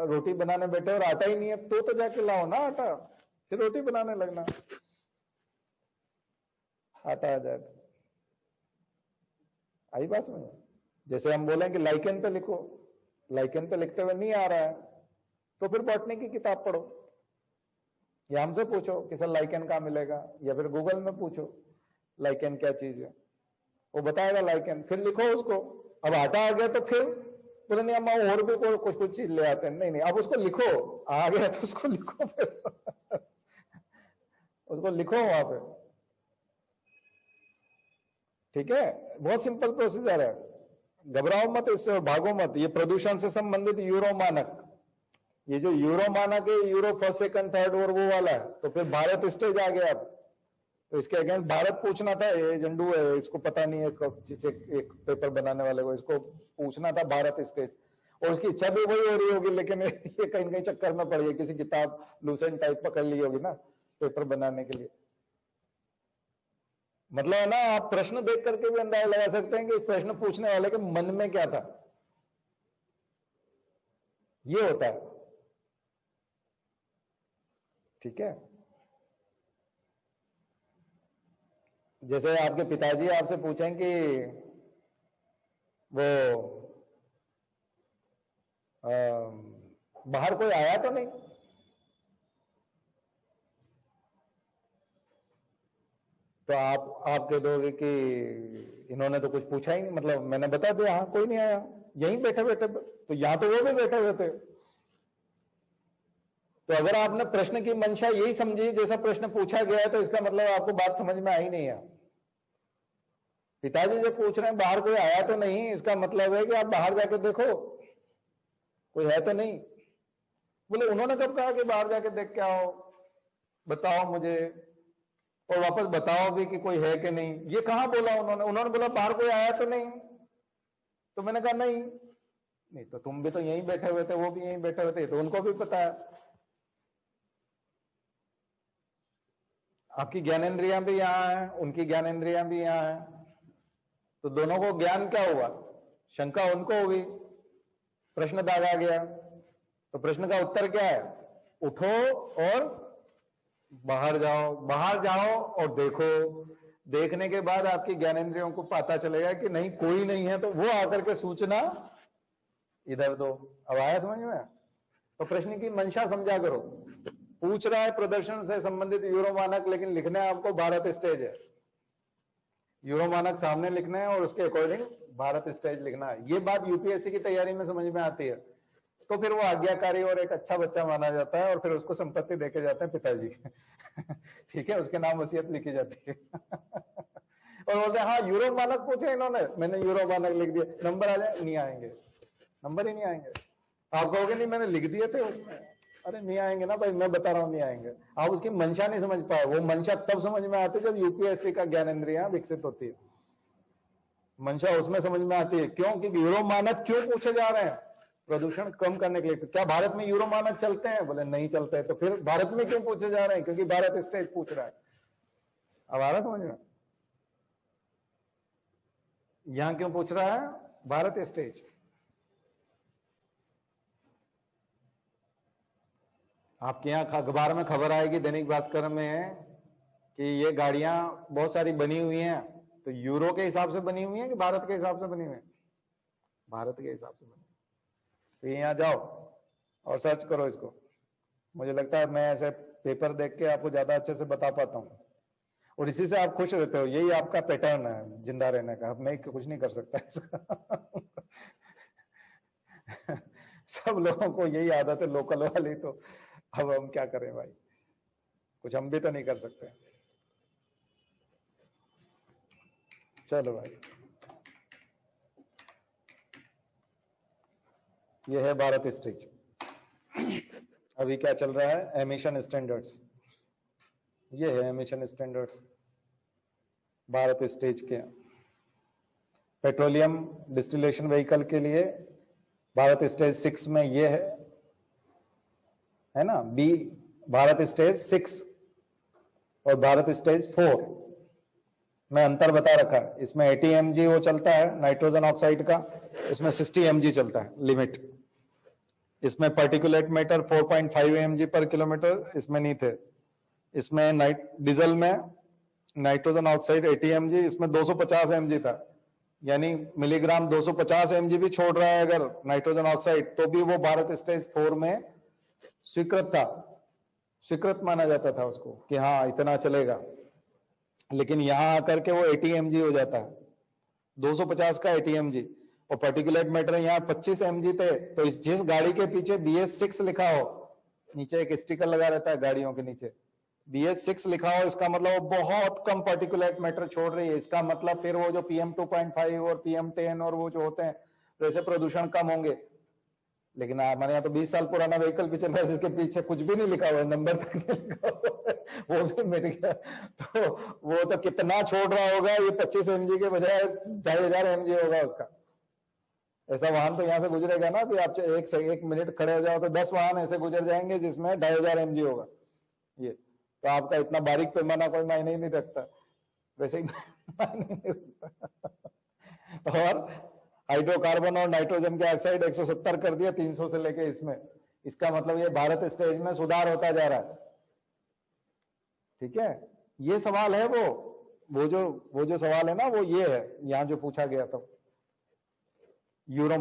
[SPEAKER 1] रोटी बनाने बैठे और आटा ही नहीं है, तो जाके लाओ ना आटा, फिर रोटी बनाने लगना, आटा आ जाए। आई बात समझ? जैसे हम बोलें कि लाइकन पे लिखो, लाइकन पे लिखते हुए नहीं आ रहा है तो फिर बॉटनी की किताब पढ़ो, या हमसे पूछो कि सर लाइकन कहाँ मिलेगा, या फिर गूगल में पूछो लाइकन क्या चीज है, वो बताएगा लाइकन, फिर लिखो उसको। अब आटा आ गया तो फिर बोले नहीं अम्मा और भी कुछ कुछ चीज ले आते हैं, नहीं नहीं, अब उसको लिखो, आ गया तो उसको लिखो फिर उसको लिखो वहां पे, ठीक है। बहुत सिंपल प्रोसीजर है, घबराओ मत इससे, भागो मत। ये प्रदूषण से संबंधित यूरो मानक, ये जो यूरो मानक है, यूरो फर्स्ट सेकंड थर्ड और वो वाला है, तो फिर भारत स्टेज आ गया। अब तो इसके अगेंस्ट भारत पूछना था, ये झंडू है, इसको पता नहीं है, एक पेपर बनाने वाले को इसको पूछना था भारत स्टेज, और उसकी इच्छा भी वही हो रही होगी, लेकिन ये कहीं कहीं चक्कर में पड़ गई, किसी किताब लूसेंट टाइप पकड़ ली होगी ना पेपर बनाने के लिए। मतलब है ना, आप प्रश्न देख करके भी अंदाजा लगा सकते हैं कि इस प्रश्न पूछने वाले के मन में क्या था। ये होता है, ठीक है। जैसे आपके पिताजी आपसे पूछें कि वो बाहर कोई आया तो नहीं, तो आप कह दोगे कि इन्होंने तो कुछ पूछा ही नहीं, मतलब मैंने बता दिया हाँ कोई नहीं आया, यहीं बैठे बैठे, तो यहां तो वो भी बैठे हुए थे। तो अगर आपने प्रश्न की मंशा यही समझी जैसा प्रश्न पूछा गया है, तो इसका मतलब आपको बात समझ में आई नहीं है। पिताजी जब पूछ रहे हैं बाहर कोई आया तो नहीं, इसका मतलब है कि आप बाहर जाके देखो कोई है तो नहीं। बोले उन्होंने कब कहा कि बाहर जाके देख के आओ, बताओ मुझे, और वापस बताओ भी कि कोई है कि नहीं। ये कहां बोला उन्होंने बोला बाहर कोई आया तो नहीं, तो मैंने कहा नहीं तो तुम भी तो यहीं बैठे हुए थे, वो भी यहीं बैठे हुए थे, तो उनको भी पता है। आपकी ज्ञानेंद्रियां भी यहां है, उनकी ज्ञानेंद्रियां भी यहां है, तो दोनों को ज्ञान क्या हुआ, शंका उनको होगी, प्रश्न दागा गया। तो प्रश्न का उत्तर क्या है, उठो और बाहर जाओ और देखो। देखने के बाद आपकी ज्ञानेंद्रियों को पता चलेगा कि नहीं कोई नहीं है, तो वो आकर के सूचना इधर दो। अब आया समझ में? तो प्रश्न की मंशा समझा करो। पूछ रहा है प्रदर्शन से संबंधित यूरो मानक, लेकिन लिखना है आपको भारत स्टेज है। यूरो मानक सामने लिखना है और उसके अकॉर्डिंग भारत स्टेज लिखना है। ये बात यूपीएससी की तैयारी में समझ में आती है, तो फिर वो आज्ञाकारी और एक अच्छा बच्चा माना जाता है, और फिर उसको संपत्ति देके जाते हैं पिताजी ठीक है, उसके नाम वसीयत लिखी जाती है और बोलते हैं हाँ यूरो मानक पूछे इन्होंने, मैंने यूरो मानक लिख दिया, नंबर आ जाए, नहीं आएंगे, नंबर ही नहीं आएंगे। आप कहोगे नहीं मैंने लिख दिए थे उसमें, अरे नहीं आएंगे ना भाई, मैं बता रहा हूं नहीं आएंगे। आप उसकी मंशा नहीं समझ पाए। वो मंशा तब समझ में आती है जब यूपीएससी का ज्ञानेंद्रियां विकसित होती है, मंशा उसमें समझ में आती है। क्यों? क्योंकि यूरो मानक क्यों पूछे जा रहे हैं, प्रदूषण कम करने के लिए। तो क्या भारत में यूरो मानक चलते हैं? बोले नहीं चलते। तो फिर भारत में क्यों पूछे जा रहे हैं? क्योंकि भारत स्टेज पूछ रहा है। अब आ रहा समझ में? यहां क्यों पूछ रहा है? भारत स्टेज। आपके यहां अखबार में खबर आएगी, दैनिक भास्कर में, कि ये गाड़ियां बहुत सारी बनी हुई हैं, तो यूरो के हिसाब से बनी हुई हैं कि भारत के हिसाब से बनी हुई है? भारत के हिसाब से बनी। तो यहाँ जाओ और सर्च करो इसको। मुझे लगता है मैं ऐसे पेपर देख के आपको ज्यादा अच्छे से बता पाता हूँ, और इसी से आप खुश रहते हो। यही आपका पैटर्न है जिंदा रहने का। मैं कुछ नहीं कर सकता इसका सब लोगों को यही आदत है लोकल वाली, तो अब हम क्या करें भाई, कुछ हम भी तो नहीं कर सकते। चलो भाई, ये है भारत स्टेज। अभी क्या चल रहा है? Emission standards. ये है एमिशन स्टैंडर्ड्स। भारत स्टेज के पेट्रोलियम डिस्टिलेशन व्हीकल के लिए भारत स्टेज 6 में ये है ना, बी भारत स्टेज 6 और भारत स्टेज 4 में अंतर बता रखा है। इसमें 80 mg वो चलता है नाइट्रोजन ऑक्साइड का, इसमें 60 mg चलता है लिमिट। इसमें पार्टिकुलेट मैटर 4.5 mg पर किलोमीटर इसमें नहीं थे। इसमें डीजल में नाइट्रोजन ऑक्साइड 80 mg, इसमें 250 mg था, यानी मिलीग्राम 250 mg भी छोड़ रहा है अगर नाइट्रोजन ऑक्साइड, तो भी वो भारत स्टेज 4 में स्वीकृत माना जाता था उसको कि हाँ इतना चलेगा। लेकिन यहां आकर के वो 80 mg हो जाता है, 250 का 80 mg, और पार्टिकुलेट मैटर यहाँ 25 mg थे। तो जिस गाड़ी के पीछे BS6 लिखा हो, नीचे एक स्टिकर लगा रहता है गाड़ियों के नीचे, BS6 लिखा हो, इसका मतलब वो बहुत कम पार्टिकुलेट मैटर छोड़ रही है। इसका मतलब फिर वो जो PM 2.5 और PM 10 और वो जो होते हैं, वैसे प्रदूषण कम होंगे। लेकिन हमारे यहाँ तो 20 साल पुराना व्हीकल भी चल रहा है जिसके पीछे कुछ भी नहीं लिखा हुआ है, नंबर तक नहीं लिखा हुआ है, वो भी मिट गया। तो वो तो कितना छोड़ रहा होगा, ये 25 mg के बजाय 2500 mg होगा उसका। ऐसा वाहन तो यहाँ से गुजरेगा ना, भी आप एक मिनट खड़े हो जाओ तो 10 वाहन ऐसे गुजर जाएंगे जिसमें 2500 mg होगा। ये तो आपका इतना बारीक पैमाना कोई मायने ही नहीं रखता, वैसे ही मायने नहीं रखता। और हाइड्रोकार्बन और नाइट्रोजन के ऑक्साइड 170 कर दिया 300 से लेके इसमें। इसका मतलब ये भारत स्टेज में सुधार होता जा रहा है। ठीक है, ये सवाल है वो जो सवाल है ना, वो ये है यहां जो पूछा गया था। यूरो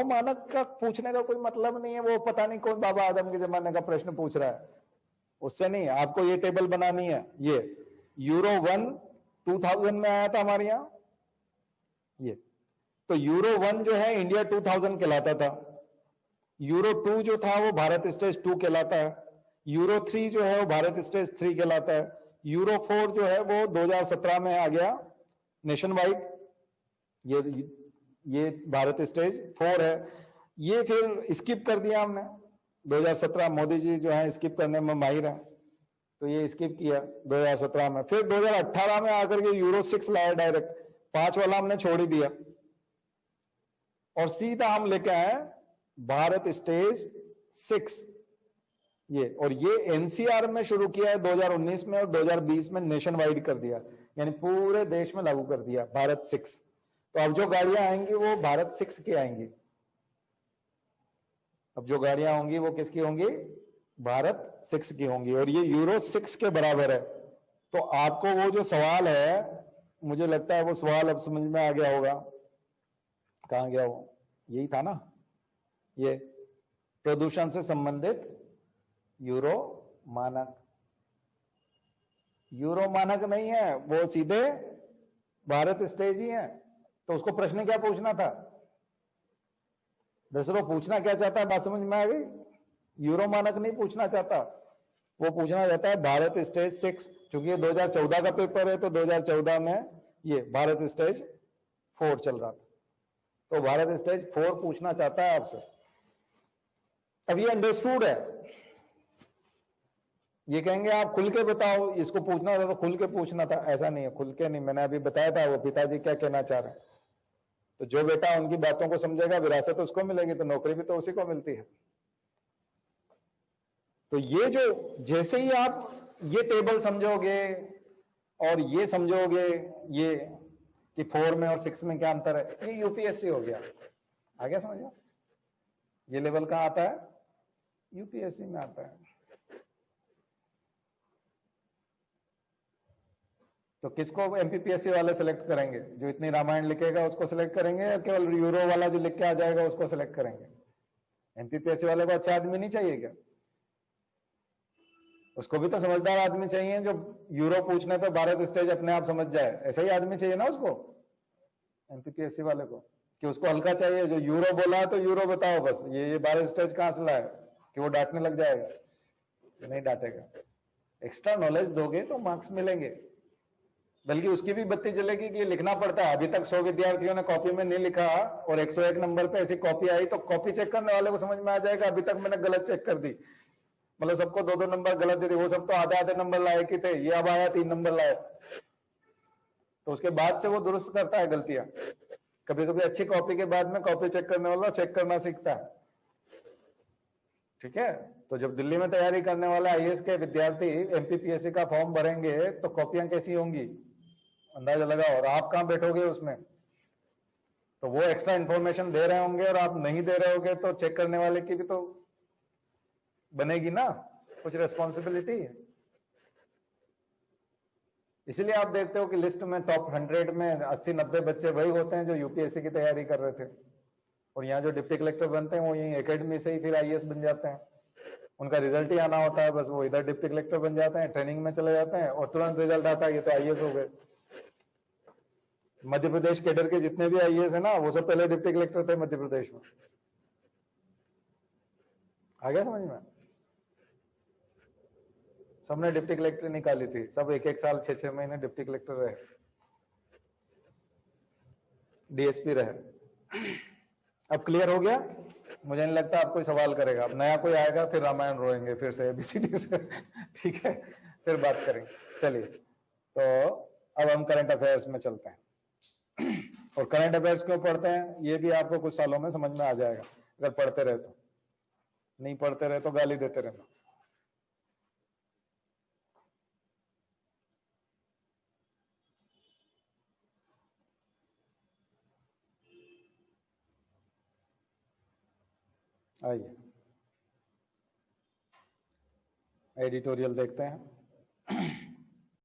[SPEAKER 1] मानक का पूछने का कोई मतलब नहीं है, वो पता नहीं कौन बाबा आदम के जमाने का प्रश्न पूछ रहा है, उससे नहीं। आपको ये टेबल बनानी है। ये यूरो 1 2000 में आया था हमारे यहां, ये तो यूरो 1 जो है इंडिया 2000 कहलाता था। यूरो 2 जो था वो भारत स्टेज 2 कहलाता है। यूरो 3 जो है वो भारत स्टेज 3 कहलाता है। यूरो 4 जो है वो 2017 में आ गया नेशन वाइड, ये भारत स्टेज 4 है। ये फिर स्किप कर दिया हमने 2017, मोदी जी जो है स्किप करने में माहिर है, तो ये स्किप किया 2017 में। फिर 2018 में आकर के यूरो 6 लाया डायरेक्ट, 5 वाला हमने छोड़ ही दिया और सीधा हम लेके आए भारत स्टेज 6। ये और ये एनसीआर में शुरू किया है 2019 में और 2020 में नेशन वाइड कर दिया, यानी पूरे देश में लागू कर दिया भारत 6। तो अब जो गाड़ियां आएंगी वो भारत 6 की आएंगी। अब जो गाड़ियां होंगी वो किसकी होंगी? भारत 6 की होंगी, और ये यूरो 6 के बराबर है। तो आपको वो जो सवाल है, मुझे लगता है वो सवाल अब समझ में आ गया होगा। कहां गया वो? यही था ना, ये प्रदूषण से संबंधित यूरो मानक। यूरो मानक नहीं है, वो सीधे भारत स्टेज ही है। तो उसको प्रश्न क्या पूछना था? दरअसल पूछना क्या चाहता है, बात समझ में आ गई? यूरो मानक नहीं पूछना चाहता, वो पूछना चाहता है भारत स्टेज 6। क्योंकि ये 2014 का पेपर है, तो 2014 में ये भारत स्टेज 4 चल रहा था, तो भारत स्टेज 4 पूछना चाहता है आपसे। अब ये अंडरस्टूड है, ये कहेंगे आप खुल के बताओ, इसको पूछना था तो खुल के पूछना था। ऐसा नहीं है, खुल के नहीं, मैंने अभी बताया था वो पिताजी क्या कहना चाह रहे हैं। तो जो बेटा उनकी बातों को समझेगा, विरासत तो उसको मिलेगी, तो नौकरी भी तो उसी को मिलती है। तो ये जो जैसे ही आप ये टेबल समझोगे और ये समझोगे ये कि 4 में और 6 में क्या अंतर है, ये यूपीएससी हो गया। आ गया समझ में? ये लेवल कहां आता है? यूपीएससी में आता है। तो किसको एमपीपीएससी वाले सिलेक्ट करेंगे? जो इतनी रामायण लिखेगा उसको सिलेक्ट करेंगे, या केवल यूरो वाला जो लिख के आ जाएगा उसको सिलेक्ट करेंगे? एमपीपीएससी वाले को अच्छा आदमी नहीं चाहिए क्या? उसको भी तो समझदार आदमी चाहिए, जो यूरो पूछने पे भारत स्टेज अपने आप समझ जाए। ऐसा ही आदमी चाहिए ना उसको, एमपीपीएससी वाले को, कि उसको हल्का चाहिए। जो यूरो बोला तो यूरो बताओ बस, ये भारत स्टेज कहां से लाए, कि वो डांटने लग जाएगा? नहीं डांटेगा। एक्स्ट्रा नॉलेज दोगे तो मार्क्स मिलेंगे, बल्कि उसकी भी बत्ती जलेगी कि लिखना पड़ता है। अभी तक 100 विद्यार्थियों ने कॉपी में नहीं लिखा और 101 नंबर पे ऐसी कॉपी आई, तो कॉपी चेक करने वाले को समझ में आ जाएगा अभी तक मैंने गलत चेक कर दी, मतलब सबको 2-2 नंबर गलत दे दी। वो सब तो आधे-आधे नंबर लाए कि थे, ये अब आया 3 नंबर लाए। तो उसके बाद से वो दुरुस्त करता है गलतियां। कभी कभी अच्छी कॉपी के बाद में कॉपी चेक करने वाला चेक करना सीखता है। ठीक है, तो जब दिल्ली में तैयारी करने वाले आईएएस के विद्यार्थी एमपीपीएससी का फॉर्म भरेंगे तो कॉपियां कैसी होंगी, अंदाजा लगाओ। और आप कहां बैठोगे उसमें, तो वो एक्स्ट्रा इंफॉर्मेशन दे रहे होंगे और आप नहीं दे रहे होगे, तो चेक करने वाले की भी तो बनेगी ना कुछ रेस्पॉन्सिबिलिटी। इसीलिए आप देखते हो कि लिस्ट में टॉप 100 में 80-90 बच्चे वही होते हैं जो यूपीएससी की तैयारी कर रहे थे। और यहाँ जो डिप्टी कलेक्टर बनते हैं वो यही एकेडमी से ही फिर आईएएस बन जाते हैं। उनका रिजल्ट ही आना होता है, बस वो इधर डिप्टी कलेक्टर बन जाते हैं, ट्रेनिंग में चले जाते हैं और तुरंत रिजल्ट आता है, ये तो आईएएस हो गए। मध्य प्रदेश कैडर के जितने भी आईएएस है ना, वो सब पहले डिप्टी कलेक्टर थे मध्य प्रदेश में। आ गया समझ में? सबने डिप्टी कलेक्टर निकाली थी, सब 1-1 साल 6-6 महीने डिप्टी कलेक्टर रहे, डीएसपी रहे। अब क्लियर हो गया? मुझे नहीं लगता आप कोई सवाल करेगा। अब नया कोई आएगा फिर रामायण रोएंगे फिर से एबीसीडी से। ठीक है, फिर बात करेंगे। चलिए, तो अब हम करंट अफेयर्स में चलते हैं। और करंट अफेयर्स क्यों पढ़ते हैं ये भी आपको कुछ सालों में समझ में आ जाएगा, अगर पढ़ते रहे तो। नहीं पढ़ते रहे तो गाली देते रहना। आइए एडिटोरियल देखते हैं।